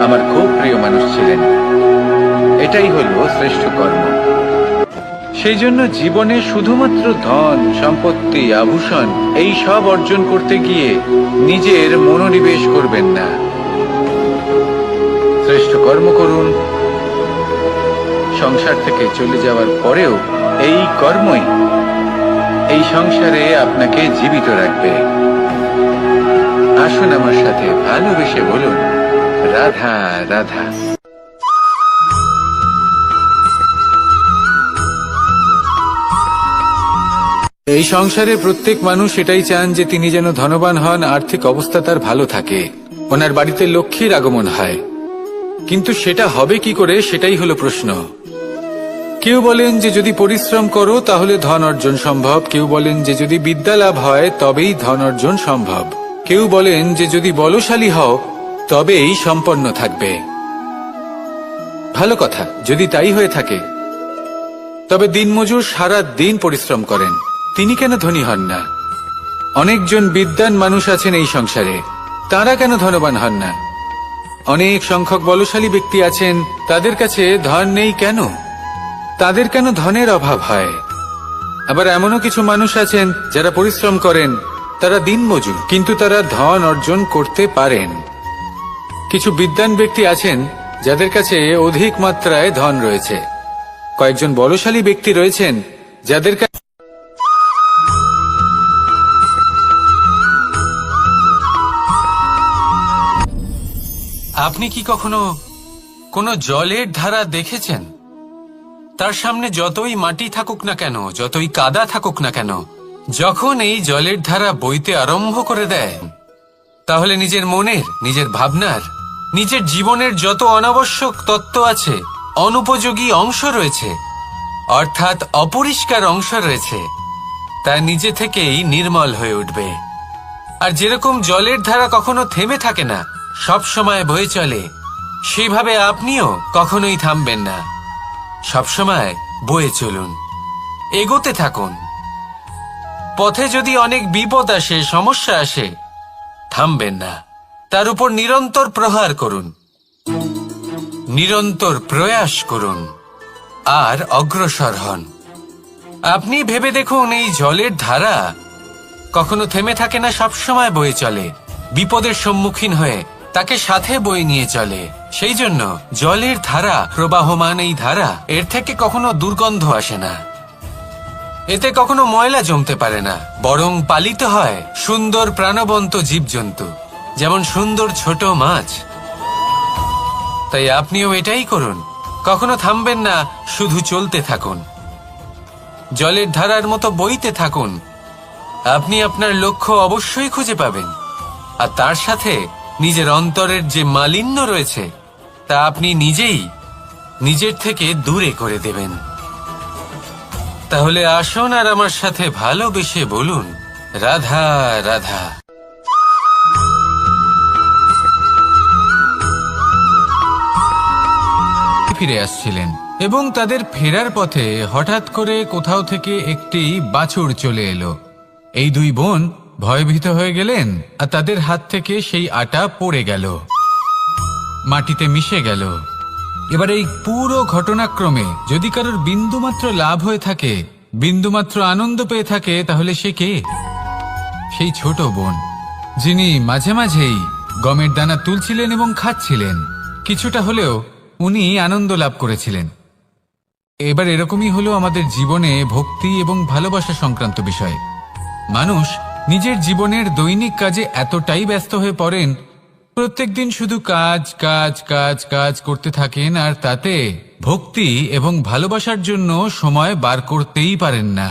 আমার খুব প্রিয় মানুষ ছিলেন। এটাই হলো শ্রেষ্ঠ কর্ম। সেই জন্য জীবনে শুধুমাত্র ধন সম্পত্তি, আভূষণ এই সব অর্জন করতে গিয়ে নিজের মনোনিবেশ করবেন না। শ্রেষ্ঠ কর্ম করুন। সংসার থেকে চলে যাওয়ার পরেও এই কর্মই এই সংসারে আপনাকে জীবিত রাখবে। আসুন আমার সাথে ভালোবেসে বলুন, রাধা রাধা। এই সংসারে প্রত্যেক মানুষ এটাই চান যে তিনি যেন ধনবান হন, আর্থিক অবস্থা তার ভালো থাকে, ওনার বাড়িতে লক্ষ্মীর আগমন হয়। কিন্তু সেটা হবে কি করে, সেটাই হলো প্রশ্ন। কেউ বলেন যে যদি পরিশ্রম করো তাহলে ধন অর্জন সম্ভব, কেউ বলেন যে যদি বিদ্যা লাভ হয় তবেই ধন অর্জন সম্ভব, কেউ বলেন যে যদি বলশালী হও তবেই সম্পন্ন থাকবে। ভালো কথা, যদি তাই হয়ে থাকে তবে দিনমজুর সারা দিন পরিশ্রম করেন, তিনি কেন ধনী হন না? অনেকজন বিদ্বান মানুষ আছেন এই সংসারে, তারা কেন ধনবান হন না? অনেক সংখ্যক বলশালী ব্যক্তি আছেন, তাদের কাছে ধন নেই কেন? তাদের কেন ধনের অভাব হয়? আবার এমনও কিছু মানুষ আছেন যারা পরিশ্রম করেন, তারা দিনমজুর, কিন্তু তারা ধন অর্জন করতে পারেন। কিছু বিদ্বান ব্যক্তি আছেন যাদের কাছে অধিক মাত্রায় ধন রয়েছে, কয়েকজন বলশালী ব্যক্তি রয়েছেন যাদের কাছে। আপনি কি কখনো কোনো জলের ধারা দেখেছেন? তার সামনে যতই মাটি থাকুক না কেন, যতই কাদা থাকুক না কেন, যখন এই জলের ধারা বইতে আরম্ভ করে দেয়, তাহলে নিজের মনের, নিজের ভাবনার, নিজের জীবনের যত অনাবশ্যক তত্ত্ব আছে, অনুপযোগী অংশ রয়েছে, অর্থাৎ অপরিষ্কার অংশ রয়েছে, তা নিজে থেকেই নির্মল হয়ে উঠবে। আর যেরকম জলের ধারা কখনো থেমে থাকে না, সব সময় বয়ে চলে, সেইভাবে আপনিও কখনোই থামবেন না। সবসময় বয়ে চলুন, এগোতে থাকুন। পথে যদি অনেক বিপদ আসে, সমস্যা আসে, থামবেন না, তার উপর নিরন্তর প্রহার করুন, নিরন্তর প্রয়াস করুন আর অগ্রসর হন। আপনি ভেবে দেখুন, এই জলের ধারা কখনো থেমে থাকে না, সবসময় বয়ে চলে, বিপদের সম্মুখীন হয়ে তাকে সাথে বয়ে নিয়ে চলে। সেই জন্য জলের ধারা, প্রবাহমান এই ধারা, এর থেকে কখনো দুর্গন্ধ আসে না, এতে কখনো ময়লা জমতে পারে না, বরং পালিত হয় সুন্দর প্রাণবন্ত জীবজন্তু, যেমন সুন্দর ছোট মাছ। তাই আপনিও এটাই করুন, কখনো থামবেন না, শুধু চলতে থাকুন, জলের ধারার মতো বইতে থাকুন। আপনি আপনার লক্ষ্য অবশ্যই খুঁজে পাবেন, আর তার সাথে নিজের অন্তরের যে মালিন্য রয়েছে তা আপনি নিজেই নিজের থেকে দূরে করে দেবেন। তাহলে আসুন আর আমার সাথে ভালোবেসে বলুন, রাধা রাধা। ফিরে আসছিলেন এবং তাদের ফেরার পথে হঠাৎ করে কোথাও থেকে একটি বাছুর চলে এলো। এই দুই বোন ভয়ভীত হয়ে গেলেন আর তাদের হাত থেকে সেই আটা পড়ে গেল, মাটিতে মিশে গেল। এবার এই পুরো ঘটনাক্রমে যদি কারোর বিন্দুমাত্র লাভ হয়ে থাকে, বিন্দুমাত্র আনন্দ পেয়ে থাকে, তাহলে সে কে? সেই ছোট বোন, যিনি মাঝে মাঝেই গমের দানা তুলছিলেন এবং খাচ্ছিলেন। কিছুটা হলেও উনি আনন্দ লাভ করেছিলেন। এবার এরকমই হলো আমাদের জীবনে ভক্তি এবং ভালোবাসা সংক্রান্ত বিষয়। মানুষ নিজের জীবনের দৈনিক কাজে এতটাই ব্যস্ত হয়ে পড়েন, প্রত্যেকদিন শুধু কাজ কাজ কাজ কাজ করতে থাকেন, আর তাতে ভক্তি এবং ভালোবাসার জন্য সময় বার করতেই পারেন না।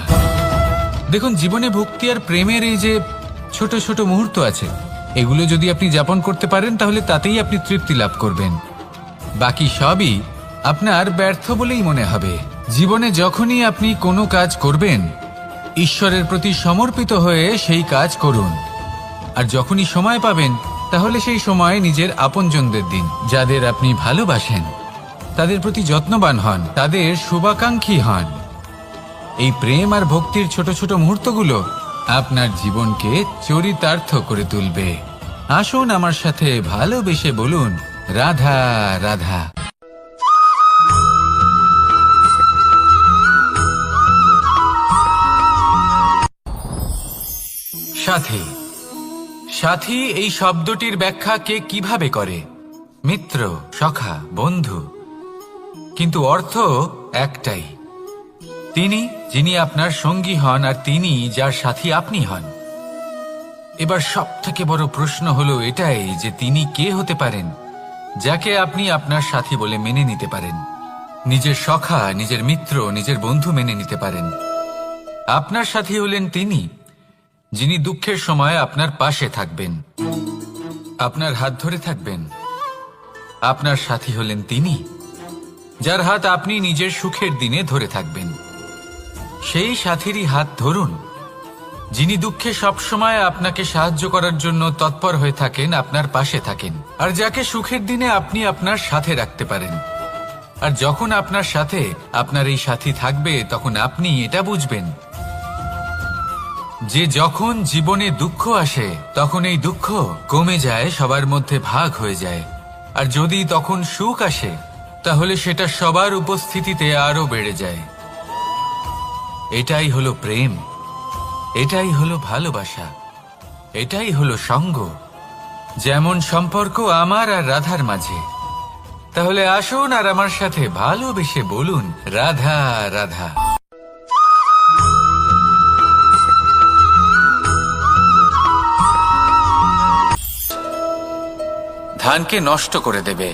দেখুন, জীবনে ভক্তি আর প্রেমের এই যে ছোট ছোট মুহূর্ত আছে, এগুলো যদি আপনি যাপন করতে পারেন তাহলে তাতেই আপনি তৃপ্তি লাভ করবেন। বাকি সবই আপনার ব্যর্থ বলেই মনে হবে। জীবনে যখনই আপনি কোনো কাজ করবেন, ঈশ্বরের প্রতি সমর্পিত হয়ে সেই কাজ করুন। আর যখনই সময় পাবেন, তাহলে সেই সময় নিজের আপনজনদের দিন। যাদের আপনি ভালোবাসেন তাদের প্রতি যত্নবান হন, তাদের শুভাকাঙ্ক্ষী হন। এই প্রেম আর ভক্তির ছোট ছোট মুহূর্তগুলো আপনার জীবনকে চরিতার্থ করে তুলবে। আসুন আমার সাথে ভালোবেসে বলুন, রাধা রাধা। সাথী। সাথী এই শব্দটির ব্যাখ্যা কে কিভাবে করে? মিত্র, সখা, বন্ধু। কিন্তু অর্থ একটাই, তিনি যিনি আপনার সঙ্গী হন আর তিনি যার সাথী আপনি হন। এবার সব থেকে বড় প্রশ্ন হলো এটাই যে তিনি কে হতে পারেন যাকে আপনি আপনার সাথী বলে মেনে নিতে পারেন, নিজের সখা, নিজের মিত্র, নিজের বন্ধু মেনে নিতে পারেন। আপনার সাথী হলেন তিনি যিনি দুঃখের সময় আপনার পাশে থাকবেন, আপনার হাত ধরে থাকবেন। আপনার সাথী হলেন তিনি যার হাত আপনি নিজের সুখের দিনে ধরে থাকবেন। সেই সাথীরই হাত ধরুন যিনি দুঃখে সবসময় আপনাকে সাহায্য করার জন্য তৎপর হয়ে থাকেন, আপনার পাশে থাকেন, আর যাকে সুখের দিনে আপনি আপনার সাথে রাখতে পারেন। আর যখন আপনার সাথে আপনার এই সাথী থাকবে, তখন আপনি এটা বুঝবেন যে যখন জীবনে দুঃখ আসে, তখন এই দুঃখ কমে যায়, সবার মধ্যে ভাগ হয়ে যায়। আর যদি তখন সুখ আসে, তাহলে সেটা সবার উপস্থিতিতে আরো বেড়ে যায়। এটাই হলো প্রেম, এটাই হলো ভালোবাসা, এটাই হলো সঙ্গ। যেমন সম্পর্ক আমার আর রাধার মাঝে। তাহলে আসুন আর আমার সাথে ভালোবেসে বলুন, রাধা রাধা। ধানকে নষ্ট করে দেবে,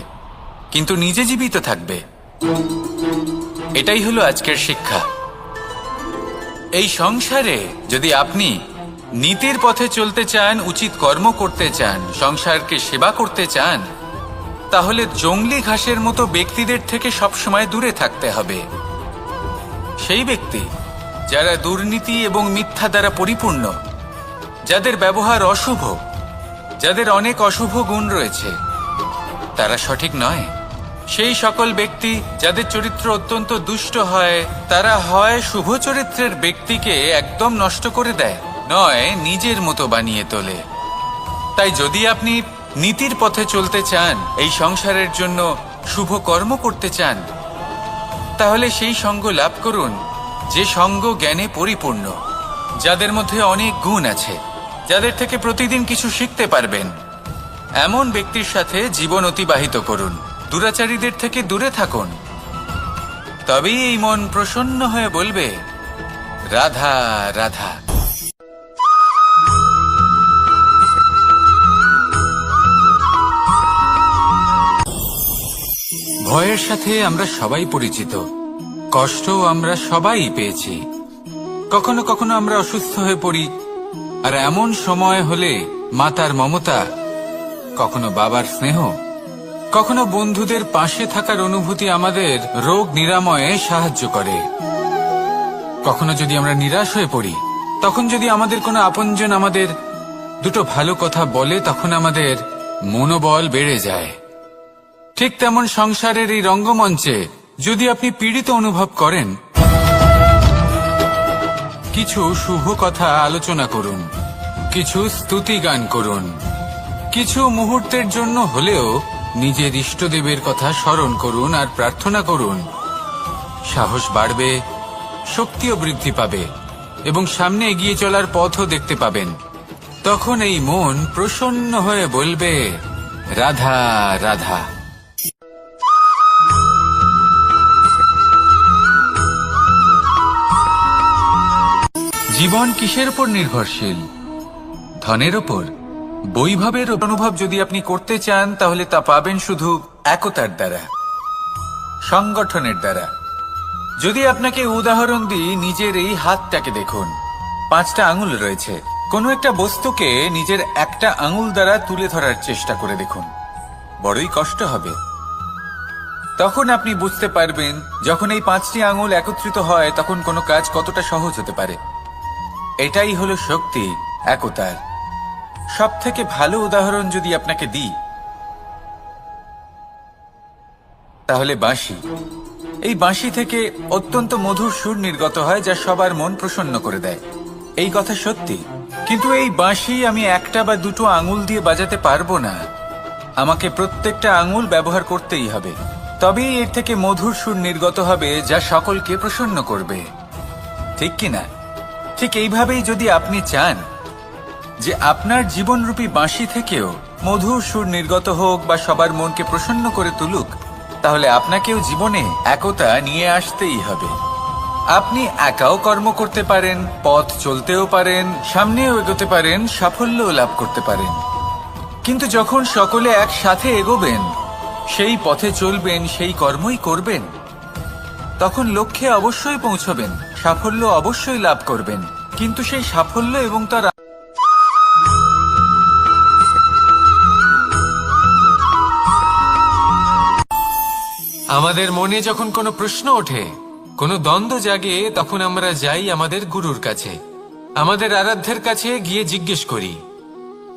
কিন্তু নিজে জীবিত থাকবে। এটাই হলো আজকের শিক্ষা। এই সংসারে যদি আপনি নীতির পথে চলতে চান, উচিত কর্ম করতে চান, সংসারকে সেবা করতে চান, তাহলে জংলি ঘাসের মতো ব্যক্তিদের থেকে সবসময় দূরে থাকতে হবে। সেই ব্যক্তি যারা দুর্নীতি এবং মিথ্যা দ্বারা পরিপূর্ণ, যাদের ব্যবহার অশুভ, যাদের অনেক অশুভ গুণ রয়েছে, তারা সঠিক নয়। সেই সকল ব্যক্তি যাদের চরিত্র অত্যন্ত দুষ্ট হয়, তারা হয় শুভ চরিত্রের ব্যক্তিকে একদম নষ্ট করে দেয়, নয় নিজের মতো বানিয়ে তোলে। তাই যদি আপনি নীতির পথে চলতে চান, এই সংসারের জন্য শুভ কর্ম করতে চান, তাহলে সেই সঙ্গ লাভ করুন যে সঙ্গ জ্ঞানে পরিপূর্ণ, যাদের মধ্যে অনেক গুণ আছে, যাদের থেকে প্রতিদিন কিছু শিখতে পারবেন। এমন ব্যক্তির সাথে জীবন অতিবাহিত করুন, দুরাচারীদের থেকে দূরে থাকুন। তবেই এই মন প্রসন্ন হয়ে বলবে, রাধা রাধা। ভয়ের সাথে আমরা সবাই পরিচিত, কষ্টও আমরা সবাই পেয়েছি। কখনো কখনো আমরা অসুস্থ হয়ে পড়ি, আর এমন সময় হলে মাতার মমতা, কখনো বাবার স্নেহ, কখনো বন্ধুদের পাশে থাকার অনুভূতি আমাদের রোগ নিরাময়ে সাহায্য করে। কখনো যদি আমরা নিরাশ হয়ে পড়ি, তখন যদি আমাদের কোনো আপনজন আমাদের দুটো ভালো কথা বলে, তখন আমাদের মনোবল বেড়ে যায়। ঠিক তেমন সংসারের এই রঙ্গমঞ্চে যদি আপনি পীড়িত অনুভব করেন, কিছু শুভ কথা আলোচনা করুন, কিছু স্তুতি গান করুন, কিছু মুহূর্তের জন্য হলেও নিজের ইষ্টদেবের কথা স্মরণ করুন আর প্রার্থনা করুন। সাহস বাড়বে, শক্তিও বৃদ্ধি পাবে এবং সামনে এগিয়ে চলার পথও দেখতে পাবেন। তখন এই মন প্রসন্ন হয়ে বলবে, রাধা রাধা। জীবন কিসের উপর নির্ভরশীল? ধনের ওপর, বৈভবের অনুভব যদি আপনি করতে চান তাহলে তা পাবেন শুধু একতার দ্বারা, সংগঠনের দ্বারা। যদি আপনাকে উদাহরণ দিই, নিজের এই হাতটাকে দেখুন, 5টা আঙুল রয়েছে। কোনো একটা বস্তুকে নিজের একটা আঙুল দ্বারা তুলে ধরার চেষ্টা করে দেখুন, বড়ই কষ্ট হবে। তখন আপনি বুঝতে পারবেন যখন এই 5টি আঙুল একত্রিত হয় তখন কোনো কাজ কতটা সহজ হতে পারে। এটাই হলো শক্তি, একতার। সব থেকে ভালো উদাহরণ যদি আপনাকে দিই তাহলে বাঁশি। এই বাঁশি থেকে অত্যন্ত মধুর সুর নির্গত হয় যা সবার মন প্রসন্ন করে দেয়। এই কথা সত্যি, কিন্তু এই বাঁশি আমি একটা বা দুটো আঙুল দিয়ে বাজাতে পারবো না। আমাকে প্রত্যেকটা আঙুল ব্যবহার করতেই হবে, তবেই এর থেকে মধুর সুর নির্গত হবে যা সকলকে প্রসন্ন করবে, ঠিক কিনা? ঠিক এইভাবেই যদি আপনি চান যে আপনার জীবনরূপী বাঁশি থেকেও মধুর সুর নির্গত হোক বা সবার মনকে প্রসন্ন করে তুলুক, তাহলে আপনাকেও জীবনে একতা নিয়ে আসতেই হবে। আপনি একাও কর্ম করতে পারেন, পথ চলতেও পারেন, সামনেও এগোতে পারেন, সাফল্যও লাভ করতে পারেন। কিন্তু যখন সকলে একসাথে এগোবেন, সেই পথে চলবেন, সেই কর্মই করবেন, তখন লক্ষ্যে অবশ্যই পৌঁছবেন, সাফল্য অবশ্যই লাভ করবেন। কিন্তু সেই সাফল্য এবং তার আমাদের মনে যখন কোনো প্রশ্ন ওঠে, কোনো দ্বন্দ্ব জাগে, তখন আমরা যাই আমাদের গুরুর কাছে, আমাদের আরাধ্যের কাছে গিয়ে জিজ্ঞেস করি।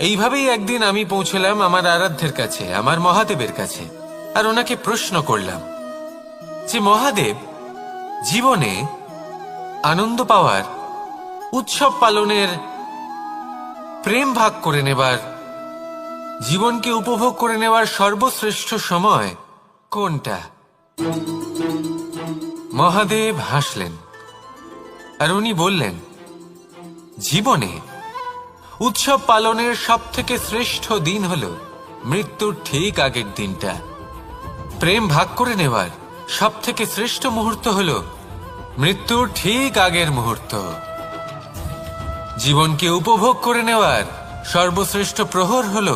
এইভাবেই একদিন আমি পৌঁছলাম আমার আরাধ্যের কাছে, আমার মহাদেবের কাছে, আর ওনাকে প্রশ্ন করলাম যে মহাদেব, জীবনে আনন্দ পাওয়ার, উৎসব পালনের, প্রেম ভাগ করে নেবার, জীবনকে উপভোগ করে নেওয়ার সর্বশ্রেষ্ঠ সময় কোনটা? মহাদেব হাসলেন আর উনি বললেন, জীবনে উৎসব পালনের সব থেকে শ্রেষ্ঠ দিন হল মৃত্যুর ঠিক আগের দিনটা। প্রেম ভাগ করে নেওয়ার সব থেকে শ্রেষ্ঠ মুহূর্ত হল মৃত্যুর ঠিক আগের মুহূর্ত। জীবনকে উপভোগ করে নেওয়ার সর্বশ্রেষ্ঠ প্রহর হল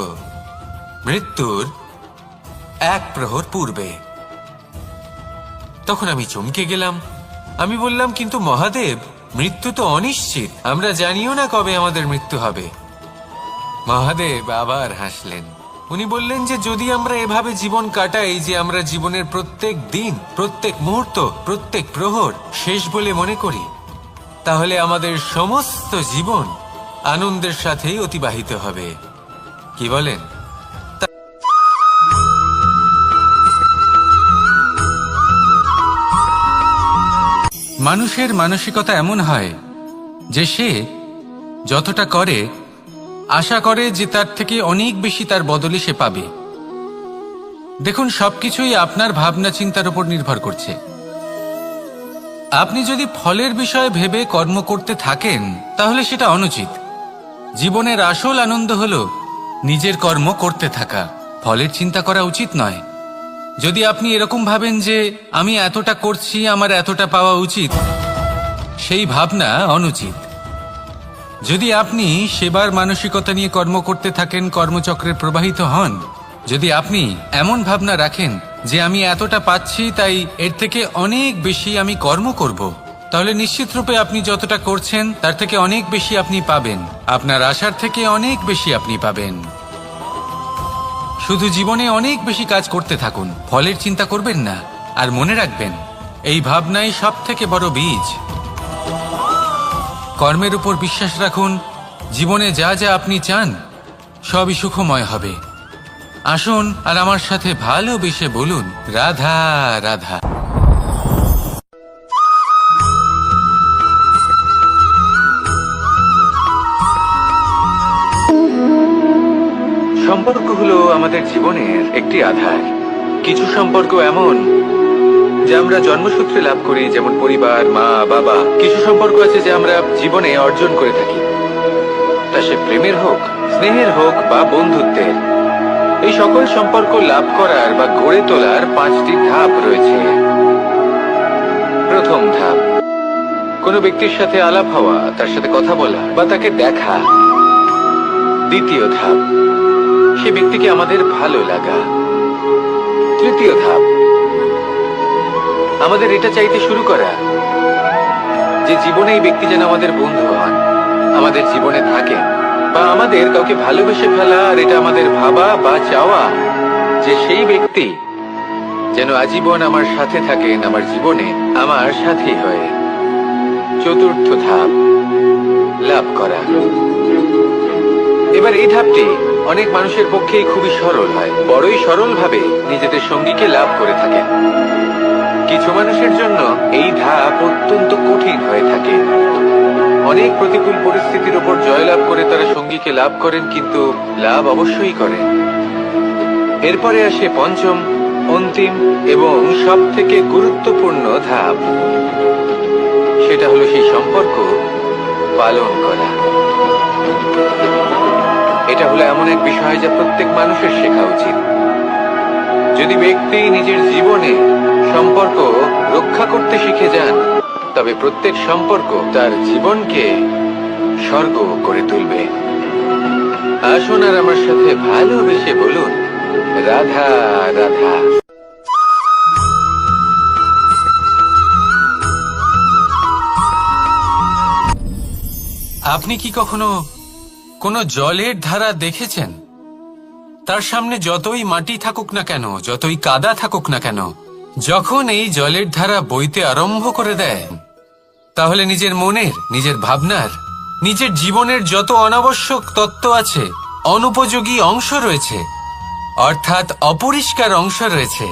মৃত্যুর 1 প্রহর পূর্বে। তখন আমি চমকে গেলাম। আমি বললাম, কিন্তু মহাদেব, মৃত্যু তো অনিশ্চিত, আমরা জানিও না কবে আমাদের মৃত্যু হবে। মহাদেব আবার হাসলেন। উনি বললেন যে যদি আমরা এভাবে জীবন কাটাই যে আমরা জীবনের প্রত্যেক দিন, প্রত্যেক মুহূর্ত, প্রত্যেক প্রহর শেষ বলে মনে করি, তাহলে আমাদের সমস্ত জীবন আনন্দের সাথেই অতিবাহিত হবে। কি বলেন? মানুষের মানসিকতা এমন হয় যে সে যতটা করে আশা করে যে তার থেকে অনেক বেশি তার বদলে সে পাবে। দেখুন, সবকিছুই আপনার ভাবনা চিন্তার উপর নির্ভর করছে। আপনি যদি ফলের বিষয়ে ভেবে কর্ম করতে থাকেন তাহলে সেটা অনুচিত। জীবনের আসল আনন্দ হলো নিজের কর্ম করতে থাকা, ফলের চিন্তা করা উচিত নয়। যদি আপনি এরকম ভাবেন যে আমি এতটা করছি, আমার এতটা পাওয়া উচিত, সেই ভাবনা অনুচিত। যদি আপনি সেবার মানসিকতা নিয়ে কর্ম করতে থাকেন, কর্মচক্রে প্রবাহিত হন, যদি আপনি এমন ভাবনা রাখেন যে আমি এতটা পাচ্ছি তাই এর থেকে অনেক বেশি আমি কর্ম করব, তাহলে নিশ্চিত রূপে আপনি যতটা করছেন তার থেকে অনেক বেশি আপনি পাবেন, আপনার আশার থেকে অনেক বেশি আপনি পাবেন। শুধু জীবনে অনেক বেশি কাজ করতে থাকুন, ফলের চিন্তা করবেন না। আর মনে রাখবেন, এই ভাবনাই সব থেকে বড় বীজ। কর্মের উপর বিশ্বাস রাখুন, জীবনে যা যা আপনি চান সবই সুখময় হবে। আসুন আর আমার সাথে ভালোবেসে বলুন, রাধা রাধা। হলো আমাদের জীবনের একটি আধার। কিছু সম্পর্ক এমন যে আমরা জন্মসূত্রে লাভ করি, যেমন পরিবার, মা, বাবা। কিছু সম্পর্ক আছে যে আমরা জীবনে অর্জন করে থাকি, তা সে প্রেমের হোক, স্নেহের হোক বা বন্ধুত্বের। এই সকল সম্পর্ক লাভ করার বা গড়ে তোলার 5টি ধাপ রয়েছে। প্রথম ধাপ, কোনো ব্যক্তির সাথে আলাপ হওয়া, তার সাথে কথা বলা বা তাকে দেখা। দ্বিতীয় ধাপ, সে ব্যক্তিকে আমাদের ভালো লাগা। তৃতীয় ধাপ, আমাদের এটা চাইতে শুরু করা যে জীবনে এই ব্যক্তি যেন আমাদের বন্ধু হন, আমাদের জীবনে থাকেন, বা আমাদের কাউকে ভালোবেসে ফেলা। আর এটা আমাদের ভাবা বা চাওয়া যে সেই ব্যক্তি যেন আজীবন আমার সাথে থাকেন, আমার জীবনে আমার সাথী হয়ে। চতুর্থ ধাপ, লাভ করা। এবার এই ধাপটি অনেক মানুষের পক্ষেই খুবই সরল হয়, বড়ই সরল ভাবে নিজেদের সঙ্গীকে লাভ করে থাকেন। কিছু মানুষের জন্য এই ধাপ অত্যন্ত কঠিন হয়ে থাকে। অনেক প্রতিকূল পরিস্থিতির উপর জয়লাভ করে তারা সঙ্গীকে লাভ করেন, কিন্তু লাভ অবশ্যই করেন। এরপরে আসে পঞ্চম, অন্তিম এবং সব থেকে গুরুত্বপূর্ণ ধাপ। সেটা হলো সেই সম্পর্ক পালন করা। এটা হলো এমন এক বিষয় যা প্রত্যেক মানুষের শেখা উচিত। যদি ব্যক্তি নিজের জীবনে সম্পর্ক রক্ষা করতে শিখে যান, তবে প্রত্যেক সম্পর্ক তার জীবনকে স্বর্গ করে তুলবে। আসুন আর আমার সাথে ভালোবেসে বলুন, রাধা রাধা। আপনি কি কখনো কোনো জলের ধারা দেখেছেন? তার সামনে যতই মাটি থাকুক না কেন, যতই কাদা থাকুক না কেন, যখন এই জলের ধারা বইতে আরম্ভ করে দেয়, তাহলে নিজের মনের, নিজের ভাবনার, নিজের জীবনের যত অনাবশ্যক তত্ত্ব আছে, অনুপযোগী অংশ রয়েছে, অর্থাৎ অপরিষ্কার অংশ রয়েছে,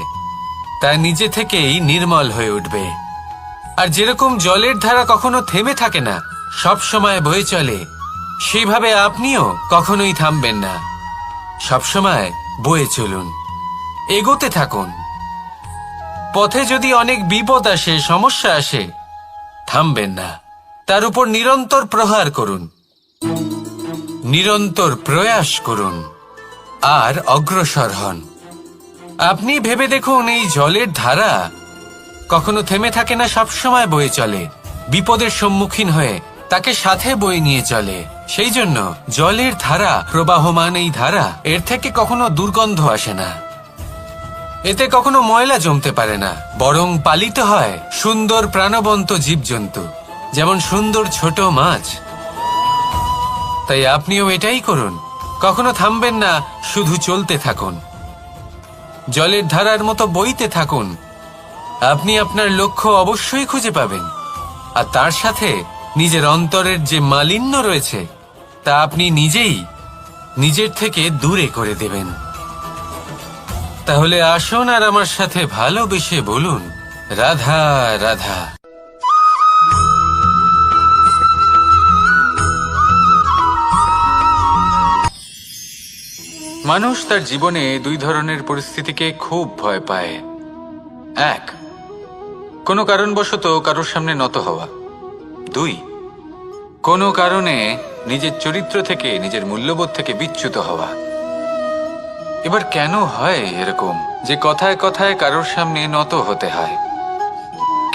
তা নিজে থেকেই নির্মল হয়ে উঠবে। আর যেরকম জলের ধারা কখনো থেমে থাকে না, সব সময় বয়ে চলে, সেইভাবে আপনিও কখনোই থামবেন না। সবসময় বয়ে চলুন, এগোতে থাকুন। পথে যদি অনেক বিপদ আসে, সমস্যা আসে, থামবেন না, তার উপর নিরন্তর প্রহার করুন, নিরন্তর প্রয়াস করুন আর অগ্রসর হন। আপনি ভেবে দেখুন, এই জলের ধারা কখনো থেমে থাকে না, সবসময় বয়ে চলে, বিপদের সম্মুখীন হয়ে তাকে সাথে বয়ে নিয়ে চলে। সেই জন্য জলের ধারা, প্রবাহমান এই ধারা, এর থেকে কখনো দুর্গন্ধ আসে না, এতে কখনো ময়লা জমতে পারে না, বরং পালিত হয় সুন্দর প্রাণবন্ত জীবজন্তু, যেমন সুন্দর ছোট মাছ। তাই আপনিও এটাই করুন, কখনো থামবেন না, শুধু চলতে থাকুন, জলের ধারার মতো বইতে থাকুন। আপনি আপনার লক্ষ্য অবশ্যই খুঁজে পাবেন, আর তার সাথে নিজের অন্তরের যে মালিন্য রয়েছে তা আপনি নিজেই নিজের থেকে দূরে করে দেবেন। তাহলে আসুন আর আমার সাথে ভালোবেসে বলুন, রাধা রাধা। মানুষ তার জীবনে দুই ধরনের পরিস্থিতিকে খুব ভয় পায়। এক, কোনো কারণবশত কারোর সামনে নত হওয়া। দুই, কোনো কারণে নিজের চরিত্র থেকে, নিজের মূল্যবোধ থেকে বিচ্যুত হওয়া। এবার কেন হয় এরকম যে কথায় কথায় কারোর সামনে নত হতে হয়?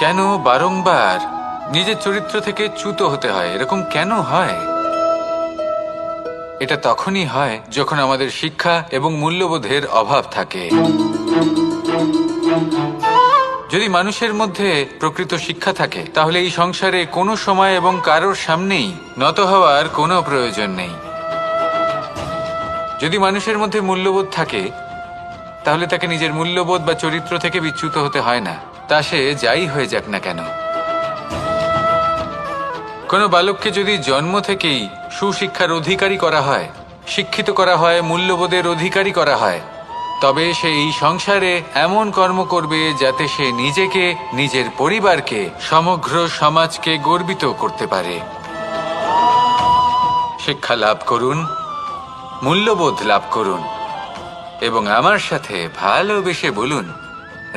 কেন বারংবার নিজের চরিত্র থেকে চ্যুত হতে হয়? এরকম কেন হয়? এটা তখনই হয় যখন আমাদের শিক্ষা এবং মূল্যবোধের অভাব থাকে। যদি মানুষের মধ্যে প্রকৃত শিক্ষা থাকে, তাহলে এই সংসারে কোনো সময় এবং কারোর সামনেই নত হওয়ার কোনো প্রয়োজন নেই। যদি মানুষের মধ্যে মূল্যবোধ থাকে, তাহলে তাকে নিজের মূল্যবোধ বা চরিত্র থেকে বিচ্যুত হতে হয় না, তা সে যাই হয়ে যাক না কেন। কোনো বালককে যদি জন্ম থেকেই সুশিক্ষার অধিকারী করা হয়, শিক্ষিত করা হয়, মূল্যবোধের অধিকারী করা হয়, তবে সে এই সংসারে এমন কর্ম করবে যাতে সে নিজেকে, নিজের পরিবারকে, সমগ্র সমাজকে গর্বিত করতে পারে। শিক্ষা লাভ করুন, মূল্যবোধ লাভ করুন, এবং আমার সাথে ভালোবেসে বলুন,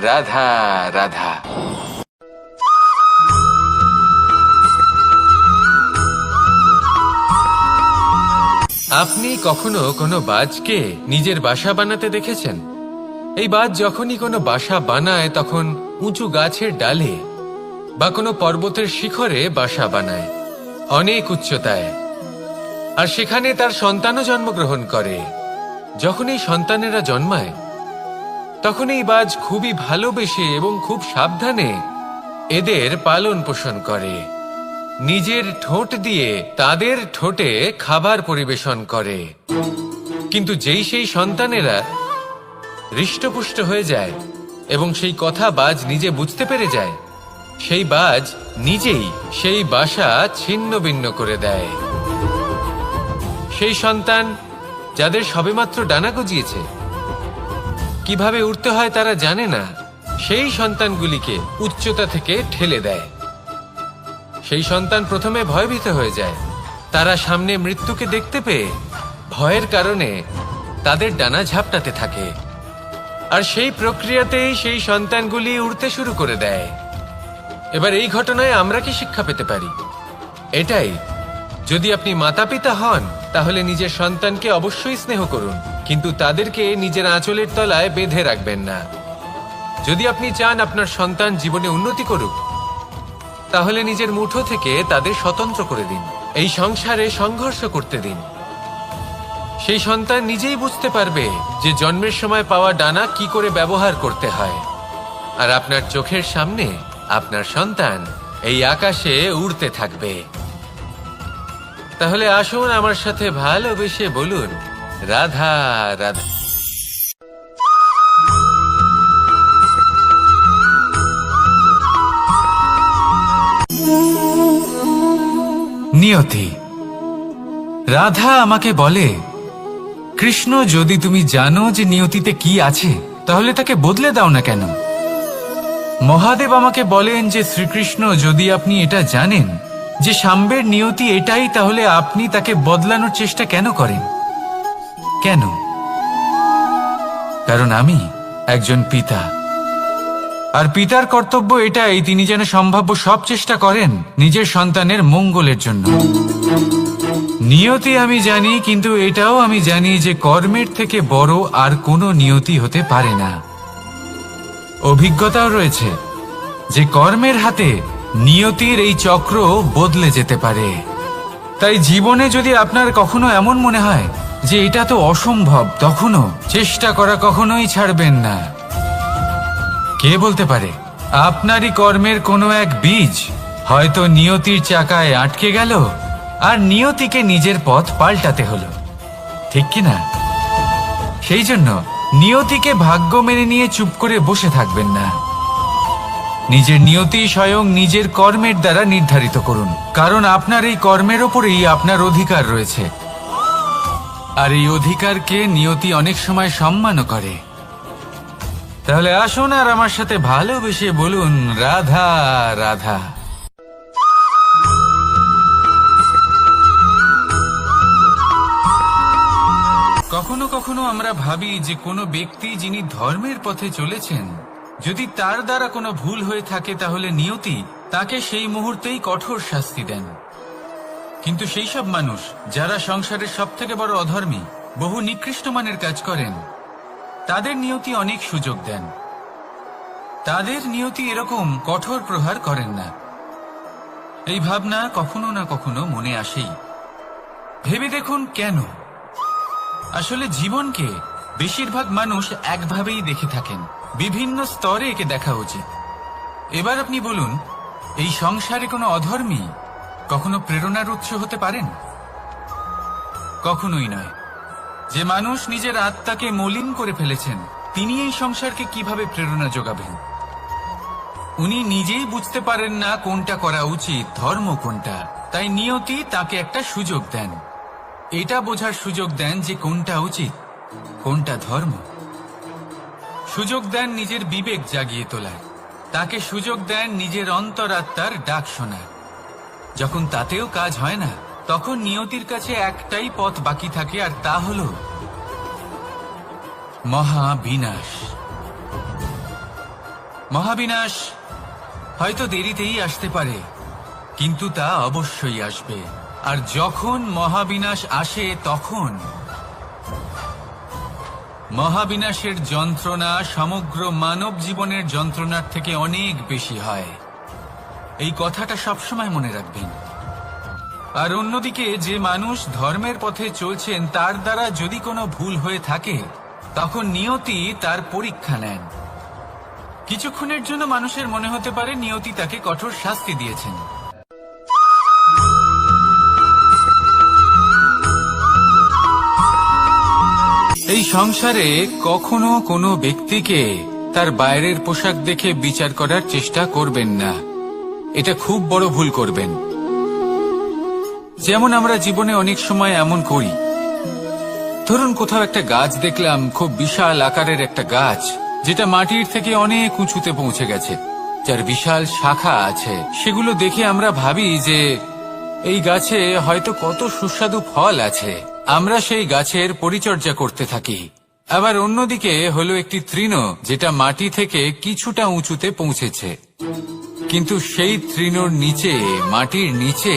রাধা রাধা। আপনি কখনো কোনো বাজকে নিজের বাসা বানাতে দেখেছেন? এই বাজ যখনই কোনো বাসা বানায় তখন উঁচু গাছের ডালে বা কোনো পর্বতের শিখরে বাসা বানায়, অনেক উচ্চতায়। আর সেখানে তার সন্তানও জন্মগ্রহণ করে। যখন এই সন্তানেরা জন্মায় তখন এই বাজ খুবই ভালোবেসে এবং খুব সাবধানে এদের পালন পোষণ করে। নিজের ঠোঁট দিয়ে তাদের ঠোঁটে খাবার পরিবেশন করে। কিন্তু যেই সেই সন্তানেরা হৃষ্টপুষ্ট হয়ে যায় এবং সেই কথা বাজ নিজে বুঝতে পেরে যায়, সেই বাজ নিজেই সেই বাসা ছিন্ন ভিন্ন করে দেয়। সেই সন্তান যাদের সবেমাত্র ডানা গজিয়েছে, কিভাবে উড়তে হয় তারা জানে না, সেই সন্তানগুলিকে উচ্চতা থেকে ঠেলে দেয়। সেই সন্তান প্রথমে ভয়ভীত হয়ে যায়। তারা সামনে মৃত্যুকে দেখতে পেয়ে ভয়ের কারণে তাদের ডানা ঝাপটাতে থাকে। আর সেই প্রক্রিয়াতেই সেই সন্তানগুলি উড়তে শুরু করে দেয়। এবার এই ঘটনায় আমরা কি শিক্ষা পেতে পারি? এটাই, যদি আপনি মাতা পিতা হন তাহলে নিজের সন্তানকে অবশ্যই স্নেহ করুন, কিন্তু তাদেরকে নিজের আঁচলের তলায় বেঁধে রাখবেন না। যদি আপনি চান আপনার সন্তান জীবনে উন্নতি করুক, তাহলে নিজের মুঠো থেকে তাদের স্বতন্ত্র করে দিন। এই সংসারে সংঘর্ষ করতে দিন। সেই সন্তান নিজেই বুঝতে পারবে যে জন্মের সময় পাওয়া ডানা কি করে ব্যবহার করতে হয়। আর আপনার চোখের সামনে আপনার সন্তান এই আকাশে উড়তে থাকবে। তাহলে আসুন আমার সাথে ভালোবেসে বলুন, রাধা রাধা। নিয়তি। রাধা আমাকে বলে, কৃষ্ণ, যদি তুমি জানো যে নিয়তিতে কি আছে তাহলে তাকে বদলে দাও না কেন? মহাদেব আমাকে বলেন যে শ্রীকৃষ্ণ, যদি আপনি এটা জানেন যে সাম্বের নিয়তি এটাই, তাহলে আপনি তাকে বদলানোর চেষ্টা কেন করেন? কেন? কারণ আমি একজন পিতা, আর পিতার কর্তব্য এটাই, তিনি যেন সম্ভাব্য সব চেষ্টা করেন নিজের সন্তানের মঙ্গলের জন্য। নিয়তি আমি জানি, কিন্তু এটাও আমি জানি যে কর্মের থেকে বড় আর কোনো নিয়তি হতে পারে না। অভিজ্ঞতাও রয়েছে যে কর্মের হাতে নিয়তির এই চক্র বদলে যেতে পারে। তাই জীবনে যদি আপনার কখনো এমন মনে হয় যে এটা তো অসম্ভব, তখনও চেষ্টা করা কখনোই ছাড়বেন না। কে বলতে পারে আপনারই কর্মের কোনো এক বীজ হয়তো নিয়তির চাকায় আটকে গেল আর নিয়তিকে নিজের পথ পাল্টাতে হলো, ঠিক কি না? সেই জন্য নিয়তিকে ভাগ্য মেনে নিয়ে চুপ করে বসে থাকবেন না। নিজের নিয়তি স্বয়ং নিজের কর্মের দ্বারা নির্ধারিত করুন, কারণ আপনার এই কর্মের ওপরেই আপনার অধিকার রয়েছে। আর এই অধিকারকে নিয়তি অনেক সময় সম্মানও করে। তাহলে আসুন আর আমার সাথে ভালোবেসে বলুন, রাধা রাধা। কখনো কখনো আমরা ভাবি যে কোনো ব্যক্তি যিনি ধর্মের পথে চলেছেন, যদি তার দ্বারা কোনো ভুল হয়ে থাকে তাহলে নিয়তি তাকে সেই মুহূর্তেই কঠোর শাস্তি দেন। কিন্তু সেই সব মানুষ যারা সংসারের সবথেকে বড় অধর্মী, বহু নিকৃষ্ট মানের কাজ করেন, তাদের নিয়তি অনেক সুযোগ দেন। তাদের নিয়তি এরকম কঠোর প্রহার করেন না। এই ভাবনা কখনো না কখনো মনে আসেই। ভেবে দেখুন কেন? আসলে জীবনকে বেশিরভাগ মানুষ একভাবেই দেখে থাকেন, বিভিন্ন স্তরে একে দেখা উচিত। এবার আপনি বলুন, এই সংসারে কোনো অধর্মী কখনো প্রেরণার উৎস হতে পারেন? কখনোই নয়। যে মানুষ নিজের আত্মাকে মলিন করে ফেলেছেন, তিনি এই সংসারকে কিভাবে প্রেরণা যোগাবেন? উনি নিজেই বুঝতে পারেন না কোনটা করা উচিত, ধর্ম কোনটা। তাই নিয়তি তাকে একটা সুযোগ দেন, এটা বোঝার সুযোগ দেন যে কোনটা উচিত, কোনটা ধর্ম। সুযোগ দেন নিজের বিবেক জাগিয়ে তোলার, তাকে সুযোগ দেন নিজের অন্তরাত্মার ডাক শোনার। যখন তাতেও কাজ হয় না, তখন নিয়তির কাছে একটাই পথ বাকি থাকে, আর তা হলো মহাবিনাশ। মহাবিনাশ হয়তো দেরিতেই আসতে পারে, কিন্তু তা অবশ্যই আসবে। আর যখন মহাবিনাশ আসে তখন মহাবিনাশের যন্ত্রণা সমগ্র মানব জীবনের যন্ত্রণার থেকে অনেক বেশি হয়। এই কথাটা সবসময় মনে রাখবেন। আর অন্যদিকে যে মানুষ ধর্মের পথে চলছেন তার দ্বারা যদি কোনো ভুল হয়ে থাকে তখন নিয়তি তার পরীক্ষা নেন। কিছুক্ষণের জন্য মানুষের মনে হতে পারে নিয়তি তাকে কঠোর শাস্তি দিয়েছেন। এই সংসারে কখনো কোনো ব্যক্তিকে তার বাইরের পোশাক দেখে বিচার করার চেষ্টা করবেন না। এটা খুব বড় ভুল করবেন। যেমন আমরা জীবনে অনেক সময় এমন করি, ধরুন কোথাও একটা গাছ দেখলাম, খুব বিশাল আকারের একটা গাছ, যেটা মাটির থেকে অনেক উঁচুতে পৌঁছে গেছে, যার বিশাল শাখা আছে। সেগুলো দেখে আমরা ভাবি যে এই গাছে হয়তো কত সুস্বাদু ফল আছে। আমরা সেই গাছের পরিচর্যা করতে থাকি। আবার অন্যদিকে হলো একটি তৃণ, যেটা মাটি থেকে কিছুটা উঁচুতে পৌঁছেছে, কিন্তু সেই তৃণর নিচে, মাটির নিচে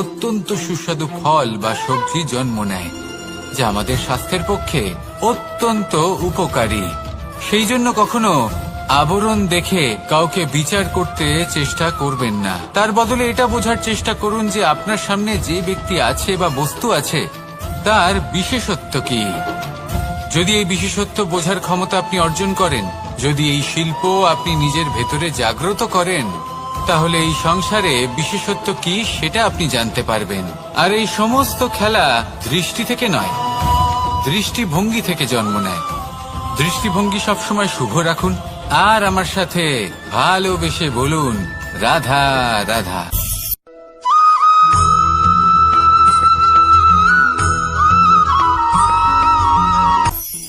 অত্যন্ত সুস্বাদু ফল বা সবজি জন্ম নেয়, যা আমাদের স্বাস্থ্যের পক্ষে অত্যন্ত উপকারী। সেই জন্য কখনো আবরণ দেখে কাউকে বিচার করতে চেষ্টা করবেন না। তার বদলে এটা বোঝার চেষ্টা করুন যে আপনার সামনে যে ব্যক্তি আছে বা বস্তু আছে তার বিশেষত্ব কি। যদি এই বিশেষত্ব বোঝার ক্ষমতা আপনি অর্জন করেন, যদি এই শিল্প আপনি নিজের ভেতরে জাগ্রত করেন, তাহলে এই সংসারে বিশেষত্ব কি সেটা আপনি জানতে পারবেন। আর এই সমস্ত খেলা দৃষ্টি থেকে নয়, দৃষ্টিভঙ্গি থেকে জন্ম নেয়। দৃষ্টিভঙ্গি সবসময় শুভ রাখুন আর আমার সাথে ভালোবেসে বলুন, রাধা রাধা।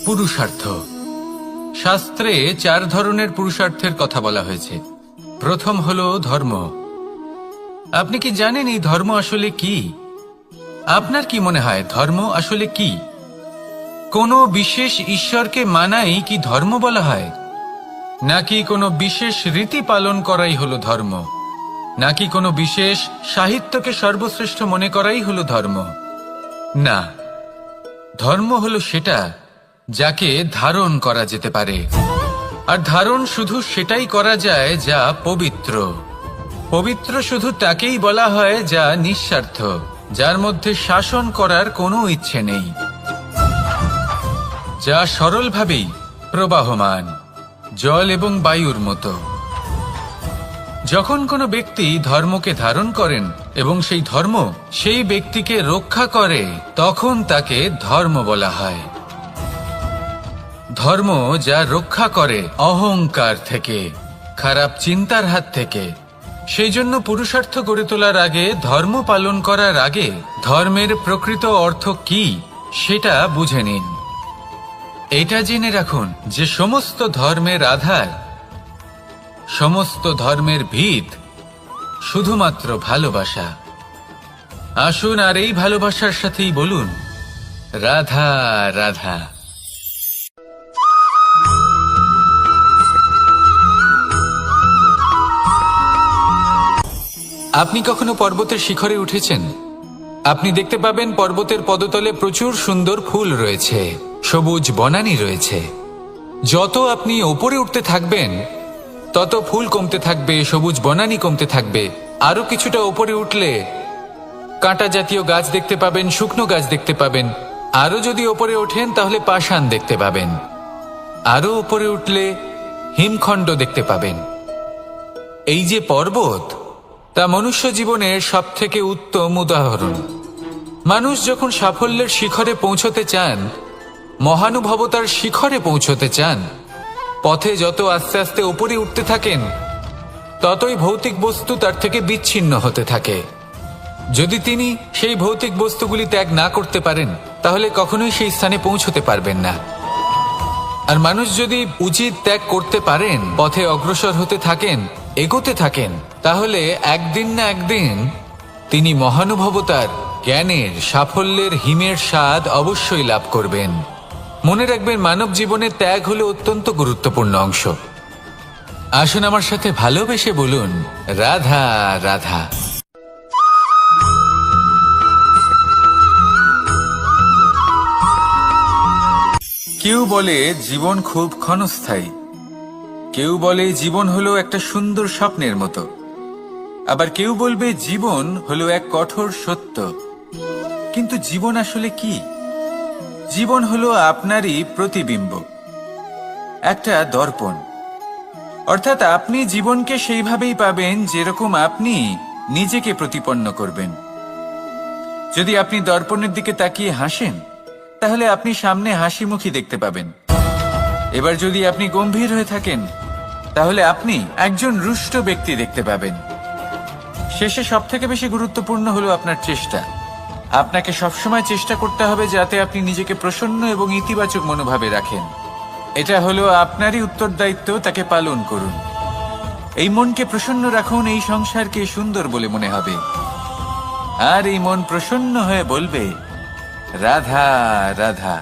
পুরুষার্থ। শাস্ত্রে 4 ধরনের পুরুষার্থের কথা বলা হয়েছে। প্রথম হলো ধর্ম। আপনি কি জানেন এই ধর্ম আসলে কি? আপনার কি মনে হয় ধর্ম আসলে কি? কোনো বিশেষ ঈশ্বরকে মানাই কি ধর্ম বলা হয়? নাকি কোনো বিশেষ রীতি পালন করাই হলো ধর্ম? নাকি কোনো বিশেষ সাহিত্যকে সর্বশ্রেষ্ঠ মনে করাই হলো ধর্ম? না, ধর্ম হলো সেটা যাকে ধারণ করা যেতে পারে। আর ধারণ শুধু সেটাই করা যায় যা পবিত্র। পবিত্র শুধু তাকেই বলা হয় যা নিঃস্বার্থ, যার মধ্যে শাসন করার কোনো ইচ্ছে নেই, যা সরলভাবেই প্রবাহমান, জল এবং বায়ুর মতো। যখন কোনো ব্যক্তি ধর্মকে ধারণ করেন এবং সেই ধর্ম সেই ব্যক্তিকে রক্ষা করে, তখন তাকে ধর্ম বলা হয়। ধর্ম যা রক্ষা করে অহংকার থেকে, খারাপ চিন্তার হাত থেকে। সেই জন্য পুরুষার্থ গড়ে তোলার আগে, ধর্ম পালন করার আগে ধর্মের প্রকৃত অর্থ কি সেটা বুঝে নিন। এটা জেনে রাখুন যে সমস্ত ধর্মের আধার, সমস্ত ধর্মের ভিত শুধুমাত্র ভালোবাসা। আসুন আর এই ভালোবাসার সাথেই বলুন, রাধা রাধা। আপনি কখনো পর্বতের শিখরে উঠেছেন? আপনি দেখতে পাবেন পর্বতের পদতলে প্রচুর সুন্দর ফুল রয়েছে, সবুজ বনানী রয়েছে। যত আপনি ওপরে উঠতে থাকবেন তত ফুল কমতে থাকবে, সবুজ বনানী কমতে থাকবে। আরো কিছুটা ওপরে উঠলে কাঁটা জাতীয় গাছ দেখতে পাবেন, শুকনো গাছ দেখতে পাবেন। আরো যদি ওপরে ওঠেন তাহলে পাষাণ দেখতে পাবেন। আরো ওপরে উঠলে হিমখণ্ড দেখতে পাবেন। এই যে পর্বত, তা মনুষ্য জীবনের সবথেকে উত্তম উদাহরণ। মানুষ যখন সাফল্যের শিখরে পৌঁছতে চান, মহানুভবতার শিখরে পৌঁছতে চান, পথে যত আস্তে আস্তে উপরে উঠতে থাকেন, ততই ভৌতিক বস্তু তার থেকে বিচ্ছিন্ন হতে থাকে। যদি তিনি সেই ভৌতিক বস্তুগুলি ত্যাগ না করতে পারেন, তাহলে কখনোই সেই স্থানে পৌঁছতে পারবেন না। আর মানুষ যদি উচিত ত্যাগ করতে পারেন, পথে অগ্রসর হতে থাকেন, এগোতে থাকেন, তাহলে একদিন না একদিন তিনি মহানুভবতার, জ্ঞানের, সাফল্যের হিমের স্বাদ অবশ্যই লাভ করবেন। মনে রাখবেন, মানব জীবনে ত্যাগ হলো অত্যন্ত গুরুত্বপূর্ণ অংশ। আসুন আমার সাথে ভালোবেসে বলুন, রাধা রাধা। কেউ বলে জীবন খুব ক্ষণস্থায়ী, কেউ বলে জীবন হলো একটা সুন্দর স্বপ্নের মতো, আবার কেউ বলবে জীবন হলো এক কঠোর সত্য। কিন্তু জীবন আসলে কি? জীবন হলো আপনারই প্রতিবিম্ব, একটা দর্পণ। অর্থাৎ আপনি জীবনকে সেইভাবেই পাবেন যেরকম আপনি নিজেকে প্রতিপন্ন করবেন। যদি আপনি দর্পণের দিকে তাকিয়ে হাসেন, তাহলে আপনি সামনে হাসি মুখী দেখতে পাবেন। এবার যদি আপনি গম্ভীর হয়ে থাকেন, তাহলে আপনি একজন রুষ্ট ব্যক্তি দেখতে পাবেন। শেষে সবথেকে বেশি গুরুত্বপূর্ণ হলো আপনার চেষ্টা। আপনাকে সবসময় চেষ্টা করতে হবে যাতে আপনি নিজেকে প্রসন্ন এবং ইতিবাচক মনোভাবে রাখেন। এটা হলো আপনারই উত্তরদায়িত্ব, তাকে পালন করুন। এই মনকে প্রসন্ন রাখুন, এই সংসারকে সুন্দর বলে মনে হবে। আর এই মন প্রসন্ন হয়ে বলবে, রাধা রাধা।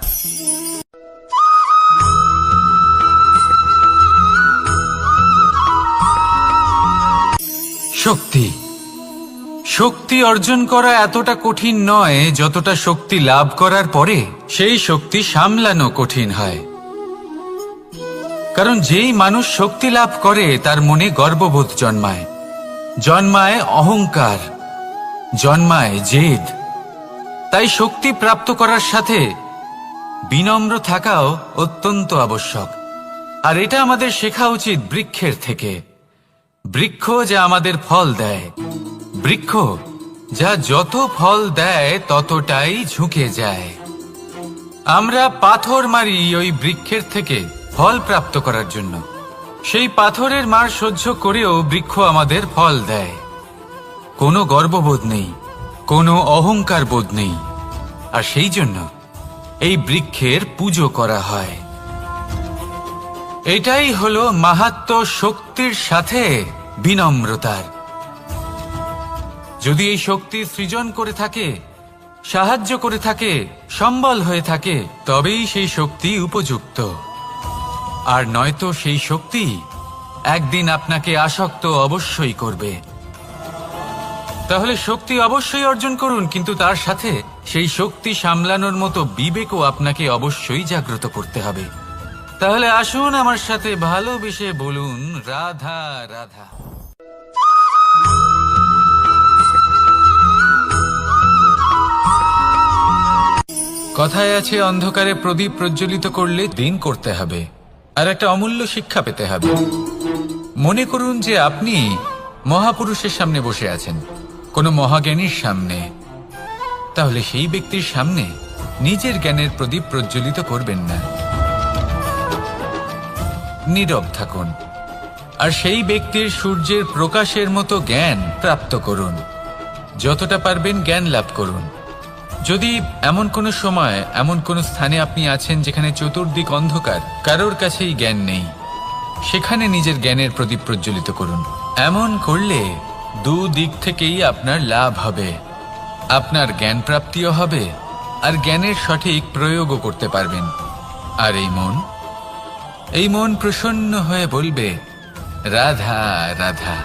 শক্তি শক্তি অর্জন করা এতটা কঠিন নয় যতটা শক্তি লাভ করার পরে সেই শক্তি সামলানো কঠিন হয়। কারণ যেই মানুষ শক্তি লাভ করে তার মনে গর্ববোধ জন্মায়, জন্মায় অহংকার, জন্মায় জেদ। তাই শক্তি প্রাপ্ত করার সাথে বিনম্র থাকাও অত্যন্ত আবশ্যক। আর এটা আমাদের শেখা উচিত বৃক্ষের থেকে। বৃক্ষ যা আমাদের ফল দেয়, বৃক্ষ যা যত ফল দেয় ততটাই ঝুঁকে যায়। আমরা পাথর মারি ওই বৃক্ষের থেকে ফল প্রাপ্ত করার জন্য। সেই পাথরের মার সহ্য করেও বৃক্ষ আমাদের ফল দেয়। কোনো গর্ববোধ নেই, কোনো অহংকার বোধ নেই। আর সেই জন্য এই বৃক্ষের পুজো করা হয়। এটাই হলো মাহাত্ম্য শক্তির সাথে বিনম্রতার। যদি এই শক্তি সৃজন করে থাকে, সাহায্য করে থাকে, সম্বল হয়ে থাকে, তবেই সেই শক্তি উপযুক্ত। আর নয়তো সেই শক্তি একদিন আপনাকে আসক্ত অবশ্যই করবে। তাহলে শক্তি অবশ্যই অর্জন করুন, কিন্তু তার সাথে সেই শক্তি সামলানোর মতো বিবেকও আপনাকে অবশ্যই জাগ্রত করতে হবে। তাহলে আসুন আমার সাথে ভালোবেসে বলুন, রাধা রাধা। কথায় আছে, অন্ধকারে প্রদীপ প্রজ্বলিত করলে দিন করতে হবে। আর একটা অমূল্য শিক্ষা পেতে হবে। মনে করুন যে আপনি মহাপুরুষের সামনে বসে আছেন, কোনো মহাজ্ঞানীর সামনে। তাহলে সেই ব্যক্তির সামনে নিজের জ্ঞানের প্রদীপ প্রজ্বলিত করবেন না, নীরব থাকুন। আর সেই ব্যক্তির সূর্যের প্রকাশের মতো জ্ঞান প্রাপ্ত করুন। যতটা পারবেন জ্ঞান লাভ করুন। যদি এমন কোনো সময়, এমন কোনো স্থানে আপনি আছেন যেখানে চতুর্দিক অন্ধকার, কারোর কাছেই জ্ঞান নেই, সেখানে নিজের জ্ঞানের প্রদীপ প্রজ্বলিত করুন। এমন করলে দুদিক থেকেই আপনার লাভ হবে। আপনার জ্ঞান প্রাপ্তিও হবে, আর জ্ঞানের সঠিক প্রয়োগও করতে পারবেন। আর এই মন প্রসন্ন হয়ে বলবে, রাধা রাধা।